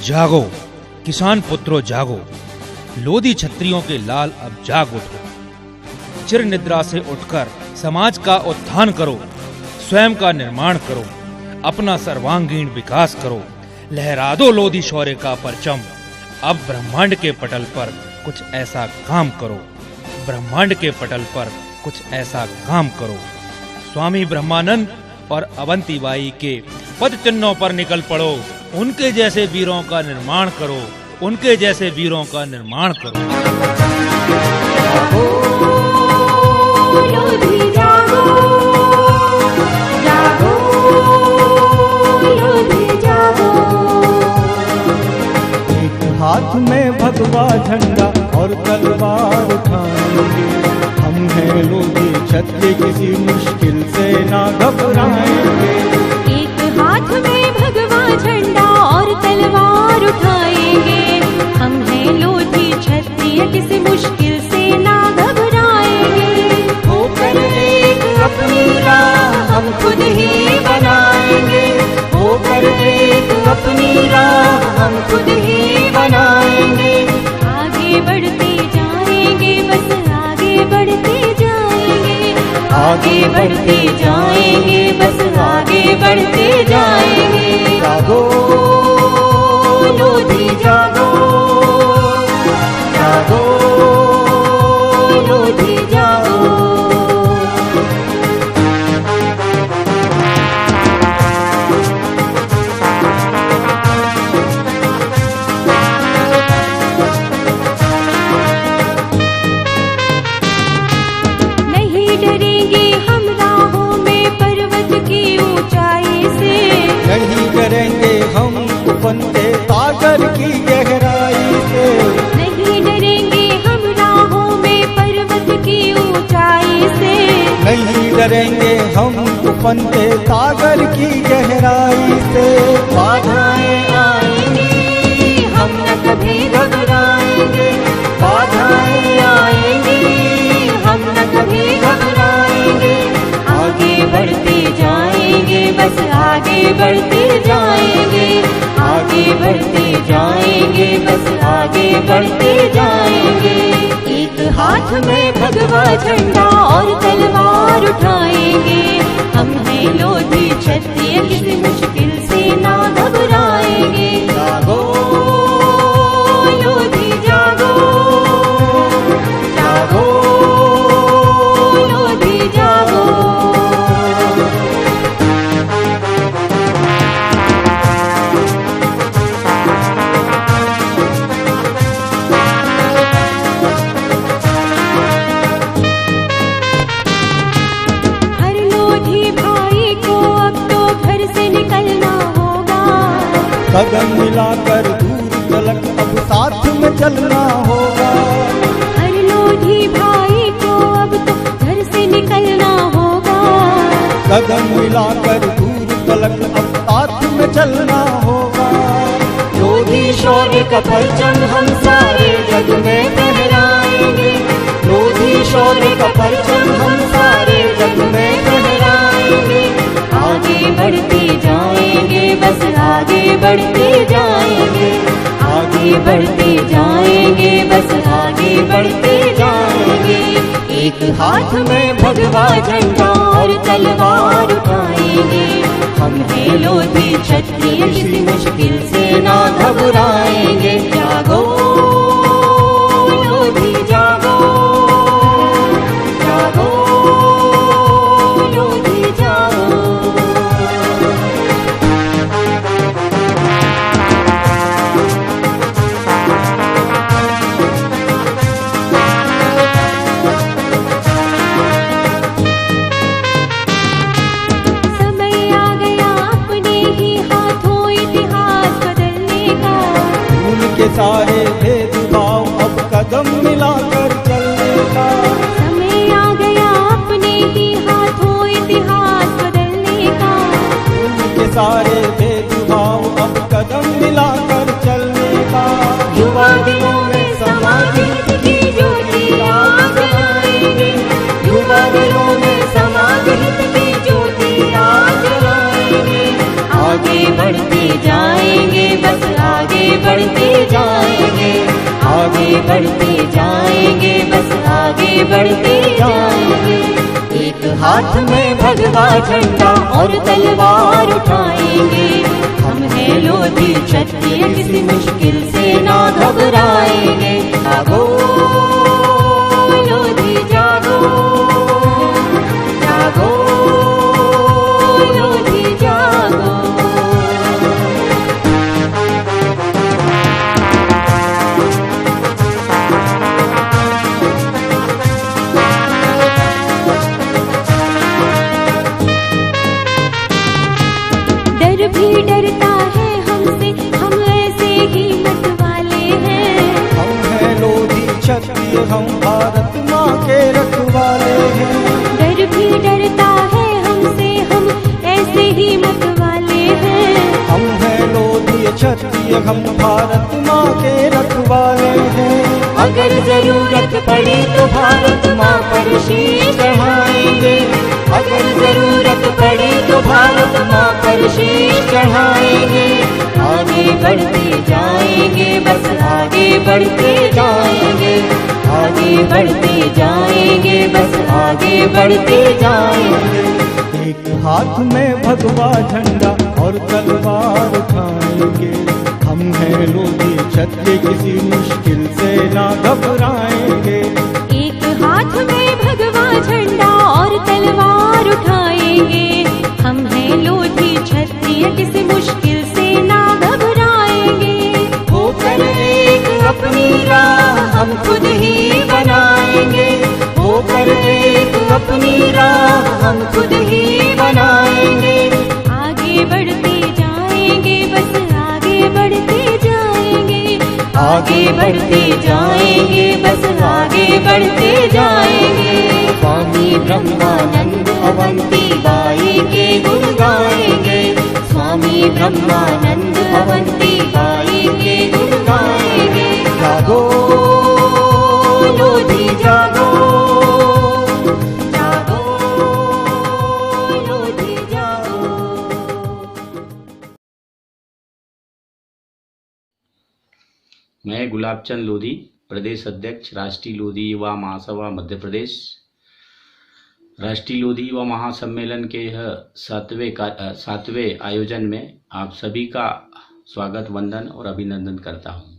जागो किसान पुत्रों जागो, लोधी क्षत्रियों के लाल अब जाग उठो। चिर निद्रा से उठकर समाज का उत्थान करो, स्वयं का निर्माण करो, अपना सर्वांगीण विकास करो। लहरा दो लोधी शौर्य का परचम, अब ब्रह्मांड के पटल पर कुछ ऐसा काम करो, ब्रह्मांड के पटल पर कुछ ऐसा काम करो। स्वामी ब्रह्मानंद और अवंतीबाई के पद चिन्हों पर निकल पड़ो, उनके जैसे वीरों का निर्माण करो, उनके जैसे वीरों का निर्माण करो। लोधी जागो, जागो, लोधी जागो। एक हाथ में भगवा झंडा और तलवार उठाएंगे, हम हैं लोधी क्षत्रिय, किसी मुश्किल से ना घबराएंगे। एक हाथ में भगवा झंडा और तलवार उठाएंगे, हम हैं लोधी क्षत्रिय, किसी मुश्किल से ना घबराएंगे। होकर एक अपनी राह हम खुद ही बनाएंगे, होकर एक अपनी राह हम खुद ही बनाएंगे। आगे बढ़ते जाएंगे, बस आगे बढ़ते जाएंगे, आगे बढ़ते जाएंगे, बस आगे बढ़ते जाएंगे। जागो लोधी जागो, जागो लोधी जागो। नहीं डरेंगे हम राहों में पर्वत की ऊंचाई से, नहीं करेंगे हम बनते सागर की गहराई से। नहीं डरेंगे हम राहों में पर्वत की ऊंचाई से, नहीं डरेंगे हम बनते सागर की गहराई से। बाधाएं आएंगी हम न कभी घबराएंगे, बाधाएं आएंगी हम न कभी घबराएंगे। आगे बढ़ते जाएंगे, बस आगे बढ़ते जाएंगे, आगे बढ़ते जाएंगे, बस आगे बढ़ते जाएंगे। एक हाथ में भगवा झंडा और तलवार उठाएंगे, हम हैं लोधी क्षत्रिय, किसी मुश्किल से ना घबराएंगे। जागो लोधी जागो, जागो लोधी जागो। हर लोधी भाई को अब तो घर से निकलना होगा, कदम मिलाकर दूर तलक अब साथ में चलना होगा। हर लोधी भाई को अब तो घर से निकलना होगा। कदम मिलाकर दूर तलक अब साथ में चलना होगा। लोधी शौर्य का परचम हम सारे जग में फहराएंगे, लोधी शौर्य का परचम हम सारे जग में फहराएंगे। आगे बढ़ते जाएंगे, बस आगे बढ़ते जाएंगे, आगे बढ़ते जाएंगे, बस आगे बढ़ते जाएंगे। एक हाथ में भगवा झंडा और तलवार उठाएंगे, हम हैं लोधी क्षत्रिय, किसी मुश्किल से ना घबराएंगे। जागो लोधी जागो, जागो लोधी जागो। समय आ गया अपने ही हाथों इतिहास बदलने का, बढ़ते जाएंगे, आगे बढ़ते जाएंगे, बस आगे बढ़ते जाएंगे। एक हाथ में भगवा झंडा और तलवार उठाएंगे, हम हैं लोधी क्षत्रिय, किसी मुश्किल से ना घबराएंगे। जागो लोधी जागो, जागो लोधी जागो। डर भी डरता है हमसे, हम ऐसे ही मत वाले हैं। हम हैं लोधी क्षत्रिय, हम भारत माँ के रखवाले हैं। डर भी डरता है हमसे, हम ऐसे ही मत वाले हैं। हम हैं लोधी क्षत्रिय, हम भारत माँ के रखवाले हैं। अगर जरूरत पड़ी तो भारत माँ पर शीश चढ़ाएंगे, अगर जरूरत पड़ी तो भारत माँ पर शीश चढ़ाएंगे। आगे बढ़ते जाएंगे, बस आगे बढ़ते जाएंगे, आगे बढ़ते जाएंगे, बस आगे बढ़ते जाएंगे। एक हाथ में भगवा झंडा और तलवार उठाएंगे, हम हैं लोधी क्षत्रिय, किसी मुश्किल से ना घबराएंगे। एक हाथ में भगवा झंडा और तलवार उठाएंगे, हम हैं लोधी क्षत्रिय, किसी मुश्किल से ना घबराएंगे। होकर एक अपनी राह हम खुद ही बनाएंगे, होकर एक अपनी राह हम खुद ही बनाएंगे। आगे बढ़ते जाएंगे, बस आगे बढ़ते जाएंगे, आगे बढ़ते जाएंगे, बस आगे बढ़ते जाएंगे। स्वामी ब्रह्मानंद अवंती बाई के गुण गाएंगे, स्वामी ब्रह्मानंद अवंती बाई के गुण गाएंगे। जागो लोधी जागो, जागो लोधी जागो। मैं गुलाबचंद लोधी, प्रदेश अध्यक्ष राष्ट्रीय लोधी युवा महासभा मध्य प्रदेश। राष्ट्रीय लोधी युवा महासम्मेलन के यह सातवें आयोजन में आप सभी का स्वागत, वंदन और अभिनंदन करता हूं।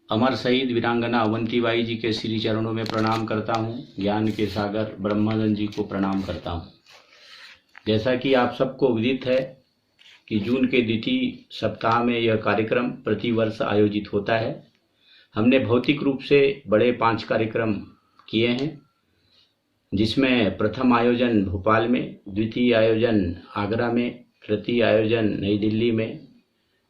अमर शहीद वीरांगना अवंतीबाई जी के श्री चरणों में प्रणाम करता हूं। ज्ञान के सागर ब्रह्मानंद जी को प्रणाम करता हूं। जैसा कि आप सबको विदित है कि जून के द्वितीय सप्ताह में यह कार्यक्रम प्रतिवर्ष आयोजित होता है। हमने भौतिक रूप से बड़े 5 कार्यक्रम किए हैं, जिसमें प्रथम आयोजन भोपाल में, द्वितीय आयोजन आगरा में, तृतीय आयोजन नई दिल्ली में,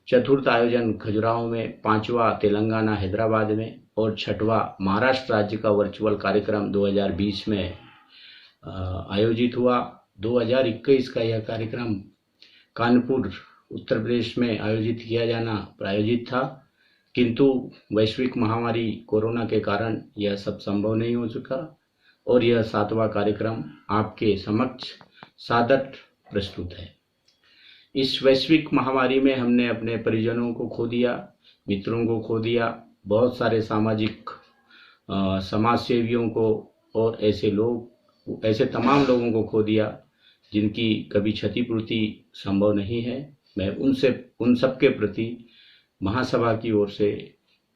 चतुर्थ आयोजन खजुराहो में, 5वां तेलंगाना हैदराबाद में और 6वां महाराष्ट्र राज्य का वर्चुअल कार्यक्रम 2020 में आयोजित हुआ। 2021 का यह कार्यक्रम कानपुर उत्तर प्रदेश में आयोजित किया जाना प्रायोजित था, किंतु वैश्विक महामारी कोरोना के कारण यह सब संभव नहीं हो चुका और यह 7वां कार्यक्रम आपके समक्ष सादर प्रस्तुत है। इस वैश्विक महामारी में हमने अपने परिजनों को खो दिया, मित्रों को खो दिया, बहुत सारे सामाजिक समाज सेवियों को और ऐसे तमाम लोगों को खो दिया जिनकी कभी क्षतिपूर्ति संभव नहीं है। मैं उन सब के प्रति महासभा की ओर से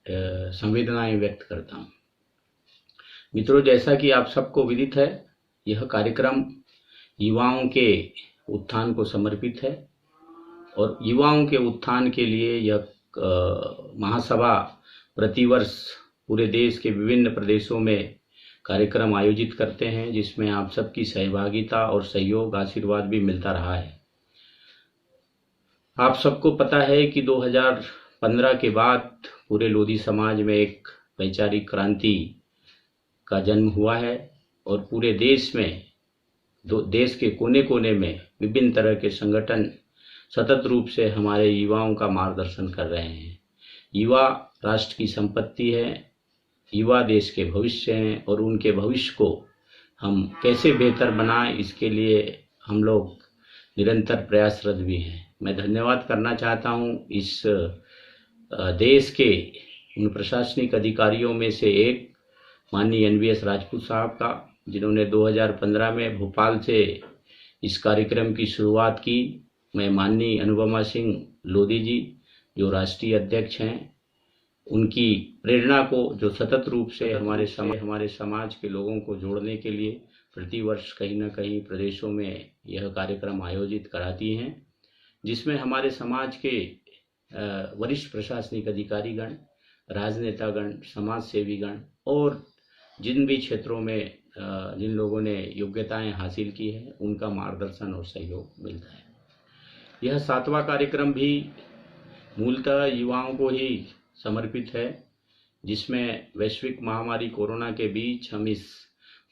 संवेदनाएं व्यक्त करता हूं। मित्रों, जैसा कि आप सबको विदित है, यह कार्यक्रम युवाओं के उत्थान को समर्पित है और युवाओं के उत्थान के लिए यह महासभा प्रतिवर्ष पूरे देश के विभिन्न प्रदेशों में कार्यक्रम आयोजित करते हैं, जिसमें आप सबकी सहभागिता और सहयोग आशीर्वाद भी मिलता रहा है। आप सबको पता है कि 2015 के बाद पूरे लोधी समाज में एक वैचारिक क्रांति का जन्म हुआ है और पूरे देश में देश के कोने कोने में विभिन्न तरह के संगठन सतत रूप से हमारे युवाओं का मार्गदर्शन कर रहे हैं। युवा राष्ट्र की संपत्ति है, युवा देश के भविष्य हैं और उनके भविष्य को हम कैसे बेहतर बनाएं, इसके लिए हम लोग निरंतर प्रयासरत भी हैं। मैं धन्यवाद करना चाहता हूं इस देश के उन प्रशासनिक अधिकारियों में से एक माननीय NVS राजपूत साहब का, जिन्होंने 2015 में भोपाल से इस कार्यक्रम की शुरुआत की। मैं माननीय अनुपमा सिंह लोधी जी, जो राष्ट्रीय अध्यक्ष हैं, उनकी प्रेरणा को जो सतत रूप से हमारे समाज के लोगों को जोड़ने के लिए प्रतिवर्ष कहीं न कहीं प्रदेशों में यह कार्यक्रम आयोजित कराती हैं, जिसमें हमारे समाज के वरिष्ठ प्रशासनिक अधिकारीगण, राजनेतागण, समाज सेवीगण और जिन भी क्षेत्रों में जिन लोगों ने योग्यताएं हासिल की है, उनका मार्गदर्शन और सहयोग मिलता है। यह 7वां कार्यक्रम भी मूलतः युवाओं को ही समर्पित है, जिसमें वैश्विक महामारी कोरोना के बीच हम इस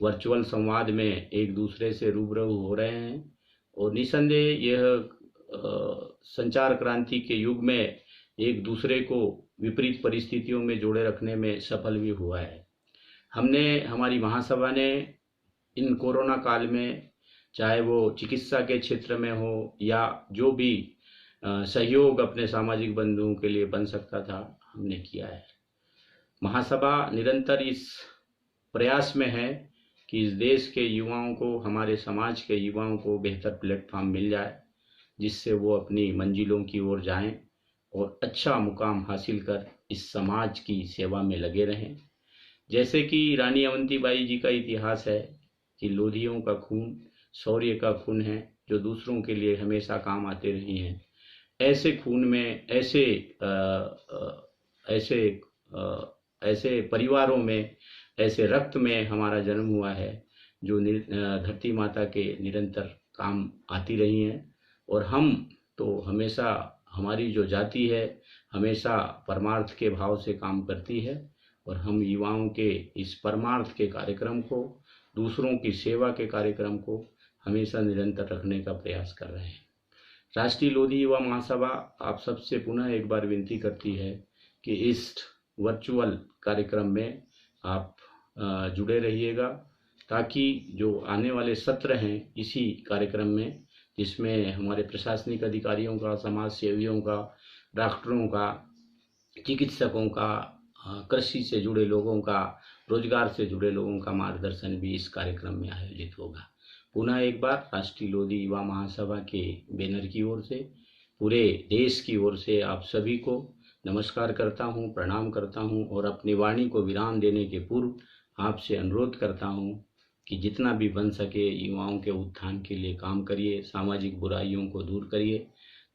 वर्चुअल संवाद में एक दूसरे से रूबरू हो रहे हैं और निसंदेह यह संचार क्रांति के युग में एक दूसरे को विपरीत परिस्थितियों में जोड़े रखने में सफल भी हुआ है। हमारी महासभा ने इन कोरोना काल में, चाहे वो चिकित्सा के क्षेत्र में हो या जो भी सहयोग अपने सामाजिक बंधुओं के लिए बन सकता था, हमने किया है। महासभा निरंतर इस प्रयास में है कि इस देश के युवाओं को, हमारे समाज के युवाओं को बेहतर प्लेटफॉर्म मिल जाए, जिससे वो अपनी मंजिलों की ओर जाएं और अच्छा मुकाम हासिल कर इस समाज की सेवा में लगे रहें। जैसे कि रानी अवंतीबाई जी का इतिहास है कि लोधियों का खून शौर्य का खून है, जो दूसरों के लिए हमेशा काम आते रही हैं। ऐसे खून में, ऐसे परिवारों में, ऐसे रक्त में हमारा जन्म हुआ है, जो धरती माता के निरंतर काम आती रही हैं। और हम तो हमेशा, हमारी जो जाति है हमेशा परमार्थ के भाव से काम करती है और हम युवाओं के इस परमार्थ के कार्यक्रम को, दूसरों की सेवा के कार्यक्रम को हमेशा निरंतर रखने का प्रयास कर रहे हैं। राष्ट्रीय लोधी युवा महासभा आप सबसे पुनः एक बार विनती करती है कि इस वर्चुअल कार्यक्रम में आप जुड़े रहिएगा, ताकि जो आने वाले सत्र हैं इसी कार्यक्रम में, जिसमें हमारे प्रशासनिक अधिकारियों का, समाज सेवियों का, डॉक्टरों का, चिकित्सकों का, कृषि से जुड़े लोगों का, रोजगार से जुड़े लोगों का मार्गदर्शन भी इस कार्यक्रम में आयोजित होगा। पुनः एक बार राष्ट्रीय लोधी युवा महासभा के बैनर की ओर से, पूरे देश की ओर से आप सभी को नमस्कार करता हूं, प्रणाम करता हूं और अपनी वाणी को विराम देने के पूर्व आपसे अनुरोध करता हूं कि जितना भी बन सके युवाओं के उत्थान के लिए काम करिए, सामाजिक बुराइयों को दूर करिए,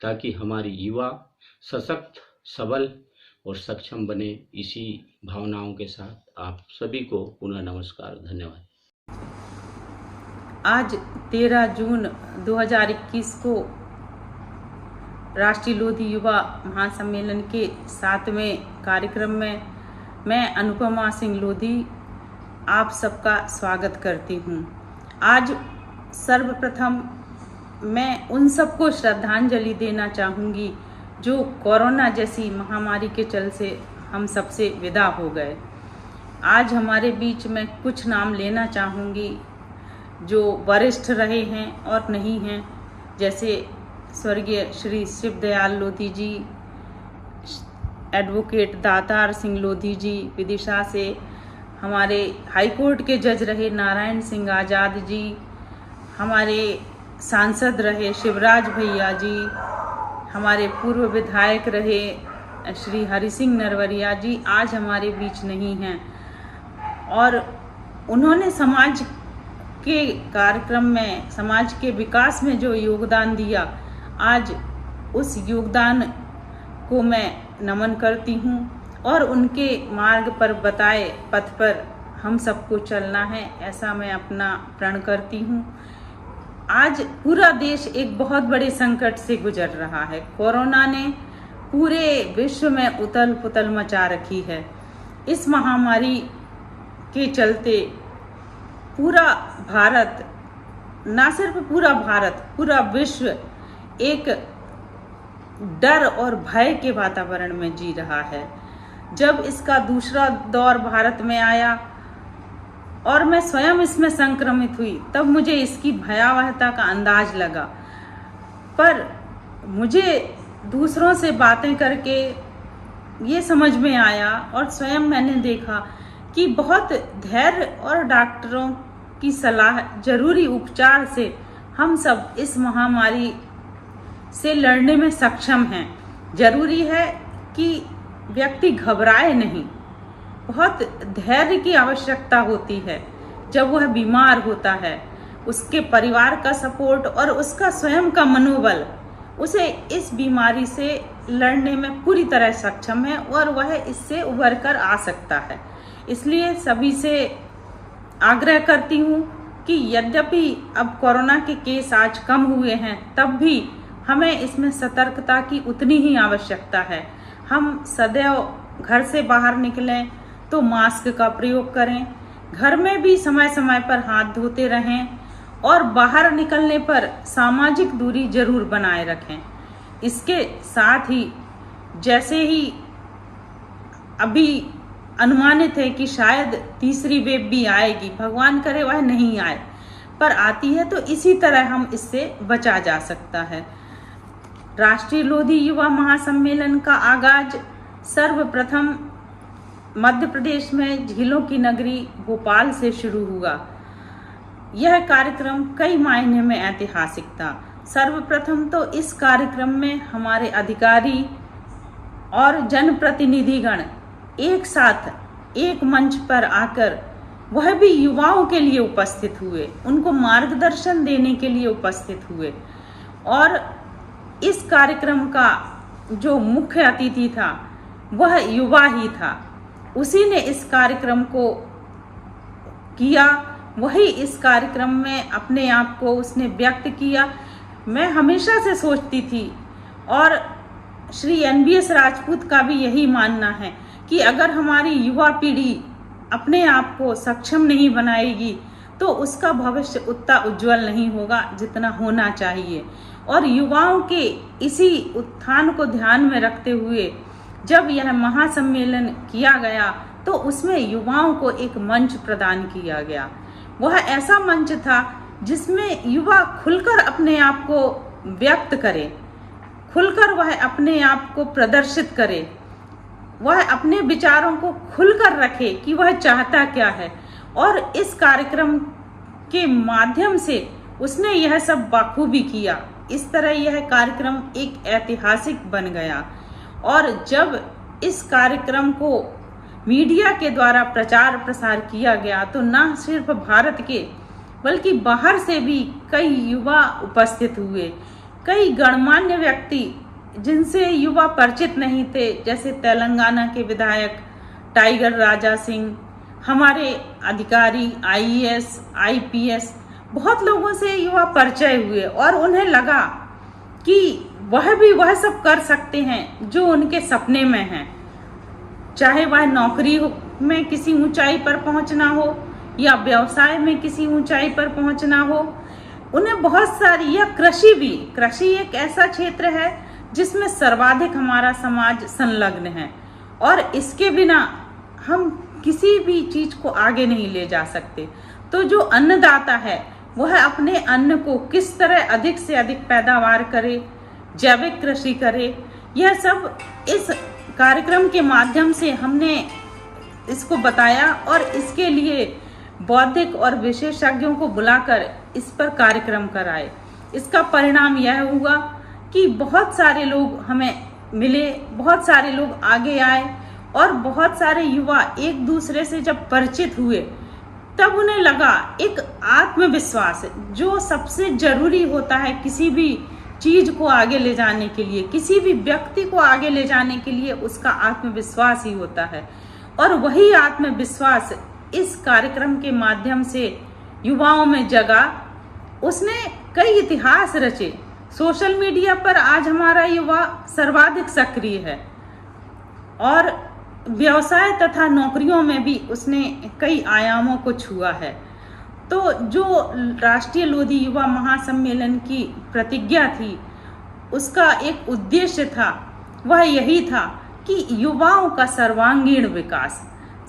ताकि हमारी युवा सशक्त, सबल और सक्षम बने। इसी भावनाओं के साथ आप सभी को पुनः नमस्कार, धन्यवाद। आज 13 जून 2021 को राष्ट्रीय लोधी युवा महासम्मेलन के 7वें कार्यक्रम में मैं अनुपमा सिंह लोधी आप सबका स्वागत करती हूँ। आज सर्वप्रथम मैं उन सबको श्रद्धांजलि देना चाहूँगी जो कोरोना जैसी महामारी के चल से हम सबसे विदा हो गए। आज हमारे बीच में कुछ नाम लेना चाहूँगी जो वरिष्ठ रहे हैं और नहीं हैं, जैसे स्वर्गीय श्री शिवदयाल लोधी जी, एडवोकेट दातार सिंह लोधी जी विदिशा से, हमारे हाईकोर्ट के जज रहे नारायण सिंह आज़ाद जी, हमारे सांसद रहे शिवराज भैया जी, हमारे पूर्व विधायक रहे श्री हरि सिंह नरवरिया जी आज हमारे बीच नहीं हैं और उन्होंने समाज के कार्यक्रम में, समाज के विकास में जो योगदान दिया, आज उस योगदान को मैं नमन करती हूँ और उनके मार्ग पर बताए पथ पर हम सबको चलना है, ऐसा मैं अपना प्रण करती हूँ। आज पूरा देश एक बहुत बड़े संकट से गुजर रहा है। कोरोना ने पूरे विश्व में उथल पुथल मचा रखी है। इस महामारी के चलते पूरा भारत, ना सिर्फ पूरा भारत, पूरा विश्व एक डर और भय के वातावरण में जी रहा है। जब इसका दूसरा दौर भारत में आया और मैं स्वयं इसमें संक्रमित हुई, तब मुझे इसकी भयावहता का अंदाज लगा। पर मुझे दूसरों से बातें करके ये समझ में आया और स्वयं मैंने देखा कि बहुत धैर्य और डॉक्टरों की सलाह, जरूरी उपचार से हम सब इस महामारी से लड़ने में सक्षम हैं। जरूरी है कि व्यक्ति घबराए नहीं। बहुत धैर्य की आवश्यकता होती है जब वह बीमार होता है। उसके परिवार का सपोर्ट और उसका स्वयं का मनोबल उसे इस बीमारी से लड़ने में पूरी तरह सक्षम है और वह इससे उभर कर आ सकता है। इसलिए सभी से आग्रह करती हूँ कि यद्यपि अब कोरोना के केस आज कम हुए हैं, तब भी हमें इसमें सतर्कता की उतनी ही आवश्यकता है। हम सदैव घर से बाहर निकलें तो मास्क का प्रयोग करें, घर में भी समय समय पर हाथ धोते रहें और बाहर निकलने पर सामाजिक दूरी जरूर बनाए रखें। इसके साथ ही जैसे ही अभी अनुमानित है कि शायद तीसरी वेव भी आएगी, भगवान करे वह नहीं आए, पर आती है तो इसी तरह हम इससे बचा जा सकता है। राष्ट्रीय लोधी युवा महासम्मेलन का आगाज सर्वप्रथम मध्य प्रदेश में झीलों की नगरी भोपाल से शुरू हुआ। यह कार्यक्रम कई मायने में ऐतिहासिक था। सर्वप्रथम तो इस कार्यक्रम में हमारे अधिकारी और जनप्रतिनिधिगण एक साथ एक मंच पर आकर वह भी युवाओं के लिए उपस्थित हुए, उनको मार्गदर्शन देने के लिए उपस्थित हुए। और इस कार्यक्रम का जो मुख्य अतिथि था वह युवा ही था। उसी ने इस कार्यक्रम को किया, वही इस कार्यक्रम में अपने आप को उसने व्यक्त किया। मैं हमेशा से सोचती थी और श्री NBS राजपूत का भी यही मानना है कि अगर हमारी युवा पीढ़ी अपने आप को सक्षम नहीं बनाएगी तो उसका भविष्य उतना उज्जवल नहीं होगा जितना होना चाहिए। और युवाओं के इसी उत्थान को ध्यान में रखते हुए जब यह महासम्मेलन किया गया तो उसमें युवाओं को एक मंच प्रदान किया गया। वह ऐसा मंच था जिसमें युवा खुलकर अपने आप को व्यक्त करे, खुलकर वह अपने आप को प्रदर्शित करे, वह अपने विचारों को खुलकर रखे कि वह चाहता क्या है। और इस कार्यक्रम के माध्यम से उसने यह सब बखूबी किया। इस तरह यह कार्यक्रम एक ऐतिहासिक बन गया। और जब इस कार्यक्रम को मीडिया के द्वारा प्रचार प्रसार किया गया तो न सिर्फ भारत के बल्कि बाहर से भी कई युवा उपस्थित हुए। कई गणमान्य व्यक्ति जिनसे युवा परिचित नहीं थे, जैसे तेलंगाना के विधायक टाइगर राजा सिंह, हमारे अधिकारी IAS, IPS, बहुत लोगों से युवा परिचय हुए और उन्हें लगा कि वह भी वह सब कर सकते हैं जो उनके सपने में हैं। चाहे वह नौकरी में किसी ऊंचाई पर पहुंचना हो या व्यवसाय में किसी ऊंचाई पर पहुंचना हो, उन्हें बहुत सारी, या कृषि भी। कृषि एक ऐसा क्षेत्र है जिसमें सर्वाधिक हमारा समाज संलग्न है और इसके बिना हम किसी भी चीज को आगे नहीं ले जा सकते। तो जो अन्नदाता है वह अपने अन्न को किस तरह अधिक से अधिक पैदावार करे, जैविक कृषि करे, यह सब इस कार्यक्रम के माध्यम से हमने इसको बताया और इसके लिए बौद्धिक और विशेषज्ञों को बुलाकर इस पर कार्यक्रम कराए। इसका परिणाम यह हुआ कि बहुत सारे लोग हमें मिले, बहुत सारे लोग आगे आए और बहुत सारे युवा एक दूसरे से जब परिचित हुए तब उन्हें लगा एक आत्मविश्वास जो सबसे जरूरी होता है किसी भी चीज को आगे ले जाने के लिए, किसी भी व्यक्ति को आगे ले जाने के लिए उसका आत्मविश्वास ही होता है। और वही आत्मविश्वास इस कार्यक्रम के माध्यम से युवाओं में जगा। उसने कई इतिहास रचे। सोशल मीडिया पर आज हमारा युवा सर्वाधिक सक्रिय है और व्यवसाय तथा नौकरियों में भी उसने कई आयामों को छुआ है। तो जो राष्ट्रीय लोधी युवा महासम्मेलन की प्रतिज्ञा थी, उसका एक उद्देश्य था, वह यही था कि युवाओं का सर्वांगीण विकास।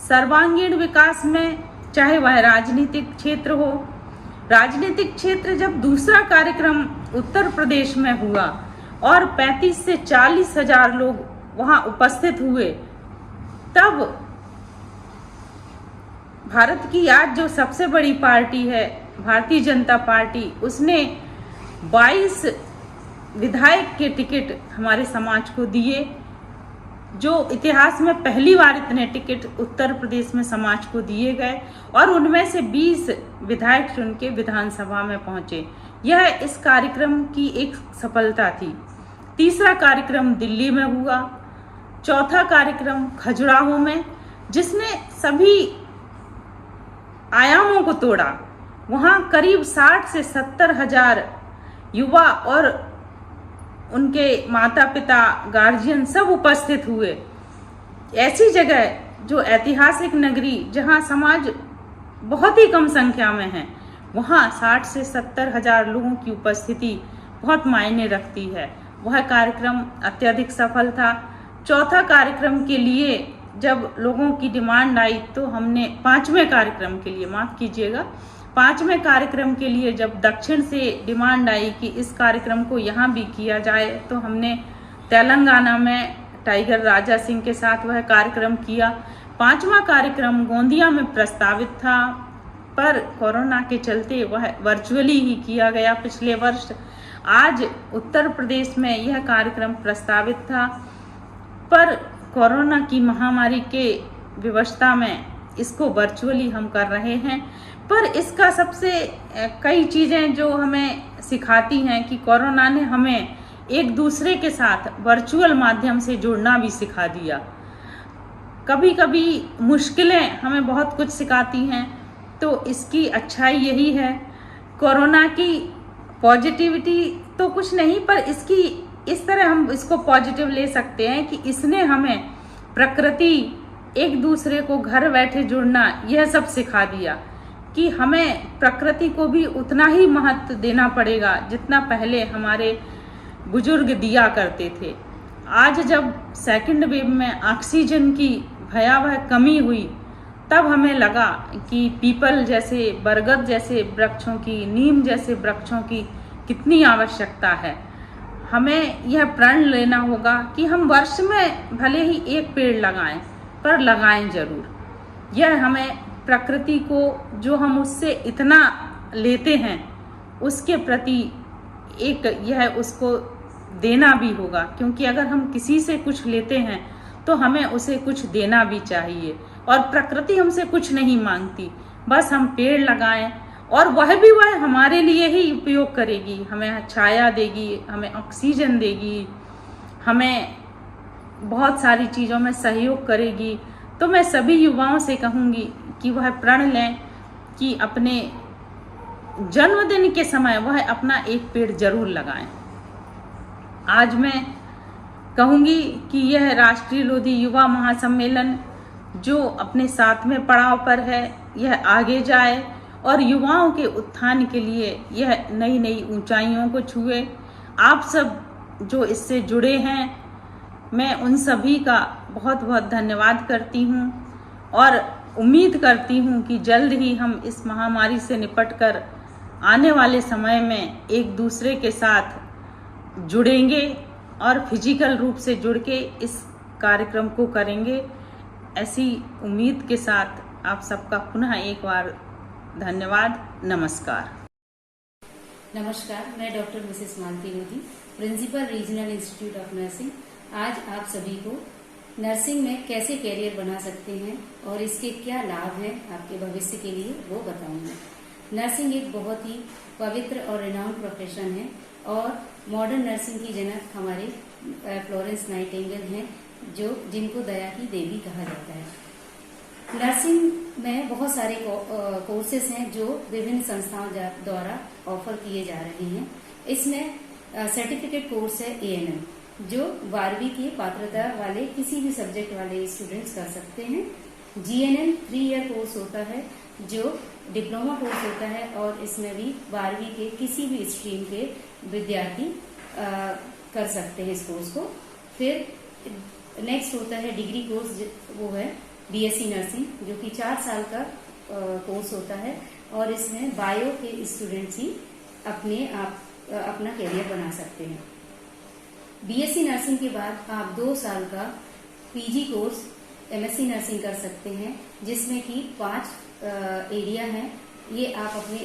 सर्वांगीण विकास में चाहे वह राजनीतिक क्षेत्र हो, राजनीतिक क्षेत्र जब दूसरा कार्यक्रम उत्तर प्रदेश में हुआ और 35 से 40 हजार लोग वहां उपस्थित हुए, तब भारत की आज जो सबसे बड़ी पार्टी है भारतीय जनता पार्टी, उसने 22 विधायक के टिकट हमारे समाज को दिए, जो इतिहास में पहली बार इतने टिकट उत्तर प्रदेश में समाज को दिए गए, और उनमें से 20 विधायक चुन के विधानसभा में पहुंचे। यह इस कार्यक्रम की एक सफलता थी। तीसरा कार्यक्रम दिल्ली में हुआ, चौथा कार्यक्रम खजुराहो में, जिसने सभी आयामों को तोड़ा। वहां करीब 60 से 70 हजार युवा और उनके माता पिता, गार्जियन सब उपस्थित हुए। ऐसी जगह जो ऐतिहासिक नगरी, जहां समाज बहुत ही कम संख्या में है, वहां 60 से 70 हजार लोगों की उपस्थिति बहुत मायने रखती है। वह कार्यक्रम अत्यधिक सफल था। चौथा कार्यक्रम के लिए जब लोगों की डिमांड आई तो हमने 5वें कार्यक्रम के लिए, माफ कीजिएगा, 5वें कार्यक्रम के लिए जब दक्षिण से डिमांड आई कि इस कार्यक्रम को यहाँ भी किया जाए, तो हमने तेलंगाना में टाइगर राजा सिंह के साथ वह कार्यक्रम किया। 5वां कार्यक्रम गोंदिया में प्रस्तावित था, पर कोरोना के चलते वह वर्चुअली ही किया गया पिछले वर्ष। आज उत्तर प्रदेश में यह कार्यक्रम प्रस्तावित था, पर कोरोना की महामारी के विवशता में इसको वर्चुअली हम कर रहे हैं। पर इसका सबसे कई चीज़ें जो हमें सिखाती हैं कि कोरोना ने हमें एक दूसरे के साथ वर्चुअल माध्यम से जुड़ना भी सिखा दिया। कभी कभी मुश्किलें हमें बहुत कुछ सिखाती हैं, तो इसकी अच्छाई यही है। कोरोना की पॉजिटिविटी तो कुछ नहीं, पर इसकी इस तरह हम इसको पॉजिटिव ले सकते हैं कि इसने हमें प्रकृति, एक दूसरे को घर बैठे जुड़ना, यह सब सिखा दिया कि हमें प्रकृति को भी उतना ही महत्व देना पड़ेगा जितना पहले हमारे बुजुर्ग दिया करते थे। आज जब सेकंड वेव में ऑक्सीजन की भयावह कमी हुई, तब हमें लगा कि पीपल जैसे, बरगद जैसे वृक्षों की, नीम जैसे वृक्षों की कितनी आवश्यकता है। हमें यह प्रण लेना होगा कि हम वर्ष में भले ही एक पेड़ लगाएं, पर लगाएं जरूर। यह हमें प्रकृति को जो हम उससे इतना लेते हैं, उसके प्रति एक यह उसको देना भी होगा, क्योंकि अगर हम किसी से कुछ लेते हैं तो हमें उसे कुछ देना भी चाहिए। और प्रकृति हमसे कुछ नहीं मांगती, बस हम पेड़ लगाएं, और वह हमारे लिए ही उपयोग करेगी। हमें छाया देगी, हमें ऑक्सीजन देगी, हमें बहुत सारी चीज़ों में सहयोग करेगी। तो मैं सभी युवाओं से कहूँगी कि वह प्रण लें कि अपने जन्मदिन के समय वह अपना एक पेड़ जरूर लगाएं। आज मैं कहूँगी कि यह राष्ट्रीय लोधी युवा महासम्मेलन जो अपने 7वें पड़ाव पर है, यह आगे जाए और युवाओं के उत्थान के लिए यह नई नई ऊंचाइयों को छुए। आप सब जो इससे जुड़े हैं, मैं उन सभी का बहुत बहुत धन्यवाद करती हूँ और उम्मीद करती हूँ कि जल्द ही हम इस महामारी से निपटकर आने वाले समय में एक दूसरे के साथ जुड़ेंगे और फिजिकल रूप से जुड़ के इस कार्यक्रम को करेंगे। ऐसी उम्मीद के साथ आप सबका पुनः एक बार धन्यवाद। नमस्कार। नमस्कार, मैं doctor Mrs Malti Lodhi, principal regional institute of nursing. आज आप सभी को नर्सिंग में कैसे कैरियर बना सकते हैं और इसके क्या लाभ हैं आपके भविष्य के लिए, वो बताऊंगी। नर्सिंग एक बहुत ही पवित्र और रिनाउंड प्रोफेशन है और मॉडर्न नर्सिंग की जनक हमारे फ्लोरेंस नाइटिंगेल हैं, जो जिनको दया की देवी कहा जाता है। नर्सिंग में बहुत सारे कोर्सेज हैं जो विभिन्न संस्थाओं द्वारा ऑफर किए जा रहे हैं। इसमें सर्टिफिकेट कोर्स है ANM, जो 12वीं की पात्रता वाले किसी भी सब्जेक्ट वाले स्टूडेंट्स कर सकते हैं। GNM 3 ईयर कोर्स होता है, जो डिप्लोमा कोर्स होता है और इसमें भी 12वीं के किसी भी स्ट्रीम के विद्यार्थी कर सकते हैं इस कोर्स को। फिर नेक्स्ट होता है डिग्री कोर्स, वो है BSc नर्सिंग, जो कि 4 साल का कोर्स होता है और इसमें बायो के स्टूडेंट्स ही अपना कैरियर बना सकते हैं। बीएससी नर्सिंग के बाद आप 2 साल का पीजी कोर्स एमएससी नर्सिंग कर सकते हैं, जिसमें कि 5 एरिया हैं। ये आप अपने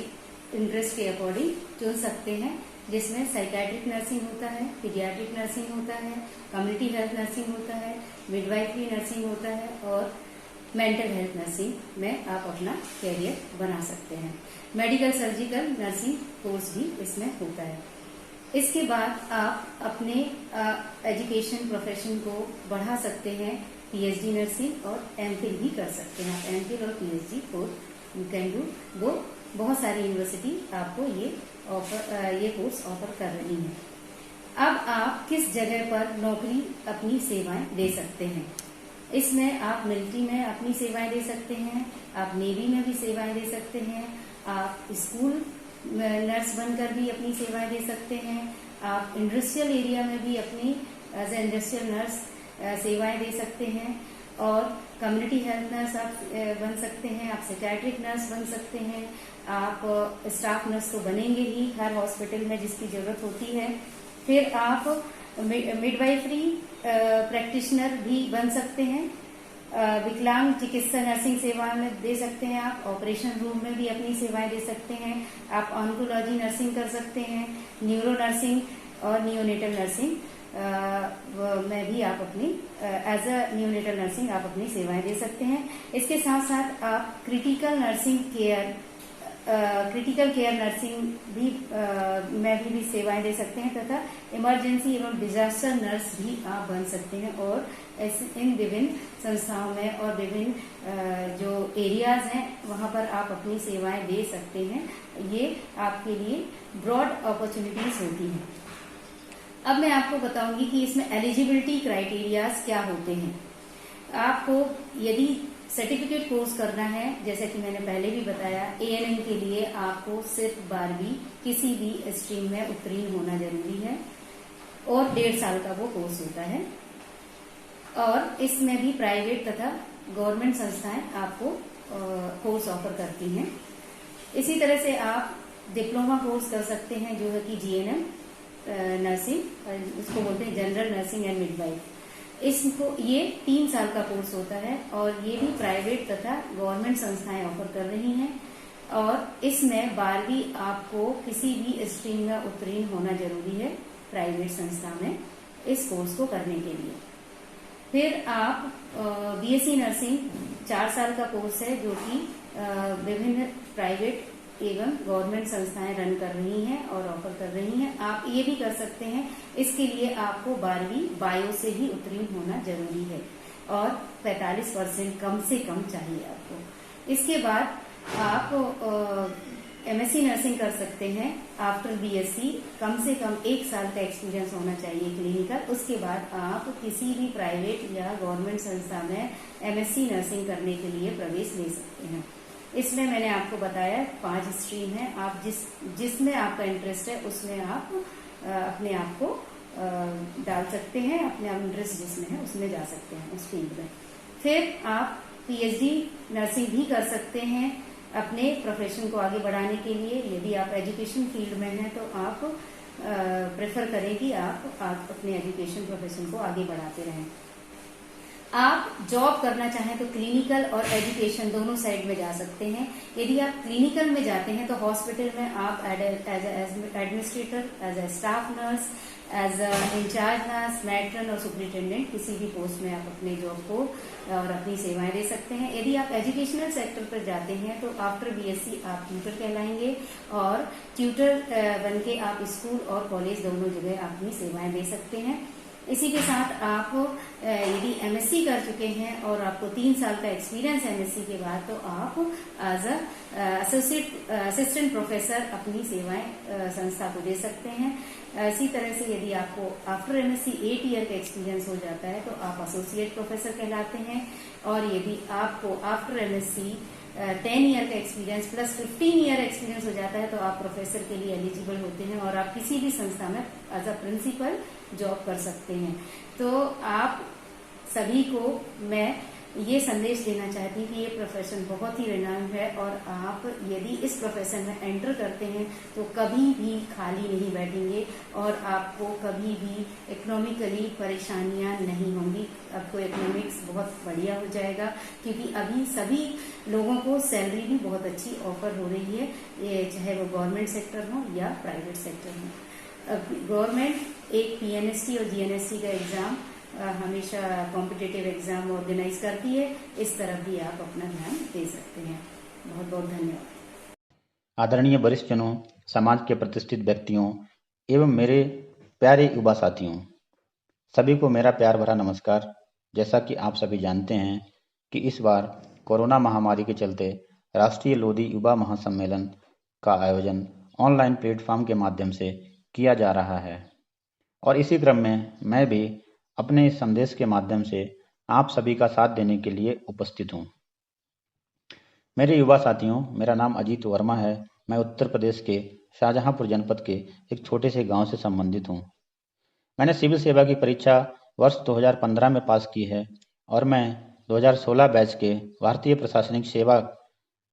इंटरेस्ट के अकॉर्डिंग चुन सकते हैं, जिसमें साइकेट्रिक नर्सिंग होता है, पीडियाट्रिक नर्सिंग होता है, कम्युनिटी हेल्थ नर्सिंग होता है, मिडवाइफरी नर्सिंग होता है और मेंटल हेल्थ नर्सिंग में आप अपना कैरियर बना सकते हैं। मेडिकल सर्जिकल नर्सिंग कोर्स भी इसमें होता है। इसके बाद आप अपने एजुकेशन प्रोफेशन को बढ़ा सकते हैं, पीएचडी नर्सिंग और एमफिल भी कर सकते हैं। आप एमफिल और PhD course you can do वो बहुत सारी यूनिवर्सिटी आपको ये कोर्स ऑफर कर रही हैं। अब आप किस जगह पर नौकरी अपनी सेवाएं दे सकते हैं? इसमें आप मिलिट्री में अपनी सेवाएं दे सकते हैं, आप नेवी में भी सेवाएं दे सकते हैं, आप स्कूल नर्स बनकर भी अपनी सेवाएं दे सकते हैं, आप इंडस्ट्रियल एरिया में भी अपनी एज ए इंडस्ट्रियल नर्स सेवाएं दे सकते हैं और कम्युनिटी हेल्थ नर्स आप बन सकते हैं, आप साइकियाट्रिक नर्स बन सकते हैं, आप स्टाफ नर्स तो बनेंगे ही हर हॉस्पिटल में जिसकी जरूरत होती है। फिर आप मिडवाइफरी प्रैक्टिशनर भी बन सकते हैं, विकलांग चिकित्सा नर्सिंग सेवाएं में दे सकते हैं, आप ऑपरेशन रूम में भी अपनी सेवाएं दे सकते हैं, आप ऑन्कोलॉजी नर्सिंग कर सकते हैं, न्यूरो नर्सिंग और नियोनेटल नर्सिंग में भी आप अपनी एज अ नियोनेटल नर्सिंग आप अपनी सेवाएं दे सकते हैं। इसके साथ साथ आप क्रिटिकल केयर नर्सिंग भी में भी सेवाएं दे सकते हैं तथा इमरजेंसी एवं डिजास्टर नर्स भी आप बन सकते हैं और इन विभिन्न संस्थाओं में और विभिन्न जो एरियाज हैं वहां पर आप अपनी सेवाएं दे सकते हैं। ये आपके लिए ब्रॉड अपॉर्चुनिटीज होती हैं। अब मैं आपको बताऊंगी कि इसमें एलिजिबिलिटी क्राइटेरियाज क्या होते हैं। आपको यदि सर्टिफिकेट कोर्स करना है, जैसा कि मैंने पहले भी बताया, एएनएम के लिए आपको सिर्फ 12वीं किसी भी स्ट्रीम में उत्तीर्ण होना जरूरी है और 1.5 साल का वो कोर्स होता है और इसमें भी प्राइवेट तथा गवर्नमेंट संस्थाएं आपको कोर्स ऑफर करती हैं। इसी तरह से आप डिप्लोमा कोर्स कर सकते हैं जो है कि जीएनएम नर्सिंग, उसको बोलते हैं जनरल नर्सिंग एंड मिडवाइफ। इसको ये 3 साल का कोर्स होता है और ये भी प्राइवेट तथा गवर्नमेंट संस्थाएं ऑफर कर रही हैं और इसमें 12वीं आपको किसी भी स्ट्रीम में उत्तीर्ण होना जरूरी है प्राइवेट संस्था में इस कोर्स को करने के लिए। फिर आप बीएससी नर्सिंग 4 साल का कोर्स है जो कि विभिन्न प्राइवेट एवं गवर्नमेंट संस्थाएं रन कर रही हैं और ऑफर कर रही हैं। आप ये भी कर सकते हैं। इसके लिए आपको 12वीं बायो से ही उत्तीर्ण होना जरूरी है और 45% कम से कम चाहिए आपको। इसके बाद आप एमएससी नर्सिंग कर सकते हैं। आफ्टर बीएससी कम से कम 1 साल का एक्सपीरियंस होना चाहिए क्लिनिकल। उसके बाद आप किसी भी प्राइवेट या गवर्नमेंट संस्था में एमएससी नर्सिंग करने के लिए प्रवेश ले सकते हैं। इसमें मैंने आपको बताया 5 स्ट्रीम है। आप जिसमें आपका इंटरेस्ट है उसमें आप अपने आप को डाल सकते हैं, अपने आप इंटरेस्ट जिसमें है उसमें जा सकते हैं उस फील्ड में। फिर आप पीएचडी नर्सिंग भी कर सकते हैं अपने प्रोफेशन को आगे बढ़ाने के लिए। यदि आप एजुकेशन फील्ड में हैं तो आप प्रेफर करें कि आप अपने एजुकेशन प्रोफेशन को आगे बढ़ाते रहें। आप जॉब करना चाहें तो क्लिनिकल और एजुकेशन दोनों साइड में जा सकते हैं। यदि आप क्लिनिकल में जाते हैं तो हॉस्पिटल में आप as administrator, as a staff nurse, as in-charge nurse, matron और सुपरिटेंडेंट किसी भी पोस्ट में आप अपने जॉब को और अपनी सेवाएं दे सकते हैं। यदि आप एजुकेशनल सेक्टर पर जाते हैं तो आफ्टर बीएससी आप ट्यूटर कहलाएंगे और ट्यूटर बनके आप स्कूल और कॉलेज दोनों जगह अपनी सेवाएं दे सकते हैं। इसी के साथ आप यदि एमएससी कर चुके हैं और आपको 3 साल का एक्सपीरियंस है एमएससी के बाद तो आप एज असिस्टेंट प्रोफेसर अपनी सेवाएं संस्था को दे सकते हैं। इसी तरह से यदि आपको आफ्टर एमएससी 8 ईयर का एक्सपीरियंस हो जाता है तो आप एसोसिएट प्रोफेसर कहलाते हैं और यदि आपको आफ्टर एमएससी 10 ईयर का एक्सपीरियंस प्लस 15 ईयर एक्सपीरियंस हो जाता है तो आप प्रोफेसर के लिए एलिजिबल होते हैं और आप किसी भी संस्था में एज अ प्रिंसिपल जॉब कर सकते हैं। तो आप सभी को मैं ये संदेश देना चाहती हूँ कि ये प्रोफेशन बहुत ही रिनाउंड है और आप यदि इस प्रोफेशन में एंटर करते हैं तो कभी भी खाली नहीं बैठेंगे और आपको कभी भी इकोनॉमिकली परेशानियां नहीं होंगी। आपको इकोनॉमिक्स बहुत बढ़िया हो जाएगा, क्योंकि अभी सभी लोगों को सैलरी भी बहुत अच्छी ऑफर हो रही है, ये चाहे वो गवर्नमेंट सेक्टर हो या प्राइवेट सेक्टर हो। गवर्नमेंट एक PNST और GNST का एग्जाम हमेशा कॉम्पिटिटिव एग्जाम ऑर्गेनाइज करती है, इस तरफ भी आप अपना ध्यान दे सकते हैं। बहुत बहुत धन्यवाद। आदरणीय वरिष्ठ जनों, समाज के प्रतिष्ठित व्यक्तियों एवं मेरे प्यारे युवा साथियों, सभी को मेरा प्यार भरा नमस्कार। जैसा कि आप सभी जानते हैं कि इस बार कोरोना महामारी के चलते राष्ट्रीय लोधी युवा महासम्मेलन का आयोजन ऑनलाइन प्लेटफॉर्म के माध्यम से किया जा रहा है और इसी क्रम में मैं भी अपने इस संदेश के माध्यम से आप सभी का साथ देने के लिए उपस्थित हूँ। मेरे युवा साथियों, मेरा नाम अजीत वर्मा है। मैं उत्तर प्रदेश के शाहजहांपुर जनपद के एक छोटे से गांव से संबंधित हूँ। मैंने सिविल सेवा की परीक्षा वर्ष 2015 में पास की है और मैं 2016 बैच के भारतीय प्रशासनिक सेवा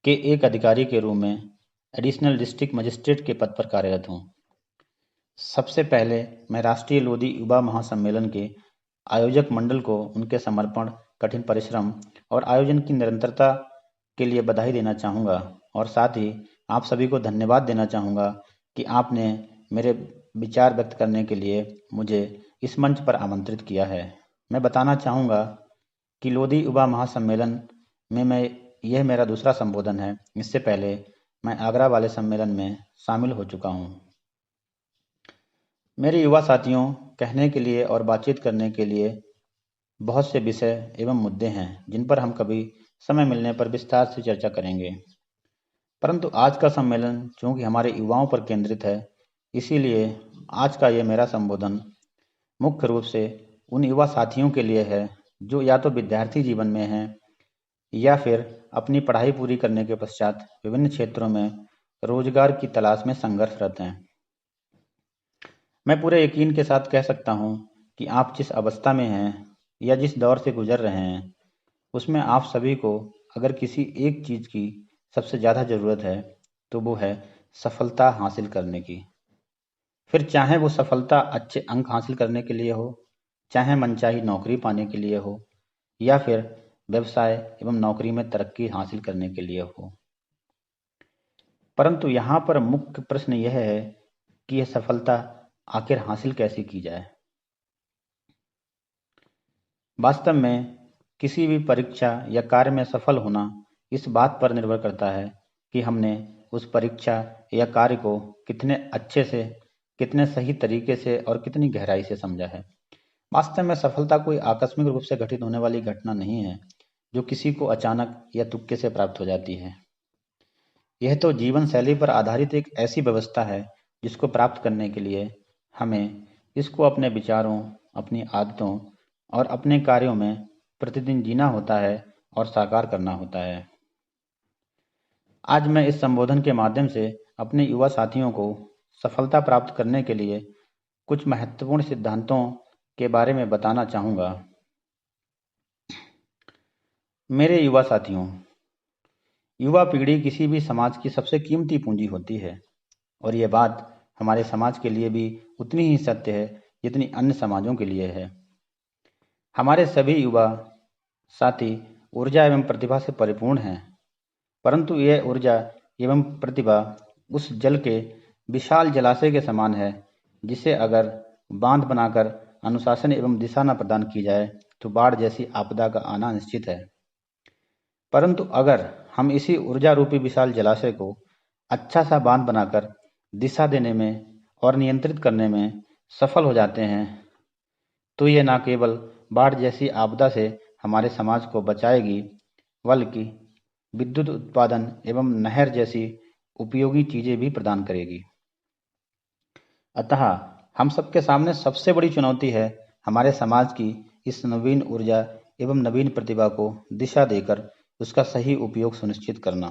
के एक अधिकारी के रूप में एडिशनल डिस्ट्रिक्ट मजिस्ट्रेट के पद पर कार्यरत हूँ। सबसे पहले मैं राष्ट्रीय लोधी युवा महासम्मेलन के आयोजक मंडल को उनके समर्पण, कठिन परिश्रम और आयोजन की निरंतरता के लिए बधाई देना चाहूँगा और साथ ही आप सभी को धन्यवाद देना चाहूँगा कि आपने मेरे विचार व्यक्त करने के लिए मुझे इस मंच पर आमंत्रित किया है। मैं बताना चाहूँगा कि लोधी युवा महासम्मेलन में यह मेरा दूसरा संबोधन है। इससे पहले मैं आगरा वाले सम्मेलन में शामिल हो चुका हूँ। मेरे युवा साथियों, कहने के लिए और बातचीत करने के लिए बहुत से विषय एवं मुद्दे हैं जिन पर हम कभी समय मिलने पर विस्तार से चर्चा करेंगे, परंतु आज का सम्मेलन चूंकि हमारे युवाओं पर केंद्रित है, इसीलिए आज का ये मेरा संबोधन मुख्य रूप से उन युवा साथियों के लिए है जो या तो विद्यार्थी जीवन में हैं या फिर अपनी पढ़ाई पूरी करने के पश्चात विभिन्न क्षेत्रों में रोजगार की तलाश में संघर्षरत हैं। मैं पूरे यकीन के साथ कह सकता हूँ कि आप जिस अवस्था में हैं या जिस दौर से गुजर रहे हैं, उसमें आप सभी को अगर किसी एक चीज़ की सबसे ज़्यादा ज़रूरत है तो वो है सफलता हासिल करने की। फिर चाहे वो सफलता अच्छे अंक हासिल करने के लिए हो, चाहे मनचाही नौकरी पाने के लिए हो, या फिर व्यवसाय एवं नौकरी में तरक्की हासिल करने के लिए हो। परंतु यहाँ पर मुख्य प्रश्न यह है कि यह सफलता आखिर हासिल कैसे की जाए। वास्तव में किसी भी परीक्षा या कार्य में सफल होना इस बात पर निर्भर करता है कि हमने उस परीक्षा या कार्य को कितने अच्छे से, कितने सही तरीके से और कितनी गहराई से समझा है। वास्तव में सफलता कोई आकस्मिक रूप से घटित होने वाली घटना नहीं है जो किसी को अचानक या तुक्के से प्राप्त हो जाती है। यह तो जीवन शैली पर आधारित एक ऐसी व्यवस्था है जिसको प्राप्त करने के लिए हमें इसको अपने विचारों, अपनी आदतों और अपने कार्यों में प्रतिदिन जीना होता है और साकार करना होता है। आज मैं इस संबोधन के माध्यम से अपने युवा साथियों को सफलता प्राप्त करने के लिए कुछ महत्वपूर्ण सिद्धांतों के बारे में बताना चाहूँगा। मेरे युवा साथियों, युवा पीढ़ी किसी भी समाज की सबसे कीमती पूंजी होती है और ये बात हमारे समाज के लिए भी उतनी ही सत्य है जितनी अन्य समाजों के लिए है। हमारे सभी युवा साथी ऊर्जा एवं प्रतिभा से परिपूर्ण हैं, परंतु यह ऊर्जा एवं प्रतिभा उस जल के विशाल जलाशय के समान है जिसे अगर बांध बनाकर अनुशासन एवं दिशा न प्रदान की जाए तो बाढ़ जैसी आपदा का आना निश्चित है। परंतु अगर हम इसी ऊर्जा रूपी विशाल जलाशय को अच्छा सा बांध बनाकर दिशा देने में और नियंत्रित करने में सफल हो जाते हैं तो ये न केवल बाढ़ जैसी आपदा से हमारे समाज को बचाएगी, बल्कि विद्युत उत्पादन एवं नहर जैसी उपयोगी चीजें भी प्रदान करेगी। अतः हम सबके सामने सबसे बड़ी चुनौती है हमारे समाज की इस नवीन ऊर्जा एवं नवीन प्रतिभा को दिशा देकर उसका सही उपयोग सुनिश्चित करना।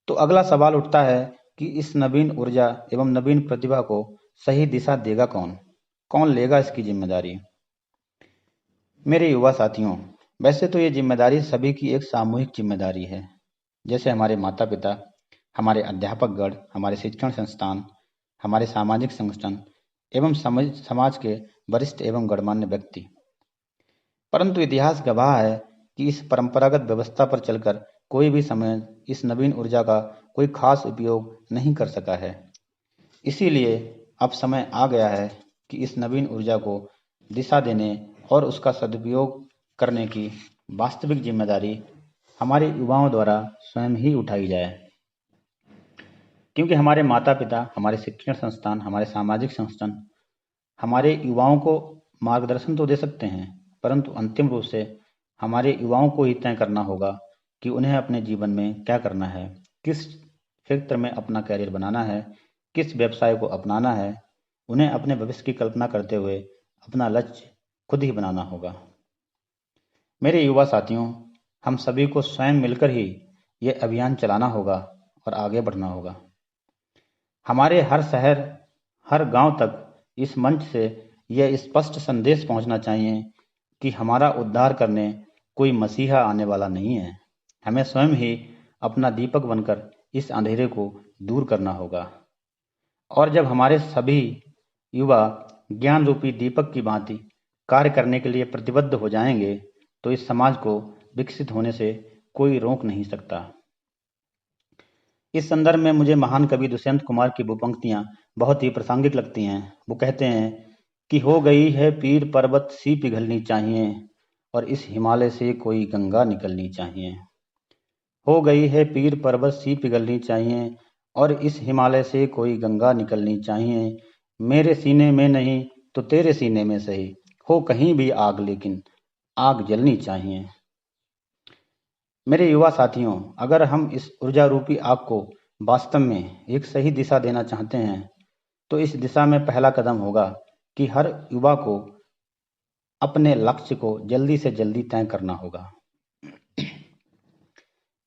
तो अगला सवाल उठता है कि इस नवीन ऊर्जा एवं नवीन प्रतिभा को सही दिशा देगा कौन? कौन लेगा इसकी जिम्मेदारी? मेरे युवा साथियों, वैसे तो ये जिम्मेदारी सभी की एक सामूहिक जिम्मेदारी है। जैसे हमारे माता पिता, हमारे अध्यापकगण, हमारे शिक्षण संस्थान, हमारे सामाजिक संगठन एवं समाज के वरिष्ठ एवं गणमान्य व्यक्ति। परंतु इतिहास गवाह है कि इस परंपरागत व्यवस्था पर चलकर कोई भी समाज इस नवीन ऊर्जा का कोई खास उपयोग नहीं कर सका है। इसीलिए अब समय आ गया है कि इस नवीन ऊर्जा को दिशा देने और उसका सदुपयोग करने की वास्तविक जिम्मेदारी हमारे युवाओं द्वारा स्वयं ही उठाई जाए। क्योंकि हमारे माता पिता, हमारे शिक्षण संस्थान, हमारे सामाजिक संगठन हमारे युवाओं को मार्गदर्शन तो दे सकते हैं, परंतु अंतिम रूप से हमारे युवाओं को ही तय करना होगा कि उन्हें अपने जीवन में क्या करना है, किस क्षेत्र में अपना कैरियर बनाना है, किस व्यवसाय को अपनाना है। उन्हें अपने भविष्य की कल्पना करते हुए अपना लक्ष्य खुद ही बनाना होगा। मेरे युवा साथियों, हम सभी को स्वयं मिलकर ही ये अभियान चलाना होगा और आगे बढ़ना होगा। हमारे हर शहर, हर गांव तक इस मंच से यह स्पष्ट संदेश पहुंचना चाहिए कि हमारा उद्धार करने कोई मसीहा आने वाला नहीं है। हमें स्वयं ही अपना दीपक बनकर इस अंधेरे को दूर करना होगा। और जब हमारे सभी युवा ज्ञान रूपी दीपक की भांति कार्य करने के लिए प्रतिबद्ध हो जाएंगे, तो इस समाज को विकसित होने से कोई रोक नहीं सकता। इस संदर्भ में मुझे महान कवि दुष्यंत कुमार की वो पंक्तियां बहुत ही प्रासंगिक लगती हैं। वो कहते हैं कि हो गई है पीर पर्वत सी पिघलनी चाहिए और इस हिमालय से कोई गंगा निकलनी चाहिए। हो गई है पीर पर्वत सी पिघलनी चाहिए और इस हिमालय से कोई गंगा निकलनी चाहिए। मेरे सीने में नहीं तो तेरे सीने में सही, हो कहीं भी आग लेकिन आग जलनी चाहिए। मेरे युवा साथियों, अगर हम इस ऊर्जा रूपी आग को वास्तव में एक सही दिशा देना चाहते हैं, तो इस दिशा में पहला कदम होगा कि हर युवा को अपने लक्ष्य को जल्दी से जल्दी तय करना होगा।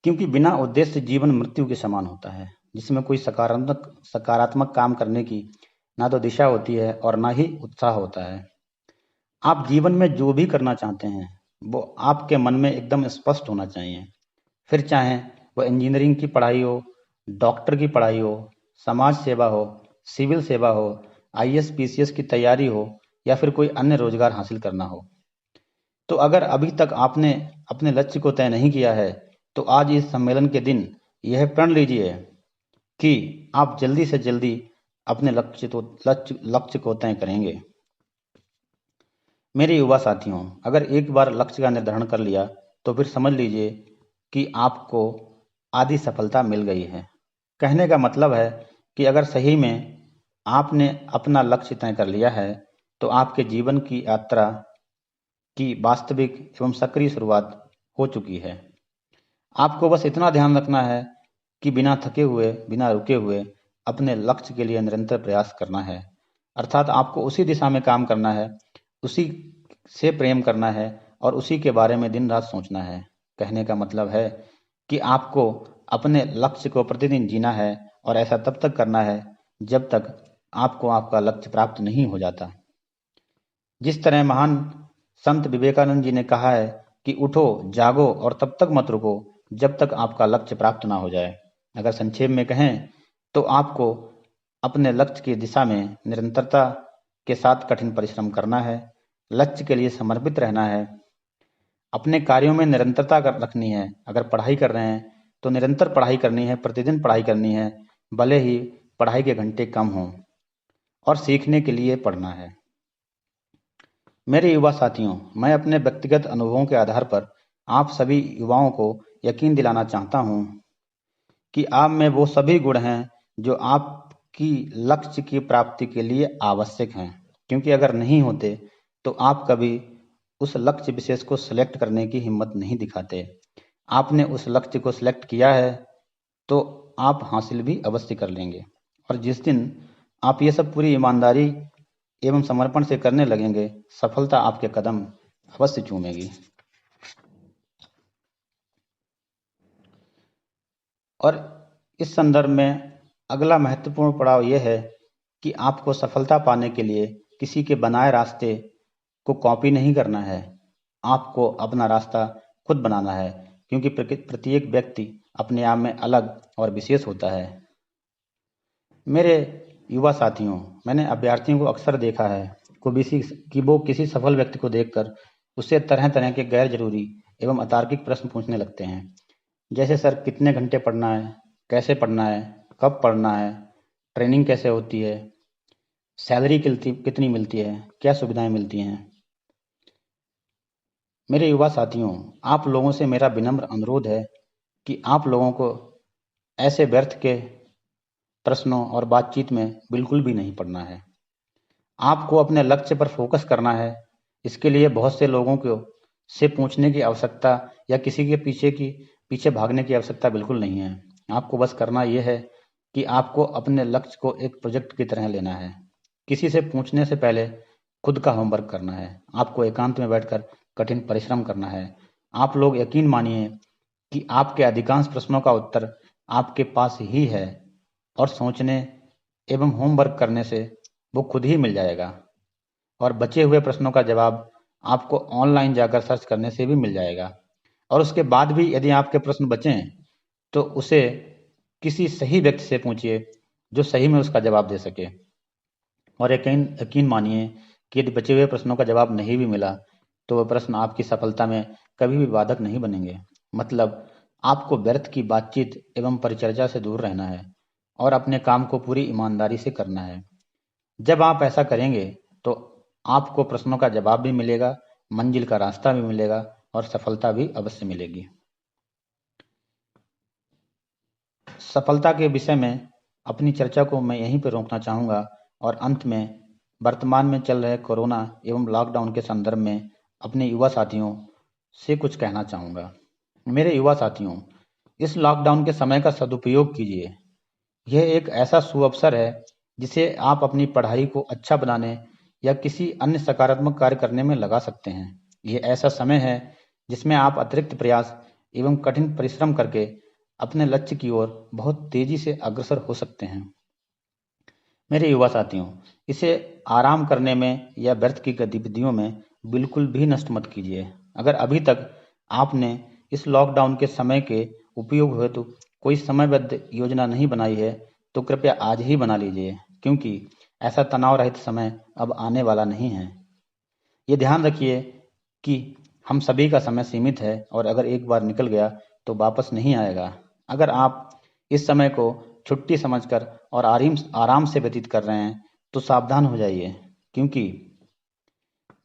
क्योंकि बिना उद्देश्य जीवन मृत्यु के समान होता है, जिसमें कोई सकारात्मक काम करने की ना तो दिशा होती है और ना ही उत्साह होता है। आप जीवन में जो भी करना चाहते हैं वो आपके मन में एकदम स्पष्ट होना चाहिए। फिर चाहे वो इंजीनियरिंग की पढ़ाई हो, डॉक्टर की पढ़ाई हो, समाज सेवा हो, सिविल सेवा हो, IAS PCS की तैयारी हो या फिर कोई अन्य रोजगार हासिल करना हो। तो अगर अभी तक आपने अपने लक्ष्य को तय नहीं किया है, तो आज इस सम्मेलन के दिन यह प्रण लीजिए कि आप जल्दी से जल्दी अपने लक्ष्य को तय करेंगे। मेरे युवा साथियों, अगर एक बार लक्ष्य का निर्धारण कर लिया तो फिर समझ लीजिए कि आपको आधी सफलता मिल गई है। कहने का मतलब है कि अगर सही में आपने अपना लक्ष्य तय कर लिया है, तो आपके जीवन की यात्रा की वास्तविक एवं सक्रिय शुरुआत हो चुकी है। आपको बस इतना ध्यान रखना है कि बिना थके हुए, बिना रुके हुए अपने लक्ष्य के लिए निरंतर प्रयास करना है। अर्थात आपको उसी दिशा में काम करना है, उसी से प्रेम करना है और उसी के बारे में दिन रात सोचना है। कहने का मतलब है कि आपको अपने लक्ष्य को प्रतिदिन जीना है और ऐसा तब तक करना है जब तक आपको आपका लक्ष्य प्राप्त नहीं हो जाता। जिस तरह महान संत विवेकानंद जी ने कहा है कि उठो, जागो और तब तक मत रुको जब तक आपका लक्ष्य प्राप्त ना हो जाए। अगर संक्षेप में कहें तो आपको अपने लक्ष्य की दिशा में निरंतरता के साथ कठिन परिश्रम करना है, लक्ष्य के लिए समर्पित रहना है, अपने कार्यों में निरंतरता रखनी है। अगर पढ़ाई कर रहे हैं तो निरंतर पढ़ाई करनी है, प्रतिदिन पढ़ाई करनी है, भले ही पढ़ाई के घंटे कम हों, और सीखने के लिए पढ़ना है। मेरे युवा साथियों, मैं अपने व्यक्तिगत अनुभवों के आधार पर आप सभी युवाओं को यकीन दिलाना चाहता हूं कि आप में वो सभी गुण हैं जो आपकी लक्ष्य की प्राप्ति के लिए आवश्यक हैं। क्योंकि अगर नहीं होते तो आप कभी उस लक्ष्य विशेष को सिलेक्ट करने की हिम्मत नहीं दिखाते। आपने उस लक्ष्य को सिलेक्ट किया है तो आप हासिल भी अवश्य कर लेंगे। और जिस दिन आप ये सब पूरी ईमानदारी एवं समर्पण से करने लगेंगे, सफलता आपके कदम अवश्य चूमेगी। और इस संदर्भ में अगला महत्वपूर्ण पड़ाव यह है कि आपको सफलता पाने के लिए किसी के बनाए रास्ते को कॉपी नहीं करना है, आपको अपना रास्ता खुद बनाना है, क्योंकि प्रत्येक व्यक्ति अपने आप में अलग और विशेष होता है। मेरे युवा साथियों, मैंने अभ्यर्थियों को अक्सर देखा है कि वो किसी सफल व्यक्ति को देखकर उससे तरह तरह के गैर जरूरी एवं अतार्किक प्रश्न पूछने लगते हैं, जैसे सर कितने घंटे पढ़ना है, कैसे पढ़ना है, कब पढ़ना है, ट्रेनिंग कैसे होती है, सैलरी कितनी मिलती है, क्या सुविधाएं मिलती हैं। मेरे युवा साथियों, आप लोगों से मेरा विनम्र अनुरोध है कि आप लोगों को ऐसे व्यर्थ के प्रश्नों और बातचीत में बिल्कुल भी नहीं पड़ना है। आपको अपने लक्ष्य पर फोकस करना है। इसके लिए बहुत से लोगों को से पूछने की आवश्यकता या किसी के पीछे भागने की आवश्यकता बिल्कुल नहीं है। आपको बस करना यह है कि आपको अपने लक्ष्य को एक प्रोजेक्ट की तरह लेना है। किसी से पूछने से पहले खुद का होमवर्क करना है। आपको एकांत में बैठकर कठिन परिश्रम करना है। आप लोग यकीन मानिए कि आपके अधिकांश प्रश्नों का उत्तर आपके पास ही है और सोचने एवं होमवर्क करने से वो खुद ही मिल जाएगा, और बचे हुए प्रश्नों का जवाब आपको ऑनलाइन जाकर सर्च करने से भी मिल जाएगा। और उसके बाद भी यदि आपके प्रश्न बचें तो उसे किसी सही व्यक्ति से पूछिए जो सही में उसका जवाब दे सके। और यकीन मानिए कि यदि बचे हुए प्रश्नों का जवाब नहीं भी मिला तो वह प्रश्न आपकी सफलता में कभी भी बाधक नहीं बनेंगे। मतलब आपको व्यर्थ की बातचीत एवं परिचर्चा से दूर रहना है और अपने काम को पूरी ईमानदारी से करना है। जब आप ऐसा करेंगे तो आपको प्रश्नों का जवाब भी मिलेगा, मंजिल का रास्ता भी मिलेगा और सफलता भी अवश्य मिलेगी। सफलता के विषय में अपनी चर्चा को मैं यहीं पर रोकना चाहूँगा और अंत में वर्तमान में चल रहे कोरोना एवं लॉकडाउन के संदर्भ में अपने युवा साथियों से कुछ कहना चाहूँगा। मेरे युवा साथियों, इस लॉकडाउन के समय का सदुपयोग कीजिए। यह एक ऐसा सुअवसर है जिसे आप अपनी पढ़ाई को अच्छा बनाने या किसी अन्य सकारात्मक कार्य करने में लगा सकते हैं। यह ऐसा समय है जिसमें आप अतिरिक्त प्रयास एवं कठिन परिश्रम करके अपने लक्ष्य की ओर बहुत तेजी से अग्रसर हो सकते हैं। मेरे युवा साथियों, इसे आराम करने में या व्यर्थ की गतिविधियों में बिल्कुल भी नष्ट मत कीजिए। अगर अभी तक आपने इस लॉकडाउन के समय के उपयोग हेतु कोई समयबद्ध योजना नहीं बनाई है तो कृपया आज ही बना लीजिए, क्योंकि ऐसा तनाव रहित समय अब आने वाला नहीं है। ये ध्यान रखिए कि हम सभी का समय सीमित है और अगर एक बार निकल गया तो वापस नहीं आएगा। अगर आप इस समय को छुट्टी समझकर और आराम से व्यतीत कर रहे हैं तो सावधान हो जाइए, क्योंकि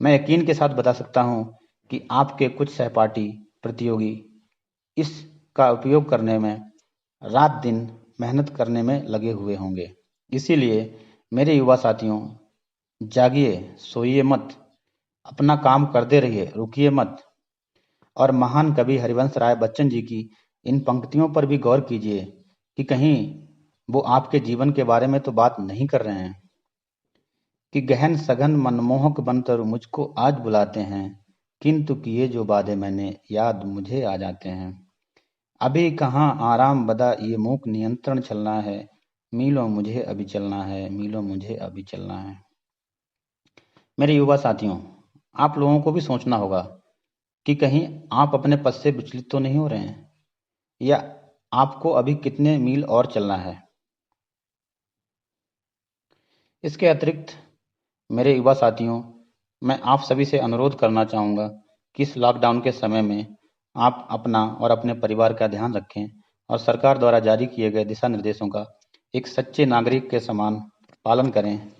मैं यकीन के साथ बता सकता हूं कि आपके कुछ सहपाठी प्रतियोगी इसका उपयोग करने में रात दिन मेहनत करने में लगे हुए होंगे। इसीलिए मेरे युवा साथियों, जागिए, सोइए मत, अपना काम करते रहिए, रुकिए मत। और महान कवि हरिवंश राय बच्चन जी की इन पंक्तियों पर भी गौर कीजिए कि कहीं वो आपके जीवन के बारे में तो बात नहीं कर रहे हैं कि गहन सघन मनमोहक बनकर मुझको आज बुलाते हैं, किंतु किए जो वादे मैंने याद मुझे आ जाते हैं। अभी कहाँ आराम बदा ये मूक नियंत्रण चलना है, मीलों मुझे अभी चलना है, मीलों मुझे अभी चलना है। मेरे युवा साथियों, आप लोगों को भी सोचना होगा कि कहीं आप अपने पद से विचलित तो नहीं हो रहे हैं, या आपको अभी कितने मील और चलना है। इसके अतिरिक्त मेरे युवा साथियों, मैं आप सभी से अनुरोध करना चाहूँगा कि इस लॉकडाउन के समय में आप अपना और अपने परिवार का ध्यान रखें और सरकार द्वारा जारी किए गए दिशा निर्देशों का एक सच्चे नागरिक के समान पालन करें।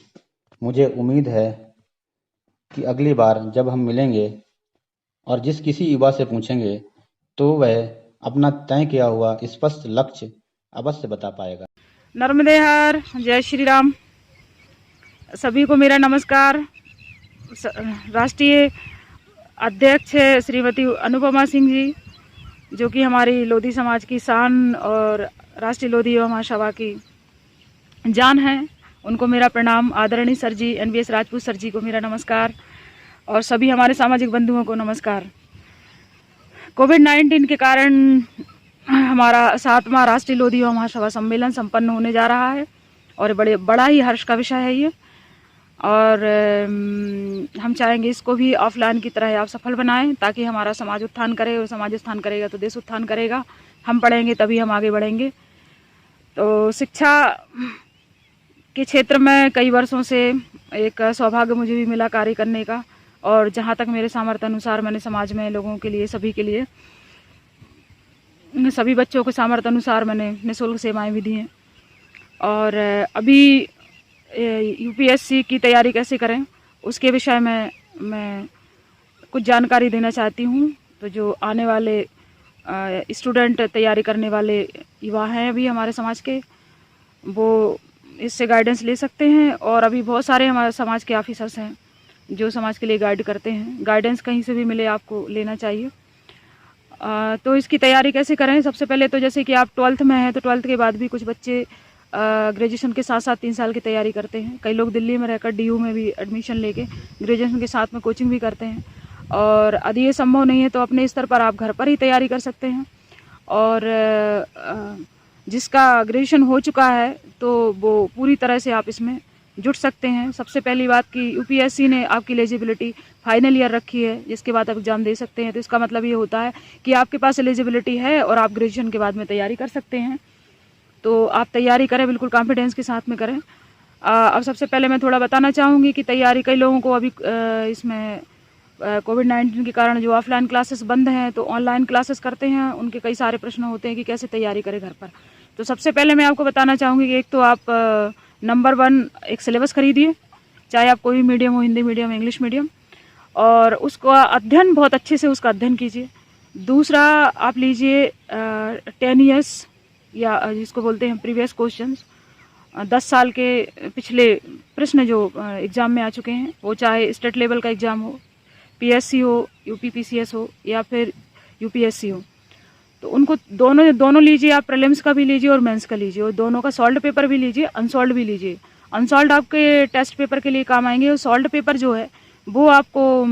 मुझे उम्मीद है कि अगली बार जब हम मिलेंगे और जिस किसी युवा से पूछेंगे तो वह अपना तय किया हुआ स्पष्ट लक्ष्य अवश्य बता पाएगा। नर्मदे हर, जय श्री राम। सभी को मेरा नमस्कार। राष्ट्रीय अध्यक्ष है श्रीमती अनुपमा सिंह जी, जो कि हमारी लोधी समाज की शान और राष्ट्रीय लोधी एवं महासभा की जान है। उनको मेरा प्रणाम। आदरणीय सर जी, NVS राजपूत सर जी को मेरा नमस्कार और सभी हमारे सामाजिक बंधुओं को नमस्कार। कोविड-19 के कारण हमारा 7वां राष्ट्रीय लोधी एवं महासभा सम्मेलन संपन्न होने जा रहा है और बड़ा ही हर्ष का विषय है ये। और हम चाहेंगे इसको भी ऑफलाइन की तरह आप सफल बनाएं, ताकि हमारा समाज उत्थान करे, और समाज उत्थान करेगा तो देश उत्थान करेगा। हम पढ़ेंगे तभी हम आगे बढ़ेंगे। तो शिक्षा के क्षेत्र में कई वर्षों से एक सौभाग्य मुझे भी मिला कार्य करने का, और जहाँ तक मेरे सामर्थ्य अनुसार मैंने समाज में लोगों के लिए, सभी के लिए, सभी बच्चों के सामर्थ्य अनुसार मैंने निःशुल्क सेवाएं भी दी हैं। और अभी यूपीएससी की तैयारी कैसे करें उसके विषय में मैं कुछ जानकारी देना चाहती हूँ। तो जो आने वाले स्टूडेंट, तैयारी करने वाले युवा हैं अभी हमारे समाज के, वो इससे गाइडेंस ले सकते हैं। और अभी बहुत सारे हमारे समाज के ऑफिसर्स हैं जो समाज के लिए गाइड करते हैं। गाइडेंस कहीं से भी मिले आपको लेना चाहिए। तो इसकी तैयारी कैसे करें? सबसे पहले तो जैसे कि आप 12th में हैं तो 12th के बाद भी कुछ बच्चे ग्रेजुएशन के साथ साथ 3 साल की तैयारी करते हैं। कई लोग दिल्ली में रहकर DU में भी एडमिशन लेके ग्रेजुएशन के साथ में कोचिंग भी करते हैं। और यदि ये संभव नहीं है तो अपने स्तर पर आप घर पर ही तैयारी कर सकते हैं। और जिसका ग्रेजुएशन हो चुका है तो वो पूरी तरह से आप इसमें जुट सकते हैं। सबसे पहली बात कि यूपीएससी ने आपकी एलिजिबिलिटी फाइनल ईयर रखी है, जिसके बाद आप एग्ज़ाम दे सकते हैं। तो इसका मतलब ये होता है कि आपके पास एलिजिबिलिटी है और आप ग्रेजुएशन के बाद में तैयारी कर सकते हैं। तो आप तैयारी करें, बिल्कुल कॉन्फिडेंस के साथ में करें। अब सबसे पहले मैं थोड़ा बताना चाहूँगी कि तैयारी, कई लोगों को अभी इसमें कोविड-19 के कारण जो ऑफलाइन क्लासेस बंद हैं तो ऑनलाइन क्लासेस करते हैं। उनके कई सारे प्रश्न होते हैं कि कैसे तैयारी करें घर पर। तो सबसे पहले मैं आपको बताना चाहूँगी कि एक तो आप नंबर 1 एक सिलेबस खरीदिए, चाहे आप कोई भी मीडियम हो, हिंदी मीडियम, इंग्लिश मीडियम, और उसका अध्ययन बहुत अच्छे से उसका अध्ययन कीजिए। दूसरा आप लीजिए 10 ईयर्स या जिसको बोलते हैं प्रीवियस क्वेश्चंस, 10 साल के पिछले प्रश्न जो एग्ज़ाम में आ चुके हैं, वो चाहे स्टेट लेवल का एग्ज़ाम हो, PSC हो, UPPCS हो या फिर UPSC हो, तो उनको दोनों लीजिए। आप प्रीलिम्स का भी लीजिए और मेंस का लीजिए, और दोनों का सॉल्व्ड पेपर भी लीजिए, अनसॉल्व्ड भी लीजिए। अनसॉल्व्ड आपके टेस्ट पेपर के लिए काम आएंगे, और सॉल्व्ड पेपर जो है वो आपको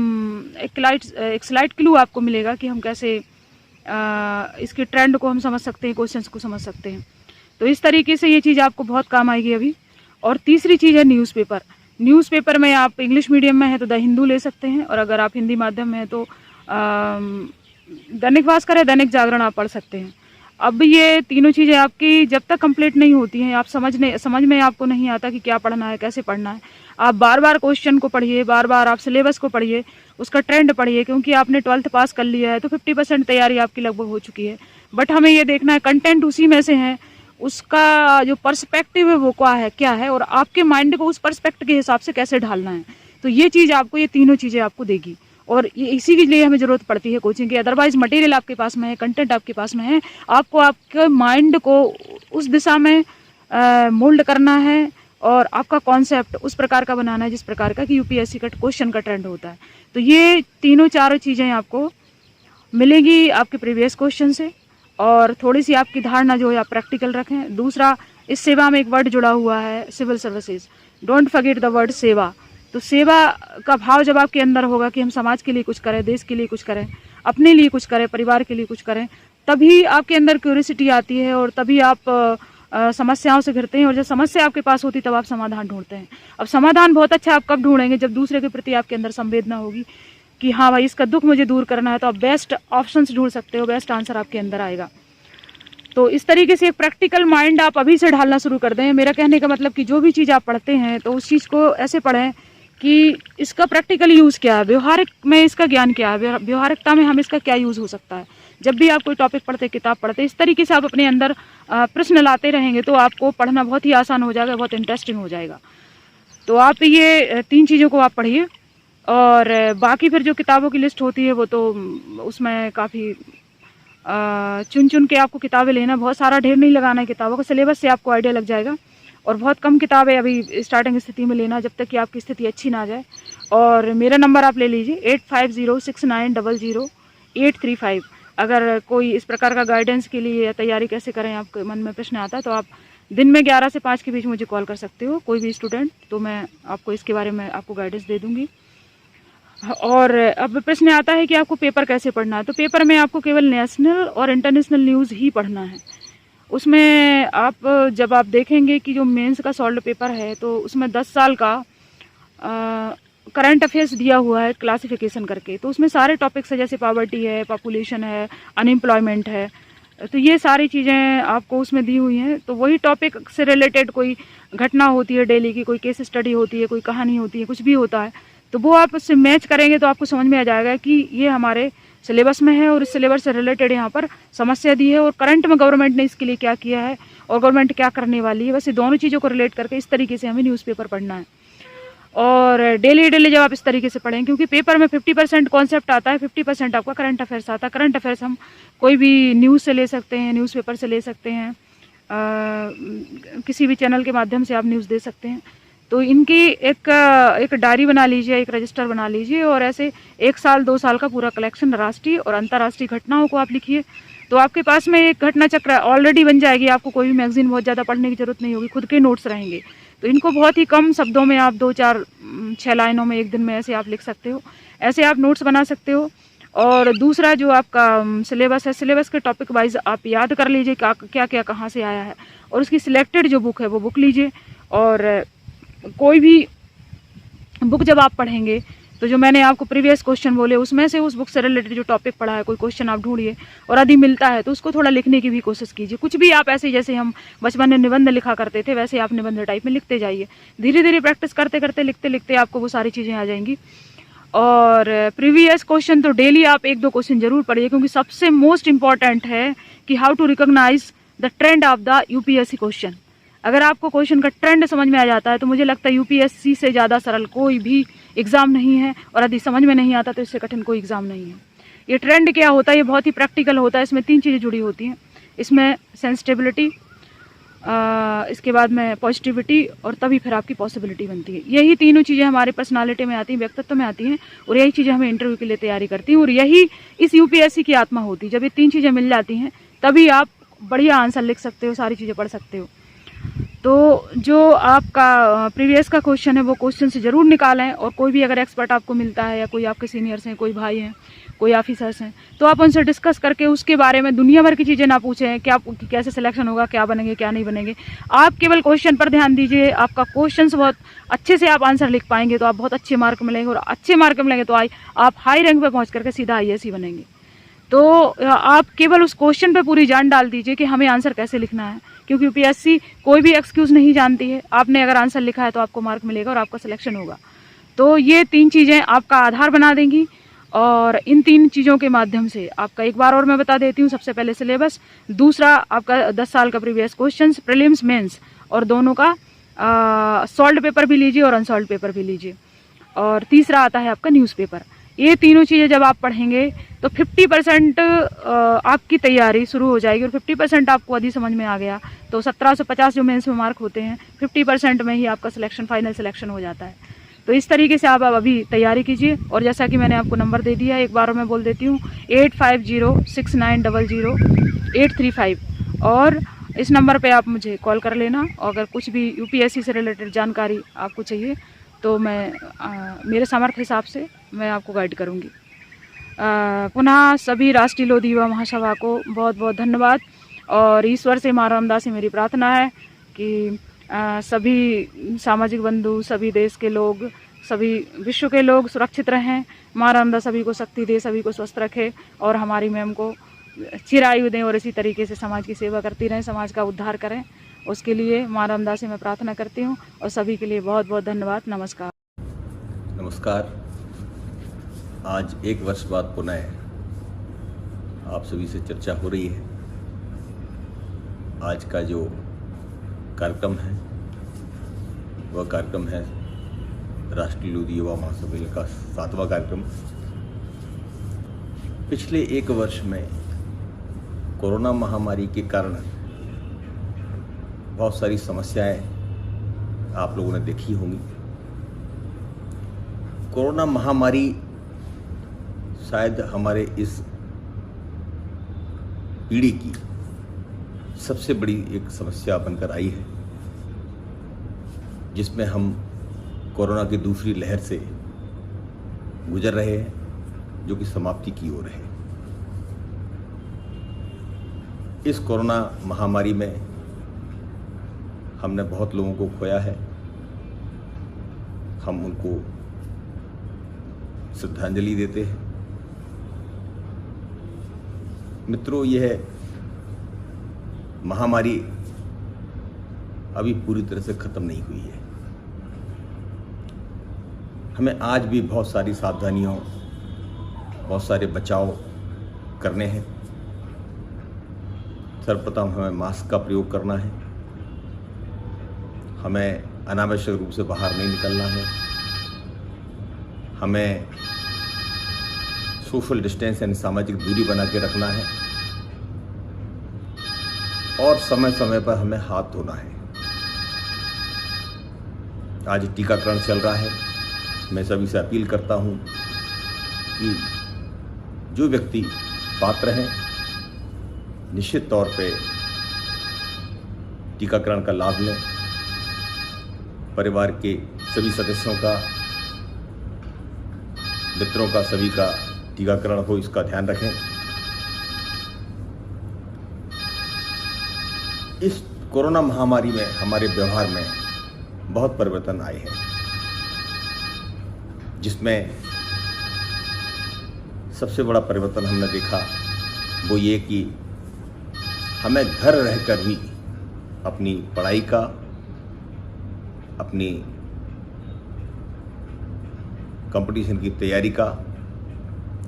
एक स्लाइड क्लू आपको मिलेगा कि हम कैसे इसके ट्रेंड को हम समझ सकते हैं, क्वेश्चंस को समझ सकते हैं। तो इस तरीके से ये चीज़ आपको बहुत काम आएगी अभी। और तीसरी चीज़ है न्यूज़पेपर। न्यूज़पेपर में आप इंग्लिश मीडियम में है तो द हिंदू ले सकते हैं, और अगर आप हिंदी माध्यम में है तो दैनिक भास्कर है, दैनिक जागरण आप पढ़ सकते हैं। अब ये तीनों चीज़ें आपकी जब तक कंप्लीट नहीं होती हैं, आप समझ में आपको नहीं आता कि क्या पढ़ना है, कैसे पढ़ना है, आप बार बार क्वेश्चन को पढ़िए, बार बार आप सिलेबस को पढ़िए, उसका ट्रेंड पढ़िए, क्योंकि आपने 12th पास कर लिया है तो 50% तैयारी आपकी लगभग हो चुकी है। बट हमें ये देखना है कंटेंट उसी में से है, उसका जो पर्सपेक्टिव है वो क्या है, और आपके माइंड को उस पर्सपेक्टिव के हिसाब से कैसे ढालना है। तो ये चीज़ आपको, ये तीनों चीज़ें आपको देगी, और ये इसी के लिए हमें ज़रूरत पड़ती है कोचिंग की। अदरवाइज मटेरियल आपके पास में है, कंटेंट आपके पास में है, आपको आपके माइंड को उस दिशा में मोल्ड करना है, और आपका कॉन्सेप्ट उस प्रकार का बनाना है जिस प्रकार का कि यूपीएससी का क्वेश्चन का ट्रेंड होता है। तो ये तीनों चारों चीज़ें आपको मिलेगी आपके प्रीवियस क्वेश्चन से, और थोड़ी सी आपकी धारणा जो है आप प्रैक्टिकल रखें। दूसरा, इस सेवा में एक वर्ड जुड़ा हुआ है, civil services. Don't forget the word सेवा। तो सेवा का भाव जब आपके अंदर होगा कि हम समाज के लिए कुछ करें, देश के लिए कुछ करें, अपने लिए कुछ करें, परिवार के लिए कुछ करें, तभी आपके अंदर क्यूरियोसिटी आती है, और तभी आप समस्याओं से घिरते हैं, और जब समस्या आपके पास होती तब आप समाधान ढूंढते हैं। अब समाधान बहुत अच्छा आप कब ढूंढेंगे? जब दूसरे के प्रति आपके अंदर संवेदना होगी कि हाँ भाई, इसका दुख मुझे दूर करना है, तो आप बेस्ट ऑप्शंस ढूंढ सकते हो, बेस्ट आंसर आपके अंदर आएगा। तो इस तरीके से एक प्रैक्टिकल माइंड आप अभी से ढालना शुरू कर दें। मेरा कहने का मतलब कि जो भी चीज़ आप पढ़ते हैं तो उस चीज़ को ऐसे पढ़ें कि इसका प्रैक्टिकल यूज़ क्या है, व्यवहारिक में इसका ज्ञान क्या है, व्यवहारिकता में हम इसका क्या यूज़ हो सकता है। जब भी आप कोई टॉपिक पढ़ते, किताब पढ़ते, इस तरीके से आप अपने अंदर प्रश्न लाते रहेंगे तो आपको पढ़ना बहुत ही आसान हो जाएगा, बहुत इंटरेस्टिंग हो जाएगा। तो आप ये 3 चीज़ों को आप पढ़िए, और बाकी फिर जो किताबों की लिस्ट होती है वो तो उसमें काफ़ी चुन के आपको किताबें लेना, बहुत सारा ढेर नहीं लगाना है किताबों का, सिलेबस से आपको आइडिया लग जाएगा। और बहुत कम किताबें अभी स्टार्टिंग स्थिति में लेना, जब तक कि आपकी स्थिति अच्छी ना जाए। और मेरा नंबर आप ले लीजिए 8506900835। अगर कोई इस प्रकार का गाइडेंस के लिए या तैयारी कैसे करें आपके मन में प्रश्न आता है तो आप दिन में 11 से 5 के बीच मुझे कॉल कर सकते हो, कोई भी स्टूडेंट, तो मैं आपको इसके बारे में आपको गाइडेंस दे दूँगी। और अब प्रश्न आता है कि आपको पेपर कैसे पढ़ना है। तो पेपर में आपको केवल नेशनल और इंटरनेशनल न्यूज़ ही पढ़ना है। उसमें आप जब आप देखेंगे कि जो मेंस का सॉल्व्ड पेपर है तो उसमें 10 साल का करंट अफेयर्स दिया हुआ है क्लासिफिकेशन करके, तो उसमें सारे टॉपिक्स है, जैसे पॉवर्टी है, पॉपुलेशन है, अनएम्प्लॉयमेंट है, तो ये सारी चीज़ें आपको उसमें दी हुई हैं। तो वही टॉपिक से रिलेटेड कोई घटना होती है डेली की, कोई केस स्टडी होती है, कोई कहानी होती है, कुछ भी होता है, तो वो आप उससे मैच करेंगे तो आपको समझ में आ जाएगा कि ये हमारे सिलेबस में है और इस सिलेबस से रिलेटेड यहाँ पर समस्या दी है और करंट में गवर्नमेंट ने इसके लिए क्या किया है और गवर्नमेंट क्या करने वाली है। बस ये दोनों चीज़ों को रिलेट करके इस तरीके से हमें न्यूज़पेपर पढ़ना है। और डेली जब आप इस तरीके से पढ़ें, क्योंकि पेपर में 50% कॉन्सेप्ट आता है, 50% आपका करंट अफेयर्स आता है। करंट अफेयर्स हम कोई भी न्यूज़ से ले सकते हैं, न्यूज़पेपर से ले सकते हैं, किसी भी चैनल के माध्यम से आप न्यूज़ दे सकते हैं। तो इनकी एक डायरी बना लीजिए, एक रजिस्टर बना लीजिए और ऐसे 1 साल 2 साल का पूरा कलेक्शन राष्ट्रीय और अंतर्राष्ट्रीय घटनाओं को आप लिखिए, तो आपके पास में एक घटना चक्र ऑलरेडी बन जाएगी। आपको कोई भी मैगजीन बहुत ज़्यादा पढ़ने की जरूरत नहीं होगी, खुद के नोट्स रहेंगे। तो इनको बहुत ही कम शब्दों में आप 2 4 6 लाइनों में 1 दिन में ऐसे आप लिख सकते हो, ऐसे आप नोट्स बना सकते हो। और दूसरा जो आपका सिलेबस है, सिलेबस के टॉपिक वाइज आप याद कर लीजिए क्या क्या कहाँ से आया है और उसकी सिलेक्टेड जो बुक है वो बुक लीजिए। और कोई भी बुक जब आप पढ़ेंगे तो जो मैंने आपको प्रीवियस क्वेश्चन बोले उसमें से उस बुक से रिलेटेड जो टॉपिक पढ़ा है, कोई क्वेश्चन आप ढूंढिए और यदि मिलता है तो उसको थोड़ा लिखने की भी कोशिश कीजिए। कुछ भी आप ऐसे, जैसे हम बचपन में निबंध लिखा करते थे, वैसे आप निबंध टाइप में लिखते जाइए। धीरे धीरे प्रैक्टिस करते करते लिखते लिखते आपको वो सारी चीज़ें आ जाएंगी। और प्रीवियस क्वेश्चन तो डेली आप 1-2 क्वेश्चन जरूर पढ़िए, क्योंकि सबसे मोस्ट इम्पॉर्टेंट है कि how to recognise the trend of the UPSC question. अगर आपको क्वेश्चन का ट्रेंड समझ में आ जाता है तो मुझे लगता है यूपीएससी से ज़्यादा सरल कोई भी एग्ज़ाम नहीं है, और यदि समझ में नहीं आता तो इससे कठिन कोई एग्ज़ाम नहीं है। ये ट्रेंड क्या होता है, ये बहुत ही प्रैक्टिकल होता है। इसमें 3 चीज़ें जुड़ी होती हैं, इसमें सेंसिटिविटी, इसके बाद में पॉजिटिविटी और तभी फिर आपकी पॉसिबिलिटी बनती है। यही तीनों चीज़ें हमारे पर्सनालिटी में आती हैं, व्यक्तित्व में आती हैं, और यही चीज़ें हमें इंटरव्यू के लिए तैयारी करती हैं, और यही इस यूपीएससी की आत्मा होती है। जब ये 3 चीज़ें मिल जाती हैं तभी आप बढ़िया आंसर लिख सकते हो, सारी चीज़ें पढ़ सकते हो। तो जो आपका प्रीवियस का क्वेश्चन है वो क्वेश्चन से ज़रूर निकालें, और कोई भी अगर एक्सपर्ट आपको मिलता है या कोई आपके सीनियर्स हैं, कोई भाई हैं, कोई ऑफिसर्स हैं, तो आप उनसे डिस्कस करके उसके बारे में दुनिया भर की चीज़ें ना पूछें, क्या कैसे सिलेक्शन होगा, क्या बनेंगे क्या नहीं बनेंगे। आप केवल क्वेश्चन पर ध्यान दीजिए। आपका क्वेश्चन बहुत अच्छे से आप आंसर लिख पाएंगे तो आप बहुत अच्छे मार्क मिलेंगे, और अच्छे मार्क मिलेंगे तो आप हाई रैंक पर पहुँच करके सीधा IAS ही बनेंगे। तो आप केवल उस क्वेश्चन पे पूरी जान डाल दीजिए कि हमें आंसर कैसे लिखना है, क्योंकि यूपीएससी कोई भी एक्सक्यूज़ नहीं जानती है। आपने अगर आंसर लिखा है तो आपको मार्क मिलेगा और आपका सिलेक्शन होगा। तो ये 3 चीज़ें आपका आधार बना देंगी, और इन 3 चीज़ों के माध्यम से आपका एक बार और मैं बता देती हूँ। सबसे पहले सिलेबस, दूसरा आपका 10 साल का प्रीवियस क्वेश्चंस, प्रीलिम्स मेंस, और दोनों का सॉल्व्ड पेपर भी लीजिए और अनसॉल्व्ड पेपर भी लीजिए, और तीसरा आता है आपका न्यूज़पेपर। ये तीनों चीज़ें जब आप पढ़ेंगे तो 50% आपकी तैयारी शुरू हो जाएगी, और 50% आपको यदि समझ में आ गया तो 1750 जो मेंस में मार्क होते हैं 50% में ही आपका सिलेक्शन, फाइनल सिलेक्शन हो जाता है। तो इस तरीके से आप अभी तैयारी कीजिए। और जैसा कि मैंने आपको नंबर दे दिया है, एक बार मैं बोल देती हूँ, 8506900835, और इस नंबर पे आप मुझे कॉल कर लेना। अगर कुछ भी यूपीएससी से रिलेटेड जानकारी आपको चाहिए तो मैं मेरे सामर्थ्य हिसाब से मैं आपको गाइड करूँगी। पुनः सभी राष्ट्रीय लोधी युवा महासभा को बहुत बहुत धन्यवाद, और ईश्वर से, माँ रामदास से मेरी प्रार्थना है कि सभी सामाजिक बंधु, सभी देश के लोग, सभी विश्व के लोग सुरक्षित रहें। माँ रामदास सभी को शक्ति दे, सभी को स्वस्थ रखे, और हमारी मैम को चिरायु दें, और इसी तरीके से समाज की सेवा करती रहें, समाज का उद्धार करें। उसके लिए माँ रामदास से मैं प्रार्थना करती हूँ, और सभी के लिए बहुत बहुत धन्यवाद। नमस्कार। नमस्कार। आज 1 वर्ष बाद पुनः आप सभी से चर्चा हो रही है। आज का जो कार्यक्रम है वह कार्यक्रम है राष्ट्रीय लोधी युवा महासभा का 7वां कार्यक्रम। पिछले 1 वर्ष में कोरोना महामारी के कारण बहुत सारी समस्याएं आप लोगों ने देखी होंगी। कोरोना महामारी शायद हमारे इस पीढ़ी की सबसे बड़ी एक समस्या बनकर आई है, जिसमें हम कोरोना की दूसरी लहर से गुजर रहे हैं, जो कि समाप्ति की ओर है। इस कोरोना महामारी में हमने बहुत लोगों को खोया है, हम उनको श्रद्धांजलि देते हैं। मित्रों, यह महामारी अभी पूरी तरह से खत्म नहीं हुई है। हमें आज भी बहुत सारी सावधानियों, बहुत सारे बचाव करने हैं। सर्वप्रथम हमें मास्क का प्रयोग करना है, हमें अनावश्यक रूप से बाहर नहीं निकलना है, हमें सोशल डिस्टेंस यानी सामाजिक दूरी बना के रखना है और समय समय पर हमें हाथ धोना है। आज टीकाकरण चल रहा है। मैं सभी से अपील करता हूं कि जो व्यक्ति पात्र हैं निश्चित तौर पे टीकाकरण का लाभ लें। परिवार के सभी सदस्यों का, मित्रों का, सभी का टीकाकरण हो, इसका ध्यान रखें। इस कोरोना महामारी में हमारे व्यवहार में बहुत परिवर्तन आए हैं, जिसमें सबसे बड़ा परिवर्तन हमने देखा वो ये कि हमें घर रहकर भी अपनी पढ़ाई का, अपनी कंपटीशन की तैयारी का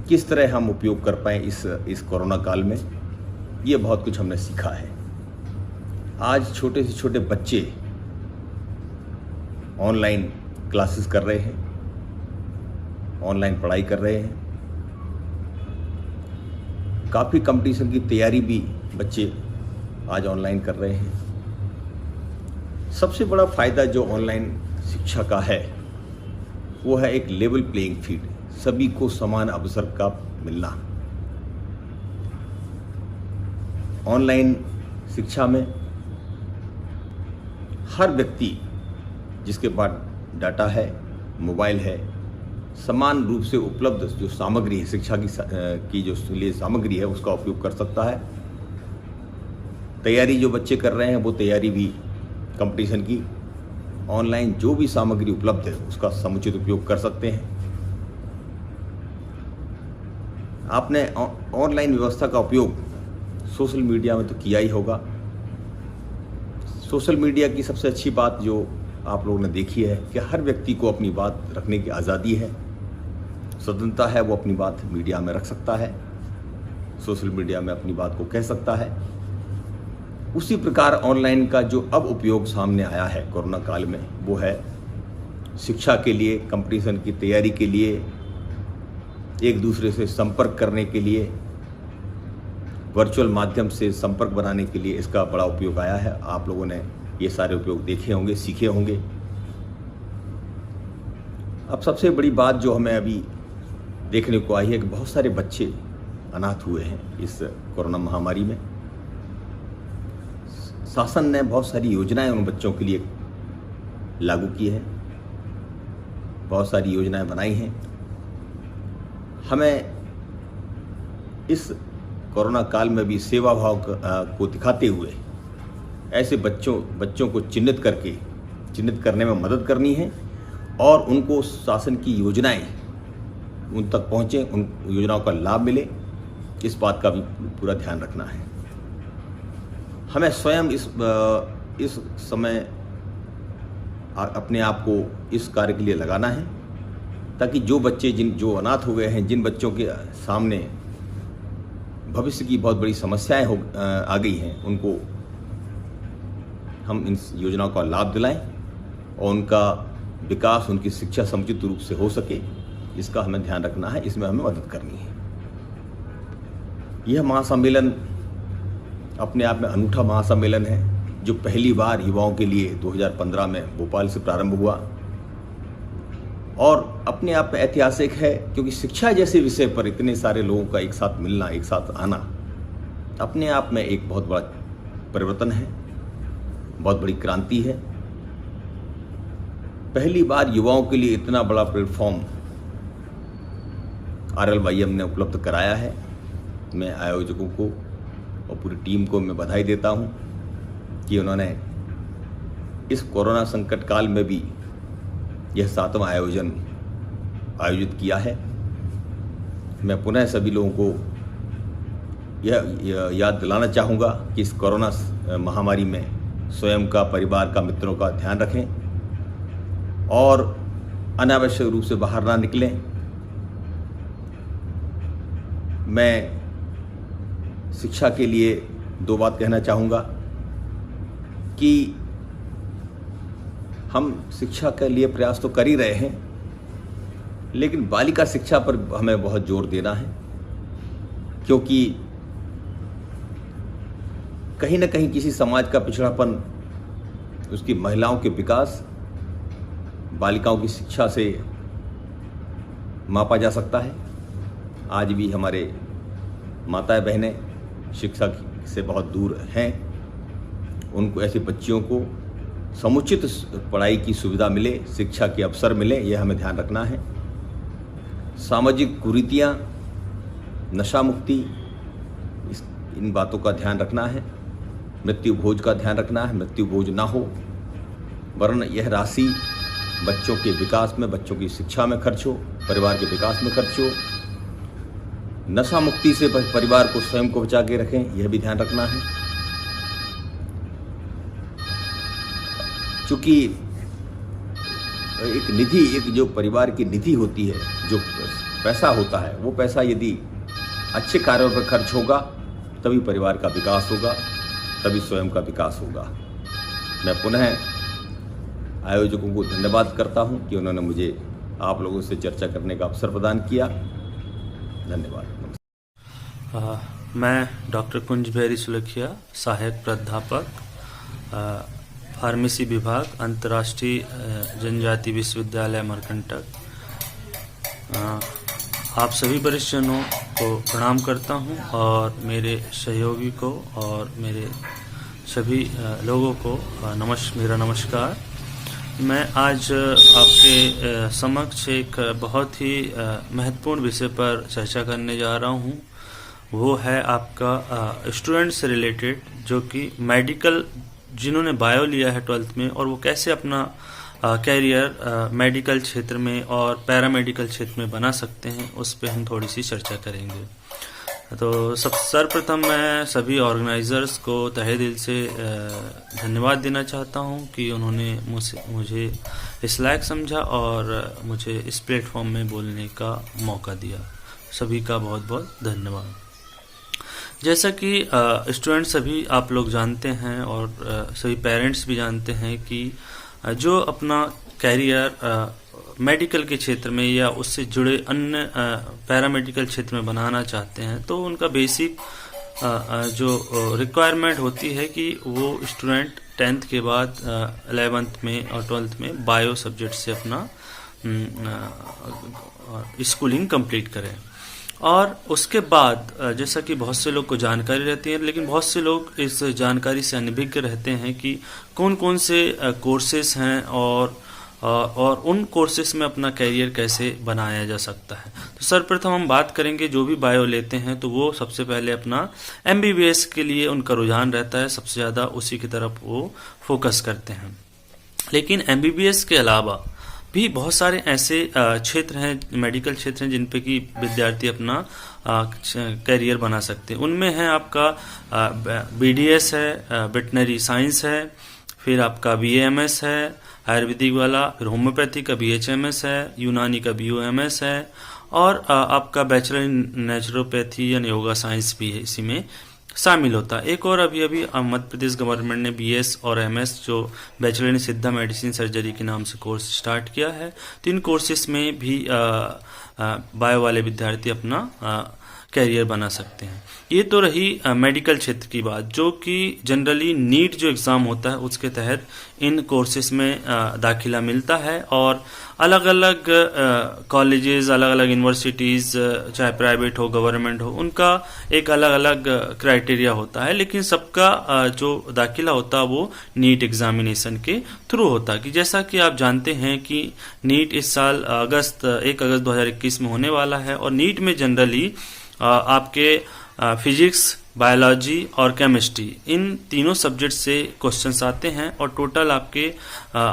किस तरह हम उपयोग कर पाएँ इस कोरोना काल में, ये बहुत कुछ हमने सीखा है। आज छोटे से छोटे बच्चे ऑनलाइन क्लासेस कर रहे हैं, ऑनलाइन पढ़ाई कर रहे हैं। काफ़ी कंपटीशन की तैयारी भी बच्चे आज ऑनलाइन कर रहे हैं। सबसे बड़ा फायदा जो ऑनलाइन शिक्षा का है वो है एक लेवल प्लेइंग फील्ड, सभी को समान अवसर का मिलना। ऑनलाइन शिक्षा में हर व्यक्ति जिसके पास डाटा है, मोबाइल है, समान रूप से उपलब्ध जो सामग्री है, शिक्षा की जो लिए सामग्री है, उसका उपयोग कर सकता है। तैयारी जो बच्चे कर रहे हैं वो तैयारी भी कंपटीशन की ऑनलाइन जो भी सामग्री उपलब्ध है उसका समुचित उपयोग कर सकते हैं। आपने ऑनलाइन व्यवस्था का उपयोग सोशल मीडिया में तो किया ही होगा। सोशल मीडिया की सबसे अच्छी बात जो आप लोगों ने देखी है कि हर व्यक्ति को अपनी बात रखने की आज़ादी है, स्वतंत्रता है, वो अपनी बात मीडिया में रख सकता है, सोशल मीडिया में अपनी बात को कह सकता है। उसी प्रकार ऑनलाइन का जो अब उपयोग सामने आया है कोरोना काल में वो है शिक्षा के लिए, कंपटीशन की तैयारी के लिए, एक दूसरे से संपर्क करने के लिए, वर्चुअल माध्यम से संपर्क बनाने के लिए इसका बड़ा उपयोग आया है। आप लोगों ने ये सारे उपयोग देखे होंगे, सीखे होंगे। अब सबसे बड़ी बात जो हमें अभी देखने को आई है कि बहुत सारे बच्चे अनाथ हुए हैं इस कोरोना महामारी में। शासन ने बहुत सारी योजनाएं उन बच्चों के लिए लागू की है, बहुत सारी योजनाएं बनाई हैं। हमें इस कोरोना काल में भी सेवा भाव को दिखाते हुए ऐसे बच्चों को चिन्हित करने में मदद करनी है और उनको शासन की योजनाएं उन तक पहुँचे, उन योजनाओं का लाभ मिले, इस बात का भी पूरा ध्यान रखना है। हमें स्वयं इस समय अपने आप को इस कार्य के लिए लगाना है ताकि जो बच्चे जो अनाथ हो गए हैं, जिन बच्चों के सामने भविष्य की बहुत बड़ी समस्याएं आ गई हैं, उनको हम इन योजनाओं का लाभ दिलाएं और उनका विकास, उनकी शिक्षा समुचित रूप से हो सके, इसका हमें ध्यान रखना है, इसमें हमें मदद करनी है। यह महासम्मेलन अपने आप में अनूठा महासम्मेलन है जो पहली बार युवाओं के लिए 2015 में भोपाल से प्रारंभ हुआ और अपने आप में ऐतिहासिक है क्योंकि शिक्षा जैसे विषय पर इतने सारे लोगों का एक साथ मिलना, एक साथ आना अपने आप में एक बहुत बड़ा परिवर्तन है, बहुत बड़ी क्रांति है। पहली बार युवाओं के लिए इतना बड़ा प्लेटफॉर्म RLYM ने उपलब्ध कराया है। मैं आयोजकों को और पूरी टीम को मैं बधाई देता हूं कि उन्होंने इस कोरोना संकट काल में भी यह 7वां आयोजन आयोजित किया है। मैं पुनः सभी लोगों को यह याद दिलाना चाहूँगा कि इस कोरोना महामारी में स्वयं का, परिवार का, मित्रों का ध्यान रखें और अनावश्यक रूप से बाहर ना निकलें। मैं शिक्षा के लिए 2 बात कहना चाहूँगा कि हम शिक्षा के लिए प्रयास तो कर ही रहे हैं, लेकिन बालिका शिक्षा पर हमें बहुत जोर देना है, क्योंकि कहीं न कहीं किसी समाज का पिछड़ापन, उसकी महिलाओं के विकास बालिकाओं की शिक्षा से मापा जा सकता है। आज भी हमारे माताएं बहनें शिक्षा से बहुत दूर हैं। उनको, ऐसे बच्चियों को समुचित पढ़ाई की सुविधा मिले, शिक्षा के अवसर मिले, यह हमें ध्यान रखना है। सामाजिक कुरीतियाँ, नशा मुक्ति, इन बातों का ध्यान रखना है। मृत्यु भोज का ध्यान रखना है, मृत्यु भोज ना हो, वरन यह राशि बच्चों के विकास में, बच्चों की शिक्षा में खर्च हो, परिवार के विकास में खर्च हो। नशा मुक्ति से परिवार को, स्वयं को बचा के रखें, यह भी ध्यान रखना है। चूँकि एक निधि, एक जो परिवार की निधि होती है, जो पैसा होता है, वो पैसा यदि अच्छे कार्यों पर खर्च होगा तभी परिवार का विकास होगा, तभी स्वयं का विकास होगा। मैं पुनः आयोजकों को धन्यवाद करता हूं कि उन्होंने मुझे आप लोगों से चर्चा करने का अवसर प्रदान किया। धन्यवाद। मैं डॉक्टर कुंज बिहारी सुलखिया, सहायक प्राध्यापक, फार्मेसी विभाग, अंतर्राष्ट्रीय जनजाति विश्वविद्यालय मरकंटक। आप सभी वरिष्ठजनों को प्रणाम करता हूं और मेरे सहयोगी को और मेरे सभी लोगों को मेरा नमस्कार। मैं आज आपके समक्ष एक बहुत ही महत्वपूर्ण विषय पर चर्चा करने जा रहा हूं। वो है आपका स्टूडेंट से रिलेटेड, जो कि मेडिकल, जिन्होंने बायो लिया है 12th में, और वो कैसे अपना कैरियर मेडिकल क्षेत्र में और पैरामेडिकल क्षेत्र में बना सकते हैं, उस पे हम थोड़ी सी चर्चा करेंगे। तो सर्वप्रथम मैं सभी ऑर्गेनाइजर्स को तहे दिल से धन्यवाद देना चाहता हूं कि उन्होंने मुझे इस लायक समझा और मुझे इस प्लेटफॉर्म में बोलने का मौका दिया। सभी का बहुत बहुत धन्यवाद। जैसा कि स्टूडेंट सभी आप लोग जानते हैं और सभी पेरेंट्स भी जानते हैं कि जो अपना कैरियर मेडिकल के क्षेत्र में या उससे जुड़े अन्य पैरामेडिकल क्षेत्र में बनाना चाहते हैं, तो उनका बेसिक जो रिक्वायरमेंट होती है कि वो स्टूडेंट 10th के बाद 11th में और 12th में बायो सब्जेक्ट से अपना स्कूलिंग कंप्लीट करें। और उसके बाद जैसा कि बहुत से लोग को जानकारी रहती है, लेकिन बहुत से लोग इस जानकारी से अनभिज्ञ रहते हैं कि कौन कौन से कोर्सेस हैं और उन कोर्सेस में अपना कैरियर कैसे बनाया जा सकता है। तो सर्वप्रथम हम बात करेंगे, जो भी बायो लेते हैं तो वो सबसे पहले अपना MBBS के लिए उनका रुझान रहता है, सबसे ज़्यादा उसी की तरफ वो फोकस करते हैं। लेकिन MBBS के अलावा भी बहुत सारे ऐसे क्षेत्र हैं, मेडिकल क्षेत्र हैं, जिन पे कि विद्यार्थी अपना कैरियर बना सकते हैं। उनमें है आपका BDS है, वेटनरी साइंस है, फिर आपका BAMS है आयुर्वेदिक वाला, फिर होम्योपैथी का BHMS है, यूनानी का BOMS है, और आपका बैचलर इन नेचुरोपैथी या योगा साइंस भी है इसी में शामिल होता है। एक और अभी मध्य प्रदेश गवर्नमेंट ने BS और MS जो बैचलर इन सिद्धा मेडिसिन सर्जरी के नाम से कोर्स स्टार्ट किया है। तो इन कोर्सेज में भी बायो वाले विद्यार्थी अपना कैरियर बना सकते हैं। ये तो रही मेडिकल क्षेत्र की बात, जो कि जनरली नीट जो एग्ज़ाम होता है उसके तहत इन कोर्सेज में दाखिला मिलता है। और अलग अलग कॉलेजेस, अलग अलग यूनिवर्सिटीज़, चाहे प्राइवेट हो गवर्नमेंट हो, उनका एक अलग अलग क्राइटेरिया होता है, लेकिन सबका जो दाखिला होता है वो नीट एग्जामिनेशन के थ्रू होता है। कि जैसा कि आप जानते हैं कि नीट इस साल 1 अगस्त 2021 में होने वाला है, और नीट में जनरली आपके फिजिक्स, बायोलॉजी और केमिस्ट्री, इन तीनों सब्जेक्ट से क्वेश्चंस आते हैं और टोटल आपके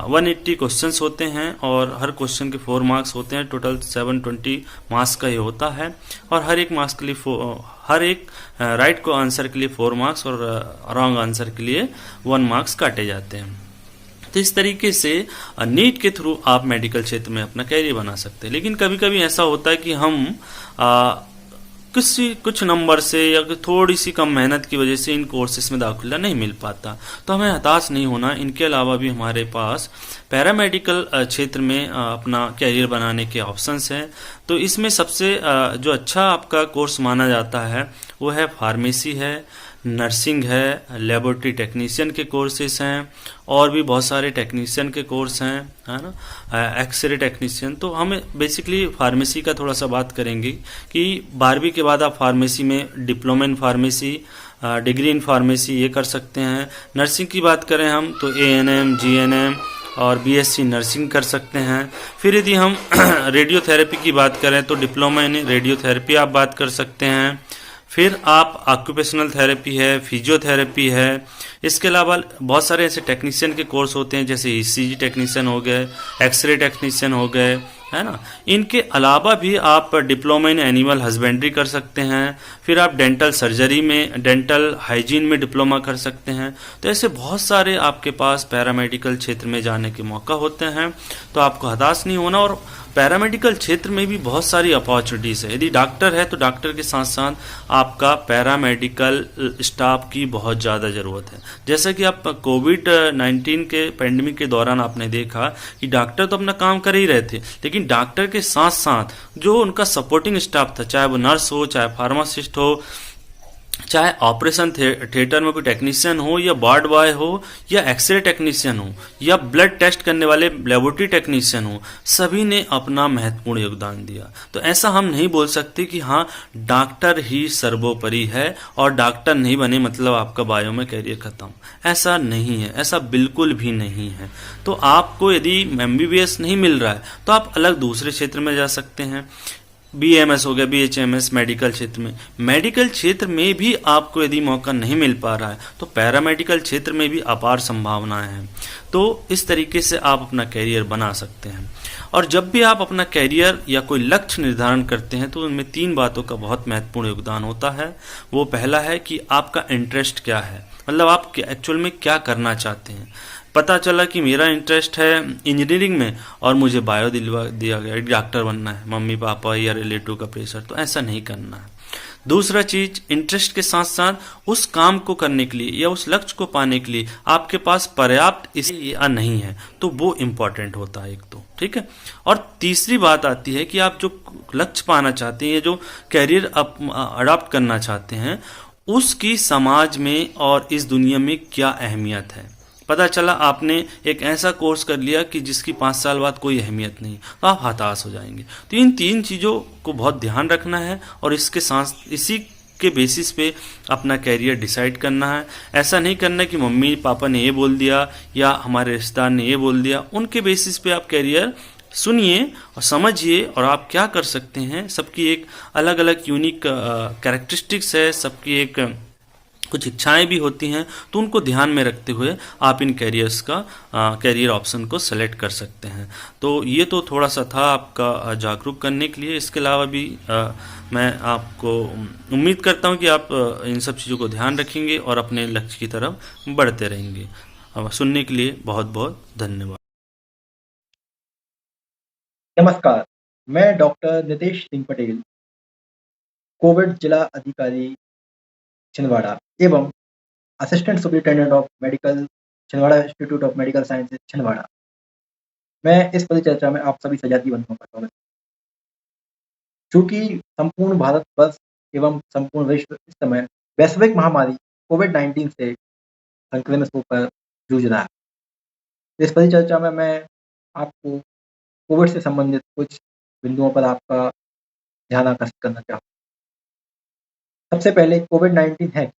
180 क्वेश्चंस होते हैं और हर क्वेश्चन के 4 मार्क्स होते हैं। टोटल 720 मार्क्स का ये होता है और हर एक मार्क्स के लिए हर एक राइट को आंसर के लिए 4 मार्क्स और रॉन्ग आंसर के लिए 1 मार्क्स काटे जाते हैं। तो इस तरीके से नीट के थ्रू आप मेडिकल क्षेत्र में अपना कैरियर बना सकते हैं। लेकिन कभी कभी ऐसा होता है कि हम कुछ नंबर से या थोड़ी सी कम मेहनत की वजह से इन कोर्सेज में दाखिला नहीं मिल पाता, तो हमें हताश नहीं होना। इनके अलावा भी हमारे पास पैरामेडिकल क्षेत्र में अपना कैरियर बनाने के ऑप्शंस हैं। तो इसमें सबसे जो अच्छा आपका कोर्स माना जाता है वो है फार्मेसी है, नर्सिंग है, लेबोरेटरी टेक्नीशियन के कोर्सेज हैं और भी बहुत सारे टेक्नीशियन के कोर्स हैं, है ना, एक्सरे टेक्नीशियन। तो हम बेसिकली फार्मेसी का थोड़ा सा बात करेंगे कि 12वीं के बाद आप फार्मेसी में diploma in pharmacy, degree in pharmacy ये कर सकते हैं। नर्सिंग की बात करें हम तो ANM, GNM और BSc नर्सिंग कर सकते हैं। फिर यदि हम रेडियोथेरेपी की बात करें तो डिप्लोमा इन रेडियोथेरेपी आप बात कर सकते हैं। फिर आप ऑक्यूपेशनल थेरेपी है, फिजियोथेरेपी है। इसके अलावा बहुत सारे ऐसे टेक्नीशियन के कोर्स होते हैं जैसे ECG टेक्नीशियन हो गए, एक्सरे टेक्नीशियन हो गए, है ना। इनके अलावा भी आप डिप्लोमा इन एनिमल हस्बेंड्री कर सकते हैं। फिर आप डेंटल सर्जरी में, डेंटल हाइजीन में डिप्लोमा कर सकते हैं। तो ऐसे बहुत सारे आपके पास पैरामेडिकल क्षेत्र में जाने के मौका होते हैं, तो आपको हताश नहीं होना। और पैरामेडिकल क्षेत्र में भी बहुत सारी अपॉर्चुनिटीज़ है। यदि डॉक्टर है तो डॉक्टर के साथ साथ आपका पैरामेडिकल स्टाफ की बहुत ज़्यादा ज़रूरत है। जैसा कि आप कोविड-19 के पेंडेमिक के दौरान आपने देखा कि डॉक्टर तो अपना काम कर ही रहे थे, लेकिन डॉक्टर के साथ साथ जो उनका सपोर्टिंग स्टाफ था, चाहे वो नर्स हो, चाहे फार्मासिस्ट हो, चाहे ऑपरेशन थिएटर में कोई टेक्नीशियन हो, या वार्ड बॉय हो, या एक्सरे टेक्नीशियन हो, या ब्लड टेस्ट करने वाले लेबोरेटरी टेक्नीशियन हो, सभी ने अपना महत्वपूर्ण योगदान दिया। तो ऐसा हम नहीं बोल सकते कि हाँ डॉक्टर ही सर्वोपरि है और डॉक्टर नहीं बने मतलब आपका बायो में कैरियर खत्म। ऐसा नहीं है, ऐसा बिल्कुल भी नहीं है। तो आपको यदि MBBS नहीं मिल रहा है तो आप अलग दूसरे क्षेत्र में जा सकते हैं। BMS हो गया, BHMS मेडिकल क्षेत्र में। मेडिकल क्षेत्र में भी आपको यदि मौका नहीं मिल पा रहा है तो पैरामेडिकल क्षेत्र में भी अपार संभावनाएं हैं। तो इस तरीके से आप अपना कैरियर बना सकते हैं। और जब भी आप अपना कैरियर या कोई लक्ष्य निर्धारण करते हैं तो उनमें 3 बातों का बहुत महत्वपूर्ण योगदान होता है। वो पहला है कि आपका इंटरेस्ट क्या है, मतलब आप एक्चुअल में क्या करना चाहते हैं। पता चला कि मेरा इंटरेस्ट है इंजीनियरिंग में और मुझे बायो दिया गया, डॉक्टर बनना है, मम्मी पापा या रिलेटिव का प्रेशर, तो ऐसा नहीं करना है। दूसरा चीज, इंटरेस्ट के साथ साथ उस काम को करने के लिए या उस लक्ष्य को पाने के लिए आपके पास पर्याप्त इसलिए नहीं है, तो वो इम्पोर्टेंट होता है एक तो, ठीक है। और तीसरी बात आती है कि आप जो लक्ष्य पाना चाहते हैं, जो कैरियर अडॉप्ट करना चाहते हैं, उसकी समाज में और इस दुनिया में क्या अहमियत है। पता चला आपने एक ऐसा कोर्स कर लिया कि जिसकी 5 साल बाद कोई अहमियत नहीं, तो आप हताश हो जाएंगे। तो इन 3 चीज़ों को बहुत ध्यान रखना है और इसके साथ इसी के बेसिस पे अपना कैरियर डिसाइड करना है। ऐसा नहीं करना कि मम्मी पापा ने ये बोल दिया या हमारे रिश्तेदार ने ये बोल दिया। उनके बेसिस पे आप कैरियर सुनिए और समझिए और आप क्या कर सकते हैं। सबकी एक अलग अलग यूनिक कैरेक्टरिस्टिक्स है, सबकी एक कुछ इच्छाएं भी होती हैं, तो उनको ध्यान में रखते हुए आप इन कैरियर ऑप्शन को सेलेक्ट कर सकते हैं। तो ये तो थोड़ा सा था आपका जागरूक करने के लिए। इसके अलावा भी मैं आपको उम्मीद करता हूं कि आप इन सब चीज़ों को ध्यान रखेंगे और अपने लक्ष्य की तरफ बढ़ते रहेंगे। सुनने के लिए बहुत बहुत धन्यवाद। नमस्कार, मैं डॉक्टर नितेश सिंह पटेल, कोविड जिला अधिकारी छिंदवाड़ा एवं assistant superintendent of medical Chhindwara institute of medical sciences Chhindwara. मैं इस परिचर्चा में आप सभी सजाती बंधुओं का स्वागत। चूंकि संपूर्ण भारतवर्ष एवं संपूर्ण विश्व इस समय वैश्विक महामारी कोविड-19 से संक्रमित होकर जूझ रहा है, इस परिचर्चा में मैं आपको कोविड से संबंधित कुछ बिंदुओं पर आपका ध्यान आकर्षित करना चाहूँगा। सबसे पहले कोविड-19 है।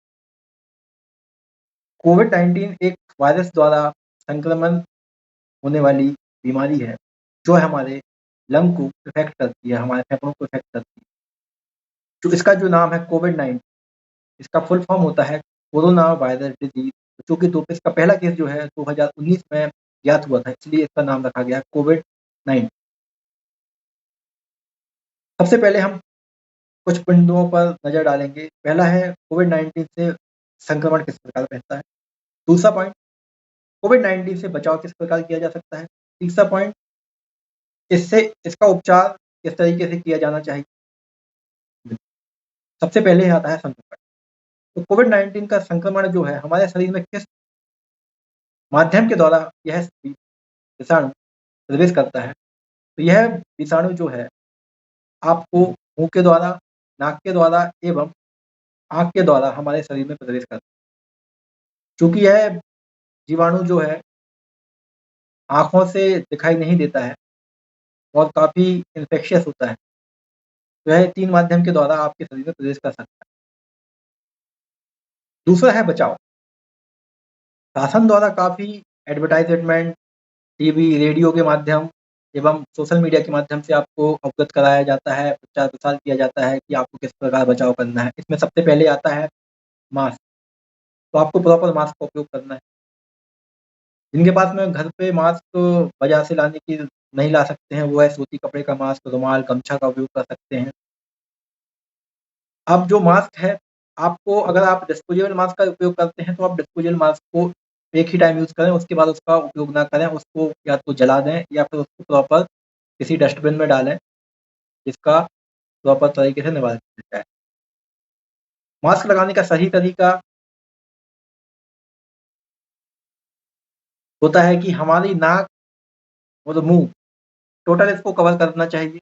कोविड-19 एक वायरस द्वारा संक्रमण होने वाली बीमारी है जो हमारे लंग को इफेक्ट करती है, हमारे फेफड़ों को इफेक्ट करती है। जो इसका जो नाम है कोविड-19, इसका फुल फॉर्म होता है कोरोना वायरस डिजीज। चूँकि इसका पहला केस जो है 2019 में ज्ञात हुआ था, इसलिए इसका नाम रखा गया कोविड-19। सबसे पहले हम कुछ बिंदुओं पर नज़र डालेंगे। पहला है कोविड-19 से संक्रमण किस प्रकार फैलता है। दूसरा पॉइंट, कोविड-19 से बचाव किस प्रकार किया जा सकता है। तीसरा पॉइंट, इसका उपचार किस तरीके से किया जाना चाहिए। सबसे पहले आता है संक्रमण। तो कोविड-19 का संक्रमण जो है हमारे शरीर में किस माध्यम के द्वारा यह विषाणु प्रवेश करता है। तो यह विषाणु जो है आपको मुंह के द्वारा, नाक के द्वारा एवं आँख के द्वारा हमारे शरीर में प्रवेश करता है। चूँकि यह जीवाणु जो है आँखों से दिखाई नहीं देता है और काफ़ी इन्फेक्शियस होता है, तो यह 3 माध्यम के द्वारा आपके शरीर में प्रवेश कर सकता है। दूसरा है बचाव। शासन द्वारा काफ़ी एडवर्टाइजमेंट, टीवी, रेडियो के माध्यम एवं सोशल मीडिया के माध्यम से आपको अवगत कराया जाता है, प्रचार-प्रसार किया जाता है कि आपको किस प्रकार बचाव करना है। इसमें सबसे पहले आता है मास्क। तो आपको प्रॉपर मास्क का उपयोग करना है। जिनके पास में घर पे मास्क बाज़ार से लाने की नहीं ला सकते हैं, वो है सूती कपड़े का मास्क, रुमाल, गमछा का उपयोग कर सकते हैं। अब जो मास्क है, आपको अगर आप डिस्पोजेबल मास्क का उपयोग करते हैं, तो आप डिस्पोजेबल मास्क को एक ही टाइम यूज़ करें, उसके बाद उसका उपयोग ना करें। उसको या तो जला दें या फिर उसको प्रॉपर किसी डस्टबिन में डालें, जिसका प्रॉपर तरीके से निवारण किया जाए। मास्क लगाने का सही तरीका होता है कि हमारी नाक और मुँह टोटल इसको कवर करना चाहिए।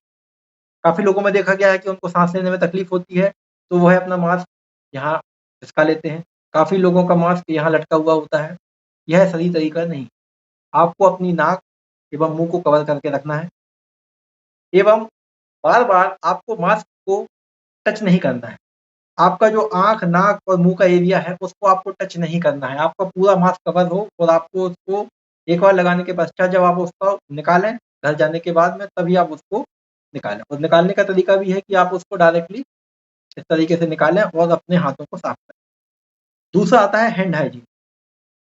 काफ़ी लोगों में देखा गया है कि उनको साँस लेने में तकलीफ़ होती है, तो वह अपना मास्क यहाँ खिसका लेते हैं। काफ़ी लोगों का मास्क यहाँ लटका हुआ होता है। यह सही तरीका नहीं। आपको अपनी नाक एवं मुँह को कवर करके रखना है एवं बार-बार आपको मास्क को टच नहीं करना है। आपका जो आँख, नाक और मुँह का एरिया है, उसको आपको टच नहीं करना है। आपका पूरा मास्क कवर हो और आपको उसको एक बार लगाने के पश्चात जब आप उसको निकालें, घर जाने के बाद में, तभी आप उसको निकालें। और निकालने का तरीका भी है कि आप उसको डायरेक्टली इस तरीके से निकालें और अपने हाथों को साफ करें। दूसरा आता है हैंड हाइजीन।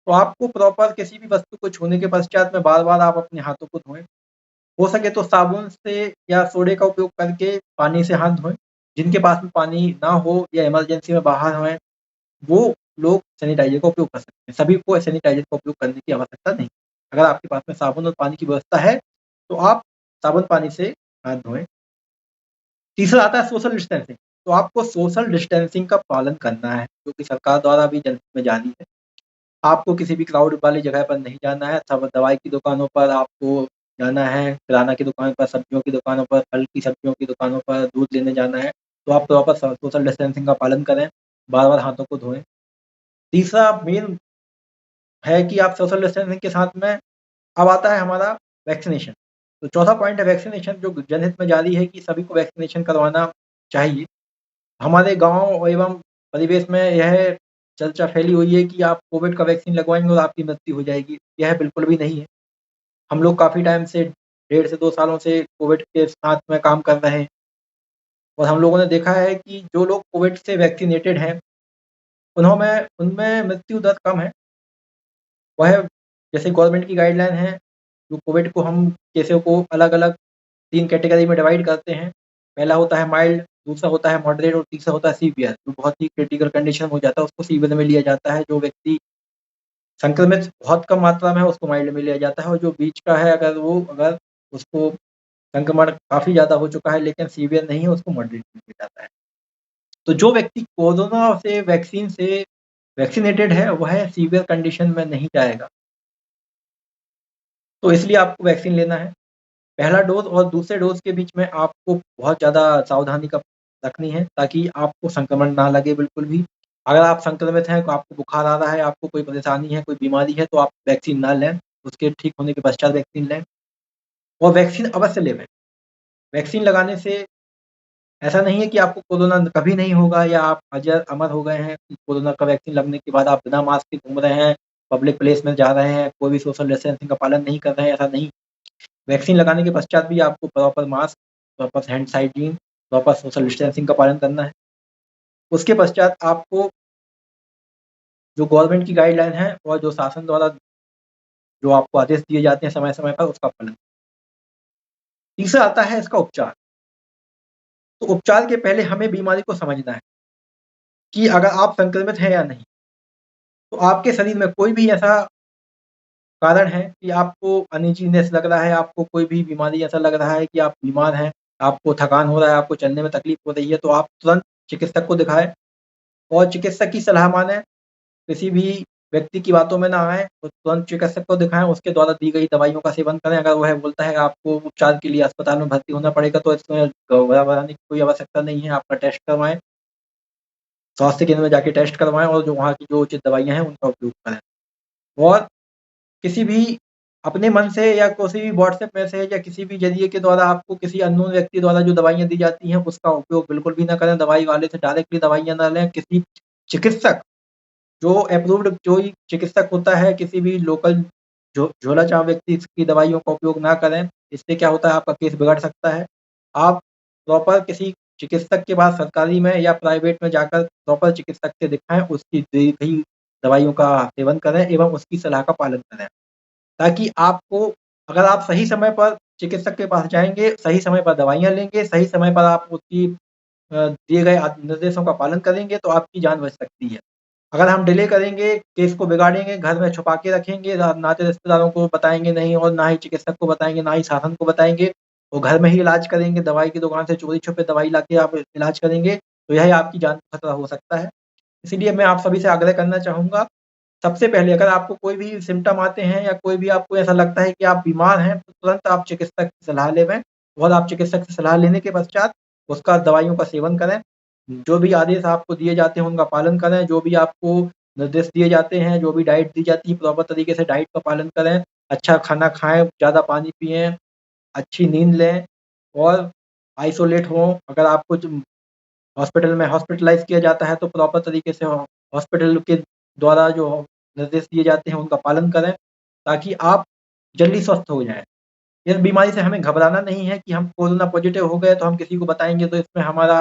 तो आपको प्रॉपर किसी भी वस्तु को छूने के पश्चात में बार-बार आप अपने हाथों को धोएँ। हो सके तो साबुन से या सोडे का उपयोग करके पानी से हाथ धोएँ। जिनके पास में पानी ना हो या इमरजेंसी में बाहर हों, वो लोग सैनिटाइज़र का उपयोग कर सकते हैं। सभी को सैनिटाइज़र का उपयोग करने की आवश्यकता नहीं। अगर आपके पास में साबुन और पानी की व्यवस्था है, तो आप साबुन पानी से हाथ धोएँ। तीसरा आता है सोशल डिस्टेंसिंग। तो आपको सोशल डिस्टेंसिंग का पालन करना है, जो कि सरकार द्वारा भी जनहित में जारी है। आपको किसी भी क्राउड वाली जगह पर नहीं जाना है। सब दवाई की दुकानों पर आपको जाना है, किराना की दुकान पर, सब्जियों की दुकानों पर, फल की सब्जियों की दुकानों पर दूध लेने जाना है। तो आप प्रॉपर सोशल डिस्टेंसिंग का पालन करें, बार-बार हाथों को धोएँ। तीसरा मेन है कि आप सोशल डिस्टेंसिंग के साथ में अब आता है हमारा वैक्सीनेशन। तो चौथा पॉइंट है वैक्सीनेशन, जो जनहित में जारी है कि सभी को वैक्सीनेशन करवाना चाहिए। हमारे गाँव एवं परिवेश में यह चर्चा फैली हुई है कि आप कोविड का वैक्सीन लगवाएँगे और आपकी मृत्यु हो जाएगी। यह बिल्कुल भी नहीं है। हम लोग काफ़ी टाइम से 1.5 से 2 सालों से कोविड के साथ में काम कर रहे हैं और हम लोगों ने देखा है कि जो लोग कोविड से वैक्सीनेटेड हैं, उनमें मृत्यु दर कम है। वह जैसे गवर्नमेंट की गाइडलाइन है, जो कोविड को हम केसों को अलग-अलग 3 कैटेगरी में डिवाइड करते हैं। पहला होता है माइल्ड, दूसरा होता है मॉडरेट और तीसरा होता है सीवियर। जो बहुत ही क्रिटिकल कंडीशन हो जाता है, उसको सीवियर में लिया जाता है। जो व्यक्ति संक्रमित बहुत कम मात्रा में है, उसको माइल्ड में लिया जाता है और जो बीच का है, अगर उसको संक्रमण काफ़ी ज़्यादा हो चुका है लेकिन सीवियर नहीं है, उसको मॉडरेट में लिया जाता है। तो जो व्यक्ति कोरोना से वैक्सीन से वैक्सीनेटेड है, वह सीवियर कंडीशन में नहीं जाएगा। तो इसलिए आपको वैक्सीन लेना है। पहला डोज़ और दूसरे डोज़ के बीच में आपको बहुत ज़्यादा सावधानी रखनी है, ताकि आपको संक्रमण ना लगे बिल्कुल भी। अगर आप संक्रमित हैं, तो आपको बुखार आ रहा है, आपको कोई परेशानी है, कोई बीमारी है, तो आप वैक्सीन ना लें। उसके ठीक होने के पश्चात वैक्सीन लें और वैक्सीन अवश्य लें। वैक्सीन लगाने से ऐसा नहीं है कि आपको कोरोना कभी नहीं होगा या आप अजर अमर हो गए हैं कि कोरोना का वैक्सीन लगने के बाद आप बिना मास्क के घूम रहे हैं, पब्लिक प्लेस में जा रहे हैं, कोई भी सोशल डिस्टेंसिंग का पालन नहीं कर रहे हैं, ऐसा नहीं। वैक्सीन लगाने के पश्चात भी आपको proper mask, proper hand hygiene, proper social distancing का पालन करना है। उसके पश्चात आपको जो गवर्नमेंट की गाइडलाइन है और जो शासन द्वारा जो आपको आदेश दिए जाते हैं समय समय पर, उसका पालन। तीसरा आता है इसका उपचार। तो उपचार के पहले हमें बीमारी को समझना है कि अगर आप संक्रमित हैं या नहीं। तो आपके शरीर में कोई भी ऐसा कारण है कि आपको अनइजीनेस लग रहा है, आपको कोई भी बीमारी ऐसा लग रहा है कि आप बीमार हैं, आपको थकान हो रहा है, आपको चलने में तकलीफ हो रही है, तो आप तुरंत चिकित्सक को दिखाएं और चिकित्सक की सलाह मानें। किसी भी व्यक्ति की बातों में ना आए, तो तुरंत चिकित्सक को दिखाएं, उसके द्वारा दी गई दवाइयों का सेवन करें। अगर वह बोलता है आपको उपचार के लिए अस्पताल में भर्ती होना पड़ेगा, तो इसमें घबराने की कोई आवश्यकता नहीं है। आपका टेस्ट करवाएं, स्वास्थ्य केंद्र में जाके टेस्ट करवाएं और जो वहाँ की जो उचित दवाइयाँ हैं उनका उपयोग करें। और किसी भी अपने मन से या किसी भी व्हाट्सएप मैसेज या किसी भी जरिए के द्वारा आपको किसी अननोन व्यक्ति द्वारा जो दवाइयाँ दी जाती हैं, उसका उपयोग बिल्कुल भी ना करें। दवाई वाले से डायरेक्टली दवाइयाँ ना लें। किसी चिकित्सक जो अप्रूव्ड जो चिकित्सक होता है, किसी भी लोकल झोला छाप व्यक्ति की दवाइयों का उपयोग ना करें। इससे क्या होता है, आपका केस बिगड़ सकता है। आप प्रॉपर किसी चिकित्सक के पास सरकारी में या प्राइवेट में जाकर प्रॉपर चिकित्सक से दिखाएं, उसकी दी गई दवाइयों का सेवन करें एवं उसकी सलाह का पालन करें, ताकि आपको, अगर आप सही समय पर चिकित्सक के पास जाएंगे, सही समय पर दवाइयाँ लेंगे, सही समय पर आप उसकी दिए गए निर्देशों का पालन करेंगे, तो आपकी जान बच सकती है। अगर हम डिले करेंगे, केस को बिगाड़ेंगे, घर में छुपा के रखेंगे, ना तो रिश्तेदारों को बताएंगे नहीं और ना ही चिकित्सक को बताएंगे, ना ही शासन को बताएंगे, वो घर में ही इलाज करेंगे, दवाई की दुकान से चोरी छुपे दवाई लाके आप इलाज करेंगे, तो यही आपकी जान को खतरा हो सकता है। इसीलिए मैं आप सभी से आग्रह करना चाहूँगा, सबसे पहले अगर आपको कोई भी सिम्टम आते हैं या कोई भी आपको ऐसा लगता है कि आप बीमार हैं, तो तुरंत आप चिकित्सक की सलाह लें और आप चिकित्सक से सलाह लेने के पश्चात उसका दवाइयों का सेवन करें। जो भी आदेश आपको दिए जाते हैं उनका पालन करें। जो भी आपको निर्देश दिए जाते हैं, जो भी डाइट दी जाती है, प्रॉपर तरीके से डाइट का पालन करें। अच्छा खाना खाएँ, ज़्यादा पानी पिएँ, अच्छी नींद लें और आइसोलेट हों। अगर आपको हॉस्पिटल में हॉस्पिटलाइज़ किया जाता है, तो प्रॉपर तरीके से हॉस्पिटल के द्वारा जो निर्देश दिए जाते हैं उनका पालन करें, ताकि आप जल्दी स्वस्थ हो जाएँ। इस बीमारी से हमें घबराना नहीं है कि हम कोरोना पॉजिटिव हो गए तो हम किसी को बताएँगे तो इसमें हमारा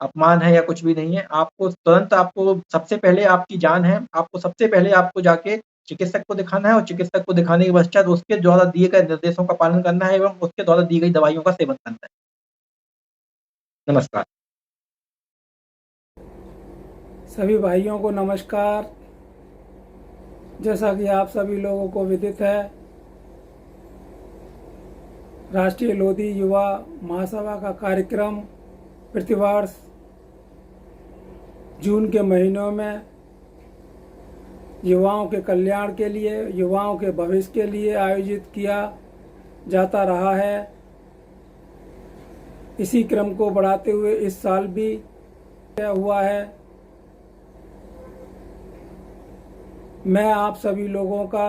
अपमान है या कुछ भी नहीं है। आपको तुरंत, आपको सबसे पहले आपकी जान है, आपको सबसे पहले आपको जाके चिकित्सक को दिखाना है और चिकित्सक को दिखाने के पश्चात उसके द्वारा दिए गए निर्देशों का पालन करना है एवं उसके द्वारा दी गई दवाइयों का सेवन करना है। नमस्कार। सभी भाइयों को नमस्कार। जैसा कि आप सभी लोगों को विदित है, राष्ट्रीय लोधी युवा महासभा का कार्यक्रम प्रतिवर्ष जून के महीनों में युवाओं के कल्याण के लिए, युवाओं के भविष्य के लिए आयोजित किया जाता रहा है। इसी क्रम को बढ़ाते हुए इस साल भी हुआ है। मैं आप सभी लोगों का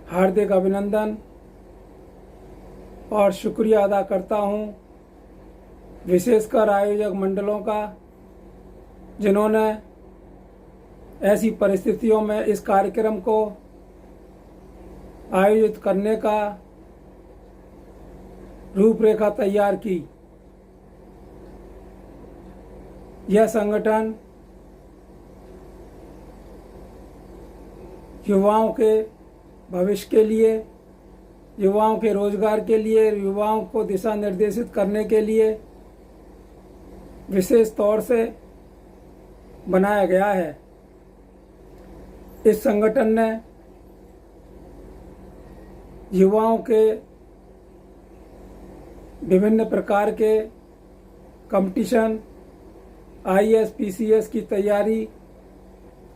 हार्दिक अभिनंदन और शुक्रिया अदा करता हूं, विशेषकर आयोजक मंडलों का, जिन्होंने ऐसी परिस्थितियों में इस कार्यक्रम को आयोजित करने का रूपरेखा तैयार की। यह संगठन युवाओं के भविष्य के लिए, युवाओं के रोजगार के लिए, युवाओं को दिशा निर्देशित करने के लिए विशेष तौर से बनाया गया है। इस संगठन ने युवाओं के विभिन्न प्रकार के कंपटीशन, IAS, PCS की तैयारी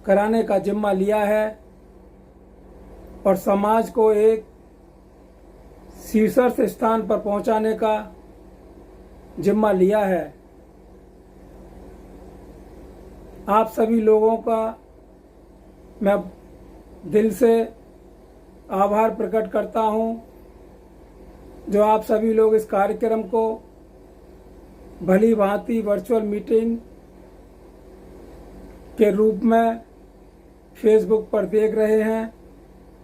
कराने का जिम्मा लिया है और समाज को एक शीर्ष स्थान पर पहुंचाने का जिम्मा लिया है। आप सभी लोगों का मैं दिल से आभार प्रकट करता हूं, जो आप सभी लोग इस कार्यक्रम को भली भांति वर्चुअल मीटिंग के रूप में फेसबुक पर देख रहे हैं।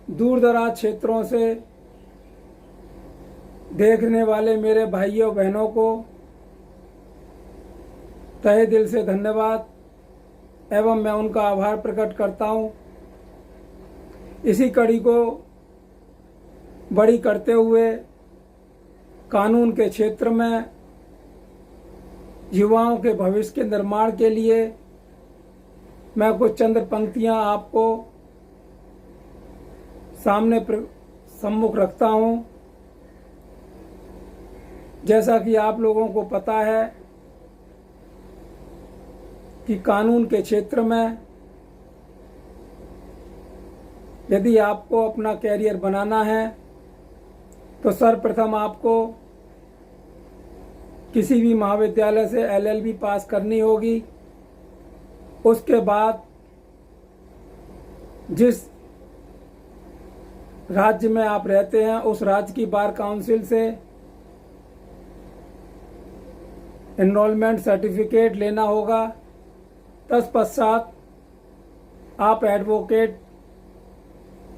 दूर दराज क्षेत्रों से देखने वाले मेरे भाइयों बहनों को तहे दिल से धन्यवाद एवं मैं उनका आभार प्रकट करता हूं। इसी कड़ी को बड़ी करते हुए कानून के क्षेत्र में युवाओं के भविष्य के निर्माण के लिए मैं कुछ चंद पंक्तियां आपको सामने सम्मुख रखता हूं। जैसा कि आप लोगों को पता है कि कानून के क्षेत्र में यदि आपको अपना कैरियर बनाना है तो सर्वप्रथम आपको किसी भी महाविद्यालय से LLB पास करनी होगी। उसके बाद जिस राज्य में आप रहते हैं उस राज्य की बार काउंसिल से एनरोलमेंट सर्टिफिकेट लेना होगा। तत्पश्चात आप एडवोकेट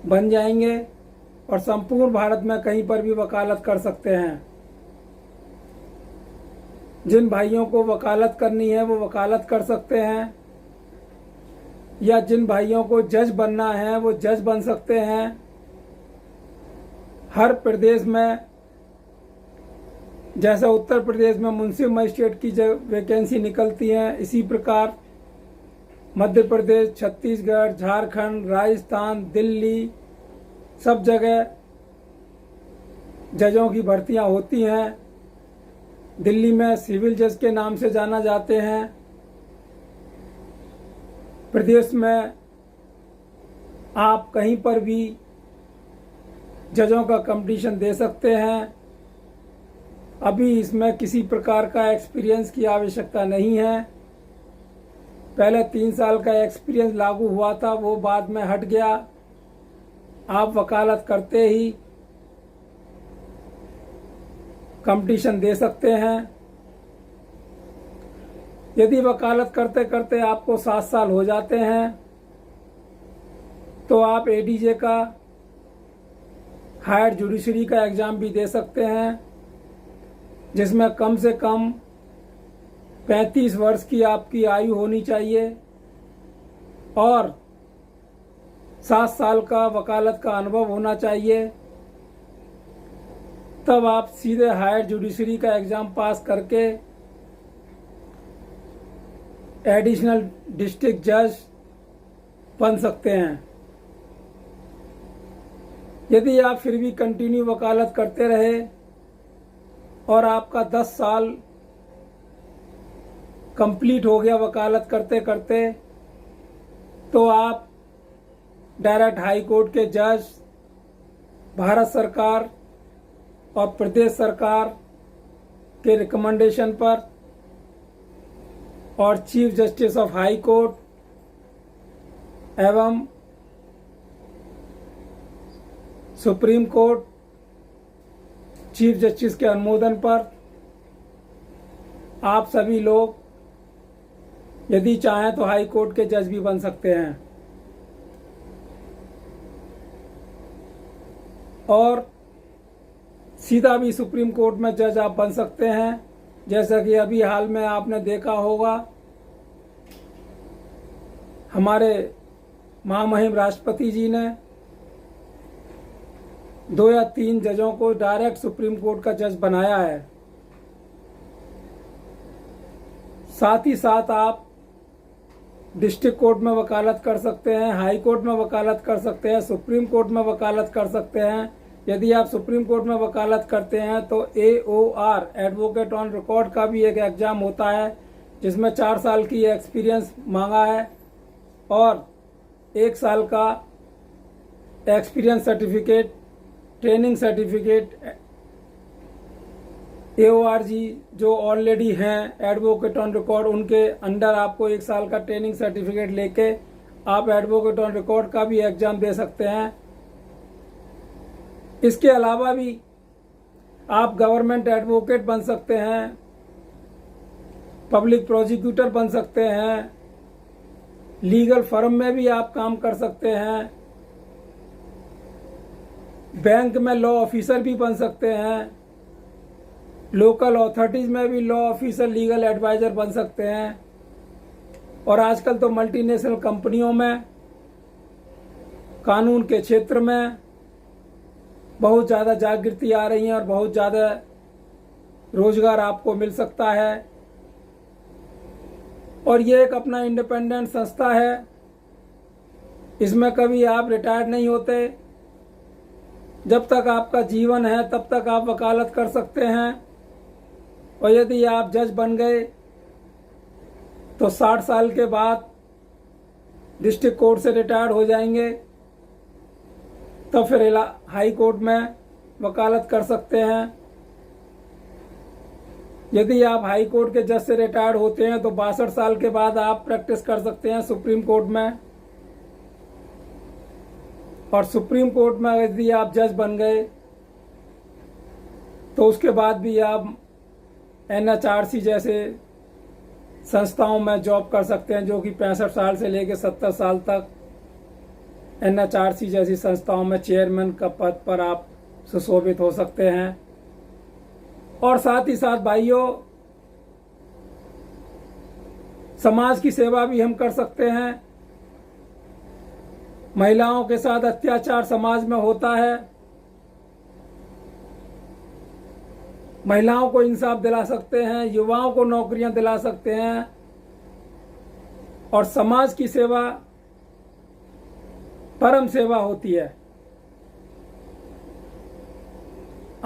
बन जाएंगे और संपूर्ण भारत में कहीं पर भी वकालत कर सकते हैं। जिन भाइयों को वकालत करनी है वो वकालत कर सकते हैं, या जिन भाइयों को जज बनना है वो जज बन सकते हैं। हर प्रदेश में, जैसा उत्तर प्रदेश में मुंसिफ मजिस्ट्रेट की वैकेंसी निकलती है, इसी प्रकार मध्य प्रदेश, छत्तीसगढ़, झारखंड, राजस्थान, दिल्ली, सब जगह जजों की भर्तियां होती हैं। दिल्ली में सिविल जज के नाम से जाना जाते हैं। प्रदेश में आप कहीं पर भी जजों का कंपटीशन दे सकते हैं। अभी इसमें किसी प्रकार का एक्सपीरियंस की आवश्यकता नहीं है। पहले 3 साल का एक्सपीरियंस लागू हुआ था, वो बाद में हट गया। आप वकालत करते ही कंपटीशन दे सकते हैं। यदि वकालत करते करते आपको 7 साल हो जाते हैं तो आप ADJ का, हायर जुडिशरी का एग्ज़ाम भी दे सकते हैं, जिसमें कम से कम 35 वर्ष की आपकी आयु होनी चाहिए और 7 साल का वकालत का अनुभव होना चाहिए। तब आप सीधे हायर जुडिशरी का एग्ज़ाम पास करके एडिशनल डिस्ट्रिक्ट जज बन सकते हैं। यदि आप फिर भी कंटिन्यू वकालत करते रहे और आपका 10 साल कंप्लीट हो गया वकालत करते करते, तो आप डायरेक्ट हाई कोर्ट के जज, भारत सरकार और प्रदेश सरकार के रिकमेंडेशन पर और chief justice of high court एवं सुप्रीम कोर्ट चीफ जस्टिस के अनुमोदन पर आप सभी लोग यदि चाहें तो हाई कोर्ट के जज भी बन सकते हैं। और सीधा भी सुप्रीम कोर्ट में जज आप बन सकते हैं। जैसा कि अभी हाल में आपने देखा होगा, हमारे महामहिम राष्ट्रपति जी ने 2 या 3 जजों को डायरेक्ट सुप्रीम कोर्ट का जज बनाया है। साथ ही साथ आप डिस्ट्रिक्ट कोर्ट में वकालत कर सकते हैं, हाई कोर्ट में वकालत कर सकते हैं, सुप्रीम कोर्ट में वकालत कर सकते हैं। यदि आप सुप्रीम कोर्ट में वकालत करते हैं तो AOR, एडवोकेट ऑन रिकॉर्ड का भी एक एग्जाम होता है, जिसमें 4 साल की एक्सपीरियंस मांगा है और 1 साल का experience certificate, training certificate. AOR जी जो ऑलरेडी हैं एडवोकेट ऑन रिकॉर्ड, उनके अंडर आपको 1 साल का ट्रेनिंग सर्टिफिकेट लेके आप एडवोकेट ऑन रिकॉर्ड का भी एग्जाम दे सकते हैं। इसके अलावा भी आप गवर्नमेंट एडवोकेट बन सकते हैं, पब्लिक प्रोसिक्यूटर बन सकते हैं, लीगल फर्म में भी आप काम कर सकते हैं, बैंक में लॉ ऑफिसर भी बन सकते हैं, लोकल अथॉरिटीज़ में भी लॉ ऑफिसर, लीगल एडवाइज़र बन सकते हैं। और आजकल तो मल्टीनेशनल कंपनियों में कानून के क्षेत्र में बहुत ज़्यादा जागृति आ रही है और बहुत ज़्यादा रोजगार आपको मिल सकता है। और ये एक अपना इंडिपेंडेंट संस्था है, इसमें कभी आप रिटायर्ड नहीं होते। जब तक आपका जीवन है तब तक आप वकालत कर सकते हैं। और यदि आप जज बन गए तो 60 साल के बाद डिस्ट्रिक्ट कोर्ट से रिटायर्ड हो जाएंगे, तो फिर हाई कोर्ट में वकालत कर सकते हैं। यदि आप हाई कोर्ट के जज से रिटायर्ड होते हैं तो 62 साल के बाद आप प्रैक्टिस कर सकते हैं सुप्रीम कोर्ट में। और सुप्रीम कोर्ट में यदि आप जज बन गए तो उसके बाद भी आप NHRC जैसे संस्थाओं में जॉब कर सकते हैं, जो कि 65 साल से लेकर 70 साल तक NHRC जैसी संस्थाओं में चेयरमैन का पद पर आप सुशोभित हो सकते हैं। और साथ ही साथ भाइयों, समाज की सेवा भी हम कर सकते हैं। महिलाओं के साथ अत्याचार समाज में होता है, महिलाओं को इंसाफ दिला सकते हैं, युवाओं को नौकरियां दिला सकते हैं। और समाज की सेवा परम सेवा होती है।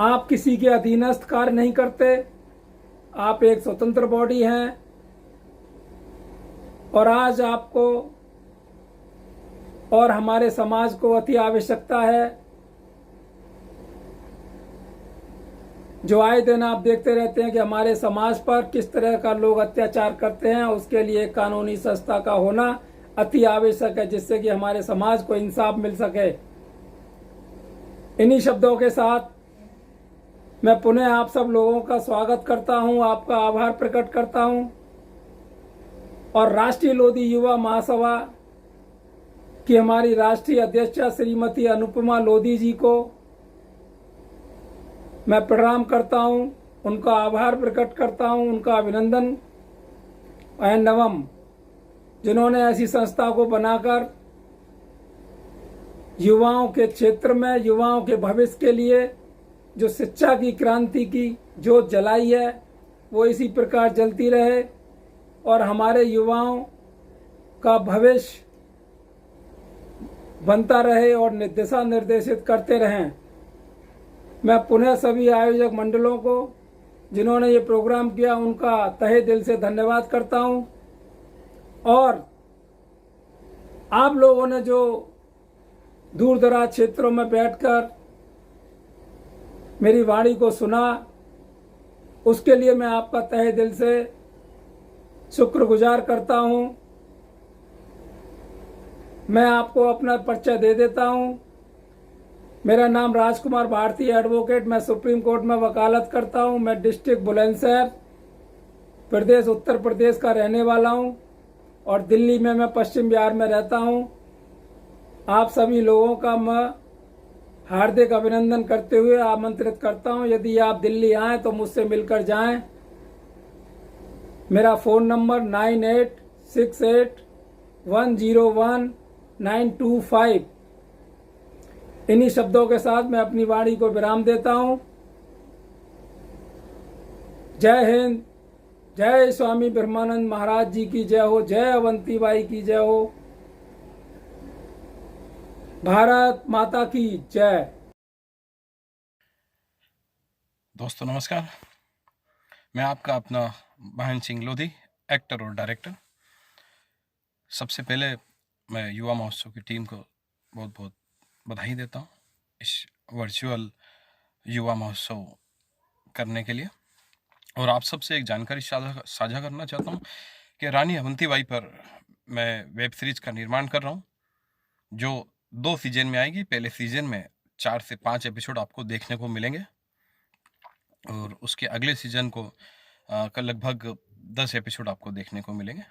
आप किसी के अधीनस्थ कार्य नहीं करते, आप एक स्वतंत्र बॉडी हैं। और आज आपको और हमारे समाज को अति आवश्यकता है। जो आए दिन आप देखते रहते हैं कि हमारे समाज पर किस तरह का लोग अत्याचार करते हैं, उसके लिए एक कानूनी संस्था का होना अति आवश्यक है, जिससे कि हमारे समाज को इंसाफ मिल सके। इन्हीं शब्दों के साथ मैं पुनः आप सब लोगों का स्वागत करता हूं, आपका आभार प्रकट करता हूं। और राष्ट्रीय लोधी युवा महासभा की हमारी राष्ट्रीय अध्यक्षा श्रीमती अनुपमा लोधी जी को मैं प्रणाम करता हूं, उनका आभार प्रकट करता हूं, उनका अभिनंदन एवं जिन्होंने ऐसी संस्था को बनाकर युवाओं के क्षेत्र में, युवाओं के भविष्य के लिए जो शिक्षा की क्रांति की जोत जलाई है, वो इसी प्रकार जलती रहे और हमारे युवाओं का भविष्य बनता रहे और दिशा निर्देशित करते रहें। मैं पुनः सभी आयोजक मंडलों को जिन्होंने ये प्रोग्राम किया, उनका तहे दिल से धन्यवाद करता हूं। और आप लोगों ने जो दूर दराज क्षेत्रों में बैठकर मेरी वाणी को सुना, उसके लिए मैं आपका तहे दिल से शुक्रगुजार करता हूं। मैं आपको अपना परिचय दे देता हूं। मेरा नाम राजकुमार भारती एडवोकेट, मैं सुप्रीम कोर्ट में वकालत करता हूं। मैं डिस्ट्रिक्ट बुलंदशहर प्रदेश उत्तर प्रदेश का रहने वाला हूं और दिल्ली में मैं पश्चिम बिहार में रहता हूं। आप सभी लोगों का मैं हार्दिक अभिनंदन करते हुए आमंत्रित करता हूं, यदि आप दिल्ली आएँ तो मुझसे मिलकर जाएं। मेरा फ़ोन नंबर 9868101925। इन्हीं शब्दों के साथ मैं अपनी वाणी को विराम देता हूं। जय हिंद, जय स्वामी ब्रह्मानंद महाराज जी की जय हो, जय अवंतीबाई की जय हो, भारत माता की जय। दोस्तों नमस्कार, मैं आपका अपना महेंद्र सिंह लोधी, एक्टर और डायरेक्टर। सबसे पहले मैं युवा महोत्सव की टीम को बहुत बहुत बधाई देता हूँ इस वर्चुअल युवा महोत्सव करने के लिए। और आप सबसे एक जानकारी साझा करना चाहता हूँ कि रानी अवंतीबाई पर मैं वेब सीरीज का निर्माण कर रहा हूँ, जो 2 सीजन में आएगी। पहले सीजन में 4 से 5 एपिसोड आपको देखने को मिलेंगे और उसके अगले सीजन को का लगभग 10 एपिसोड आपको देखने को मिलेंगे।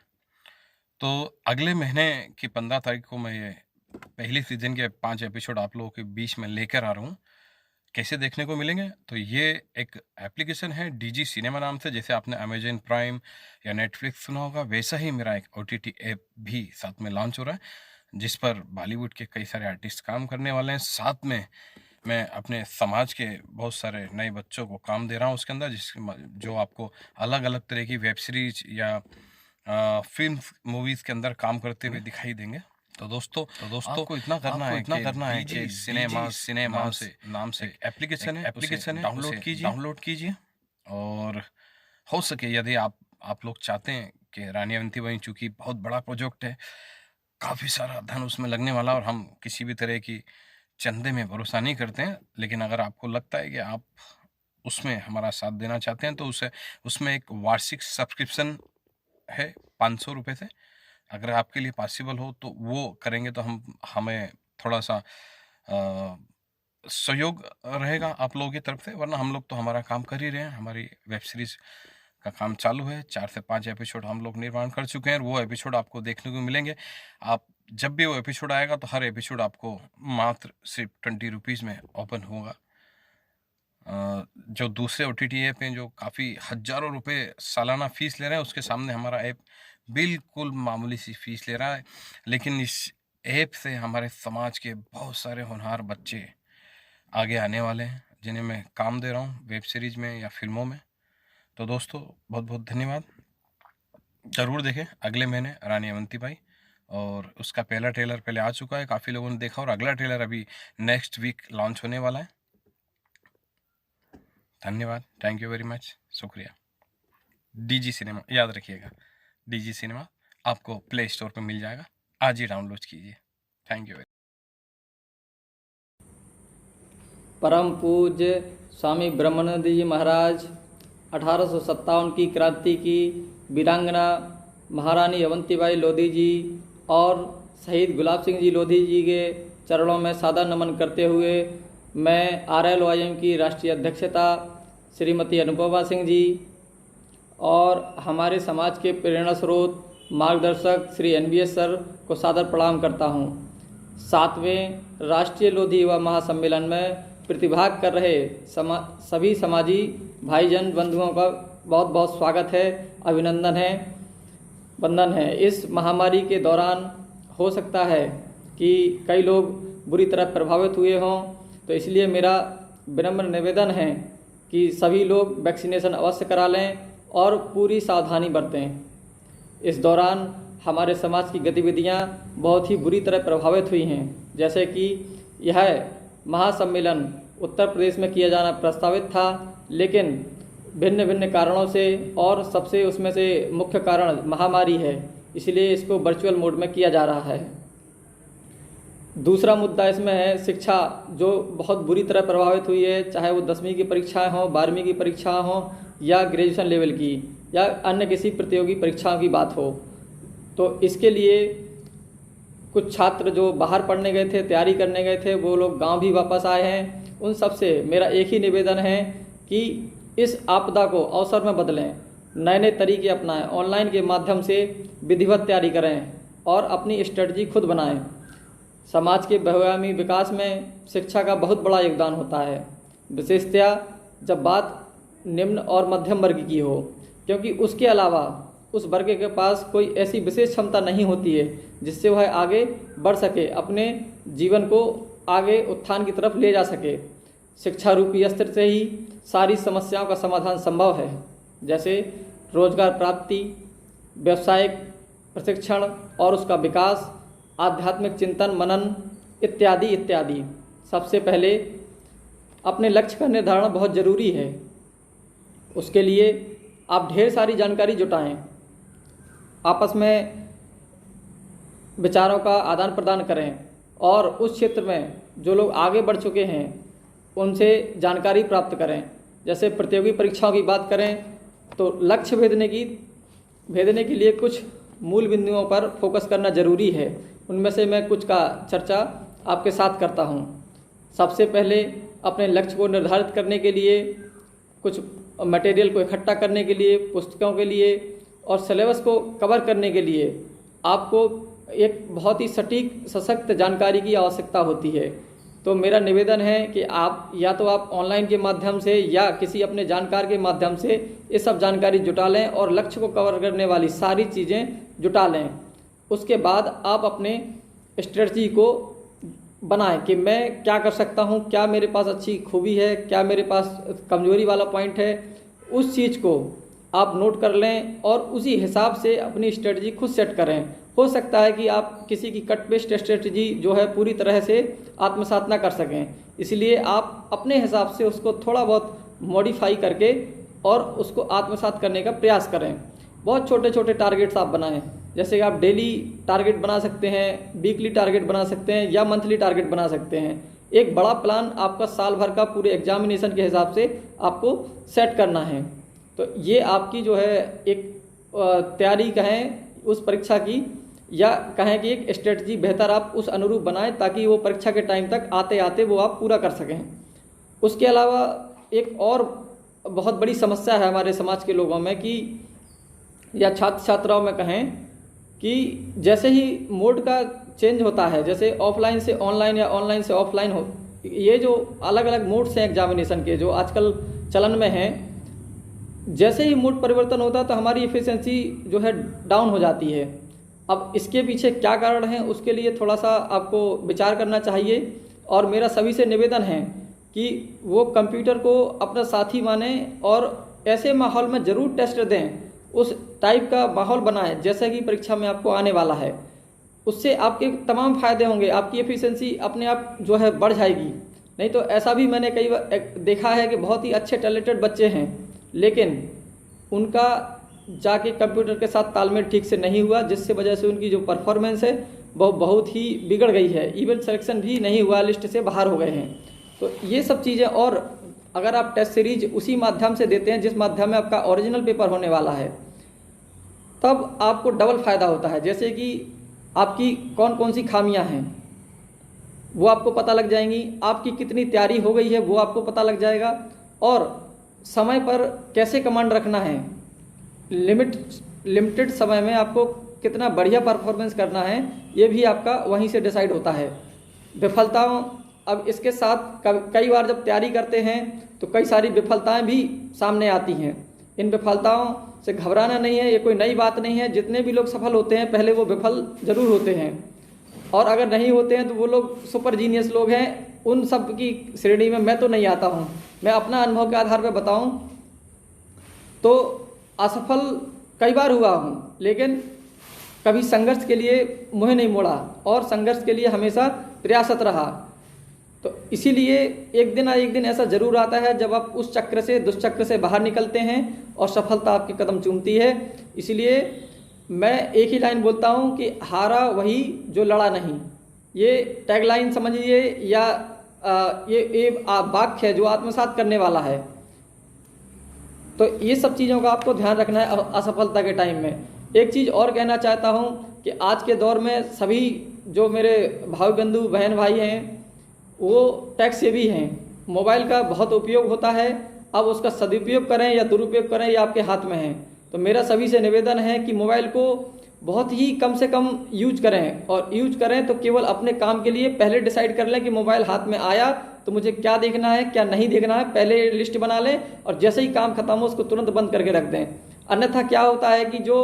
तो अगले महीने की 15 तारीख को मैं ये पहली सीजन के 5 एपिसोड आप लोगों के बीच में लेकर आ रहा हूँ, कैसे देखने को मिलेंगे? तो ये एक एप्लीकेशन है डीजी सिनेमा नाम से। जैसे आपने अमेजन प्राइम या नेटफ्लिक्स सुना होगा, वैसा ही मेरा एक OTT ऐप भी साथ में लॉन्च हो रहा है, जिस पर बॉलीवुड के कई सारे आर्टिस्ट काम करने वाले हैं। साथ में मैं अपने समाज के बहुत सारे नए बच्चों को काम दे रहा हूँ उसके अंदर, जो आपको अलग अलग तरह की वेब सीरीज या फिल्म मूवीज़ के अंदर काम करते हुए दिखाई देंगे। तो दोस्तों आपको इतना करना है कि सिनेमा से नाम से एप्लीकेशन है, डाउनलोड कीजिए। और हो सके यदि आप लोग चाहते हैं कि रानी अवंतीबाई, चूँकि बहुत बड़ा प्रोजेक्ट है, काफ़ी सारा धन उसमें लगने वाला, और हम किसी भी तरह की चंदे में भरोसा नहीं करते हैं, लेकिन अगर आपको लगता है कि आप उसमें हमारा साथ देना चाहते हैं तो उसमें एक वार्षिक सब्सक्रिप्शन है 500 रुपये से। अगर आपके लिए पॉसिबल हो तो वो करेंगे तो हमें थोड़ा सा सहयोग रहेगा आप लोगों की तरफ से, वरना हम लोग तो हमारा काम कर ही रहे हैं। हमारी वेब सीरीज़ का काम चालू है, 4 से 5 एपिसोड हम लोग निर्माण कर चुके हैं, और वो एपिसोड आपको देखने को मिलेंगे। आप जब भी वो एपिसोड आएगा तो हर एपिसोड आपको मात्र सिर्फ 20 रुपीज़ में ओपन होगा। जो दूसरे OTT ऐप हैं जो काफ़ी हज़ारों रुपए सालाना फ़ीस ले रहे हैं, उसके सामने हमारा ऐप बिल्कुल मामूली सी फ़ीस ले रहा है। लेकिन इस ऐप से हमारे समाज के बहुत सारे होनहार बच्चे आगे आने वाले हैं, जिन्हें मैं काम दे रहा हूँ वेब सीरीज़ में या फिल्मों में। तो दोस्तों बहुत बहुत धन्यवाद। ज़रूर देखें अगले महीने रानी अवंतीबाई, और उसका पहला ट्रेलर पहले आ चुका है, काफ़ी लोगों ने देखा, और अगला ट्रेलर अभी नेक्स्ट वीक लॉन्च होने वाला है। धन्यवाद, थैंक यू वेरी मच, शुक्रिया। डीजी सिनेमा याद रखिएगा, डीजी सिनेमा आपको प्ले स्टोर पर मिल जाएगा, आज ही डाउनलोड कीजिए। Thank you. परम पूज्य स्वामी ब्रह्मानंद जी महाराज 1857 की क्रांति की वीरांगना महारानी अवंतीबाई लोधी जी और शहीद गुलाब सिंह जी लोधी जी के चरणों में सादर नमन करते हुए मैं RLOIM की राष्ट्रीय अध्यक्षता श्रीमती अनुपमा सिंह जी और हमारे समाज के प्रेरणा स्रोत मार्गदर्शक श्री NBS सर को सादर प्रणाम करता हूँ। 7वें राष्ट्रीय लोधी युवा महासम्मेलन में प्रतिभाग कर रहे सभी समाजी भाईजन बंधुओं का बहुत बहुत स्वागत है, अभिनंदन है, वंदन है। इस महामारी के दौरान हो सकता है कि कई लोग बुरी तरह प्रभावित हुए हों, तो इसलिए मेरा विनम्र निवेदन है कि सभी लोग वैक्सीनेशन अवश्य करा लें और पूरी सावधानी बरतें। इस दौरान हमारे समाज की गतिविधियां बहुत ही बुरी तरह प्रभावित हुई हैं, जैसे कि यह महासम्मेलन उत्तर प्रदेश में किया जाना प्रस्तावित था, लेकिन भिन्न भिन्न कारणों से, और सबसे उसमें से मुख्य कारण महामारी है, इसलिए इसको वर्चुअल मोड में किया जा रहा है। दूसरा मुद्दा इसमें है शिक्षा, जो बहुत बुरी तरह प्रभावित हुई है, चाहे वो 10वीं की परीक्षाएं हों, 12वीं की परीक्षाएं हों, या ग्रेजुएशन लेवल की, या अन्य किसी प्रतियोगी परीक्षाओं की बात हो। तो इसके लिए कुछ छात्र जो बाहर पढ़ने गए थे, तैयारी करने गए थे, वो लोग गांव भी वापस आए हैं। उन सब से मेरा एक ही निवेदन है कि इस आपदा को अवसर में बदलें, नए नए तरीके अपनाएं, ऑनलाइन के माध्यम से विधिवत तैयारी करें और अपनी स्ट्रेटजी खुद बनाएं। समाज के बहुआयामी विकास में शिक्षा का बहुत बड़ा योगदान होता है, विशेषतया जब बात निम्न और मध्यम वर्ग की हो, क्योंकि उसके अलावा उस वर्ग के पास कोई ऐसी विशेष क्षमता नहीं होती है जिससे वह आगे बढ़ सके, अपने जीवन को आगे उत्थान की तरफ ले जा सके। शिक्षा रूपी अस्त्र से ही सारी समस्याओं का समाधान संभव है, जैसे रोजगार प्राप्ति, व्यावसायिक प्रशिक्षण और उसका विकास, आध्यात्मिक चिंतन मनन इत्यादि इत्यादि। सबसे पहले अपने लक्ष्य का निर्धारण बहुत ज़रूरी है। उसके लिए आप ढेर सारी जानकारी जुटाएं, आपस में विचारों का आदान प्रदान करें, और उस क्षेत्र में जो लोग आगे बढ़ चुके हैं उनसे जानकारी प्राप्त करें। जैसे प्रतियोगी परीक्षाओं की बात करें तो लक्ष्य भेदने के लिए कुछ मूल बिंदुओं पर फोकस करना ज़रूरी है। उनमें से मैं कुछ का चर्चा आपके साथ करता हूं। सबसे पहले अपने लक्ष्य को निर्धारित करने के लिए, कुछ मटेरियल को इकट्ठा करने के लिए, पुस्तकों के लिए और सिलेबस को कवर करने के लिए आपको एक बहुत ही सटीक सशक्त जानकारी की आवश्यकता होती है। तो मेरा निवेदन है कि आप या तो आप ऑनलाइन के माध्यम से या किसी अपने जानकार के माध्यम से ये सब जानकारी जुटा लें और लक्ष्य को कवर करने वाली सारी चीज़ें जुटा लें। उसके बाद आप अपने स्ट्रेटजी को बनाएं कि मैं क्या कर सकता हूं, क्या मेरे पास अच्छी खूबी है, क्या मेरे पास कमजोरी वाला पॉइंट है। उस चीज़ को आप नोट कर लें और उसी हिसाब से अपनी स्ट्रेटजी खुद सेट करें। हो सकता है कि आप किसी की कट पेस्ट स्ट्रेटजी जो है पूरी तरह से आत्मसात ना कर सकें, इसलिए आप अपने हिसाब से उसको थोड़ा बहुत मॉडिफाई करके और उसको आत्मसात करने का प्रयास करें। बहुत छोटे छोटे टारगेट्स आप बनाएं, जैसे कि आप डेली टारगेट बना सकते हैं, वीकली टारगेट बना सकते हैं या मंथली टारगेट बना सकते हैं। एक बड़ा प्लान आपका साल भर का पूरे एग्जामिनेशन के हिसाब से आपको सेट करना है। तो ये आपकी जो है एक तैयारी कहें उस परीक्षा की, या कहें कि एक स्ट्रेटजी बेहतर आप उस अनुरूप बनाएं ताकि वो परीक्षा के टाइम तक आते आते वो आप पूरा कर सकें। उसके अलावा एक और बहुत बड़ी समस्या है हमारे समाज के लोगों में कि या छात्र छात्राओं में कहें कि जैसे ही मोड का चेंज होता है, जैसे ऑफलाइन से ऑनलाइन या ऑनलाइन से ऑफलाइन हो, ये जो अलग अलग मोड्स हैं एग्जामिनेशन के जो आजकल चलन में हैं, जैसे ही मोड परिवर्तन होता है तो हमारी एफिशिएंसी जो है डाउन हो जाती है। अब इसके पीछे क्या कारण है उसके लिए थोड़ा सा आपको विचार करना चाहिए और मेरा सभी से निवेदन है कि वो कंप्यूटर को अपना साथी माने और ऐसे माहौल में ज़रूर टेस्ट दें, उस टाइप का माहौल बनाएं जैसे कि परीक्षा में आपको आने वाला है। उससे आपके तमाम फायदे होंगे, आपकी एफिशिएंसी अपने आप जो है बढ़ जाएगी। नहीं तो ऐसा भी मैंने कई बार देखा है कि बहुत ही अच्छे टैलेंटेड बच्चे हैं लेकिन उनका जाके कंप्यूटर के साथ तालमेल ठीक से नहीं हुआ, जिससे वजह से उनकी जो परफॉर्मेंस है वो बहुत ही बिगड़ गई है। इवन सिलेक्शन भी नहीं हुआ, लिस्ट से बाहर हो गए हैं। तो ये सब चीज़ें, और अगर आप टेस्ट सीरीज उसी माध्यम से देते हैं जिस माध्यम में आपका ओरिजिनल पेपर होने वाला है, तब आपको डबल फायदा होता है। जैसे कि आपकी कौन कौन सी खामियां हैं वो आपको पता लग जाएंगी, आपकी कितनी तैयारी हो गई है वो आपको पता लग जाएगा, और समय पर कैसे कमांड रखना है, लिमिटेड समय में आपको कितना बढ़िया परफॉर्मेंस करना है, ये भी आपका वहीं से डिसाइड होता है। विफलताओं, अब इसके साथ कई बार जब तैयारी करते हैं तो कई सारी विफलताएं भी सामने आती हैं। इन विफलताओं से घबराना नहीं है, ये कोई नई बात नहीं है। जितने भी लोग सफल होते हैं पहले वो विफल जरूर होते हैं, और अगर नहीं होते हैं तो वो लोग सुपर जीनियस लोग हैं। उन सब की श्रेणी में मैं तो नहीं आता हूँ। मैं अपना अनुभव के आधार पर बताऊँ तो असफल कई बार हुआ हूँ, लेकिन कभी संघर्ष के लिए मुँह नहीं मोड़ा और संघर्ष के लिए हमेशा प्रयासरत रहा। तो इसीलिए एक दिन ऐसा जरूर आता है जब आप उस चक्र से, दुष्चक्र से बाहर निकलते हैं और सफलता आपके कदम चूमती है। इसलिए मैं एक ही लाइन बोलता हूँ कि हारा वही जो लड़ा नहीं। ये टैगलाइन समझिए या ये वाक्य है जो आत्मसात करने वाला है। तो ये सब चीज़ों का आपको ध्यान रखना है असफलता के टाइम में। एक चीज़ और कहना चाहता हूँ कि आज के दौर में सभी जो मेरे भाई बंधु बहन भाई हैं वो टेक सेवी हैं। मोबाइल का बहुत उपयोग होता है, अब उसका सदुपयोग करें या दुरुपयोग करें ये आपके हाथ में है। तो मेरा सभी से निवेदन है कि मोबाइल को बहुत ही कम से कम यूज करें, और यूज करें तो केवल अपने काम के लिए। पहले डिसाइड कर लें कि मोबाइल हाथ में आया तो मुझे क्या देखना है क्या नहीं देखना है, पहले लिस्ट बना लें और जैसे ही काम खत्म हो उसको तुरंत बंद करके रख दें। अन्यथा क्या होता है कि जो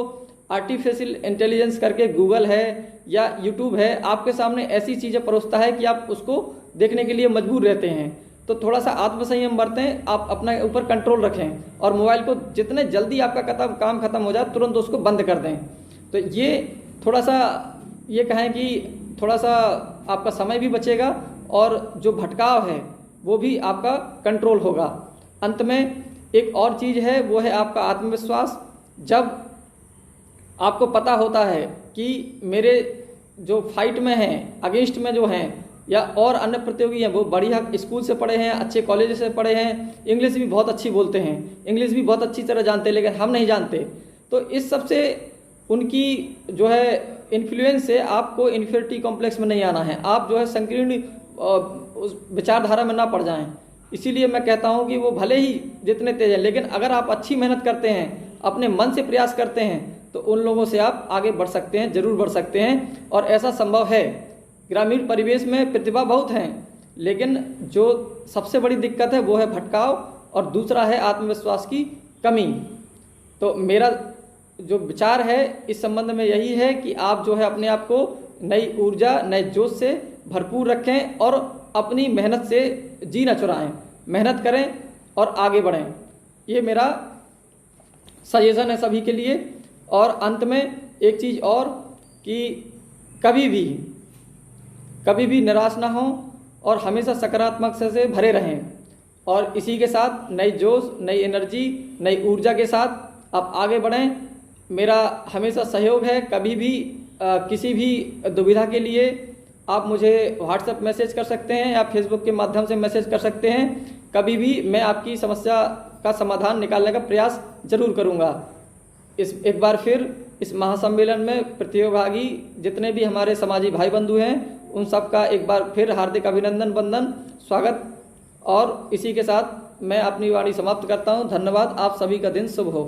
आर्टिफिशियल इंटेलिजेंस करके गूगल है या यूट्यूब है आपके सामने ऐसी चीज़ें परोसता है कि आप उसको देखने के लिए मजबूर रहते हैं। तो थोड़ा सा आत्मसंयम बरतें, आप अपने ऊपर कंट्रोल रखें और मोबाइल को जितने जल्दी आपका काम खत्म हो जाए तुरंत उसको बंद कर दें। तो ये थोड़ा सा ये कहें कि थोड़ा सा आपका समय भी बचेगा और जो भटकाव है वो भी आपका कंट्रोल होगा। अंत में एक और चीज़ है वो है आपका आत्मविश्वास। जब आपको पता होता है कि मेरे जो फाइट में हैं, अगेंस्ट में जो हैं या और अन्य प्रतियोगी हैं वो बढ़िया स्कूल से पढ़े हैं, अच्छे कॉलेज से पढ़े हैं, इंग्लिश भी बहुत अच्छी बोलते हैं, इंग्लिश भी बहुत अच्छी तरह जानते हैं, लेकिन हम नहीं जानते। तो इस सब से उनकी जो है इन्फ्लुएंस से आपको इन्फीरियरिटी कॉम्प्लेक्स में नहीं आना है, आप जो है संकीर्ण उस विचारधारा में ना पड़ जाएं। इसीलिए मैं कहता हूं कि वो भले ही जितने तेज हैं, लेकिन अगर आप अच्छी मेहनत करते हैं, अपने मन से प्रयास करते हैं, तो उन लोगों से आप आगे बढ़ सकते हैं, जरूर बढ़ सकते हैं। और ऐसा संभव है। ग्रामीण परिवेश में प्रतिभा बहुत हैं, लेकिन जो सबसे बड़ी दिक्कत है वो है भटकाव और दूसरा है आत्मविश्वास की कमी। तो मेरा जो विचार है इस संबंध में यही है कि आप जो है अपने आप को नई ऊर्जा, नए जोश से भरपूर रखें और अपनी मेहनत से जी न चुराएं, मेहनत करें और आगे बढ़ें। ये मेरा सजेशन है सभी के लिए। और अंत में एक चीज़ और कि कभी भी निराश ना हो और हमेशा सकारात्मक से भरे रहें और इसी के साथ नई जोश, नई एनर्जी, नई ऊर्जा के साथ आप आगे बढ़ें। मेरा हमेशा सहयोग है। कभी भी किसी भी दुविधा के लिए आप मुझे व्हाट्सएप मैसेज कर सकते हैं या फेसबुक के माध्यम से मैसेज कर सकते हैं। कभी भी मैं आपकी समस्या का समाधान निकालने का प्रयास जरूर करूंगा। एक बार फिर इस महासम्मेलन में प्रतिभागी जितने भी हमारे समाजी भाई बंधु हैं उन सब का एक बार फिर हार्दिक अभिनंदन, वंदन, स्वागत। और इसी के साथ मैं अपनी वाणी समाप्त करता हूं। धन्यवाद। आप सभी का दिन शुभ हो।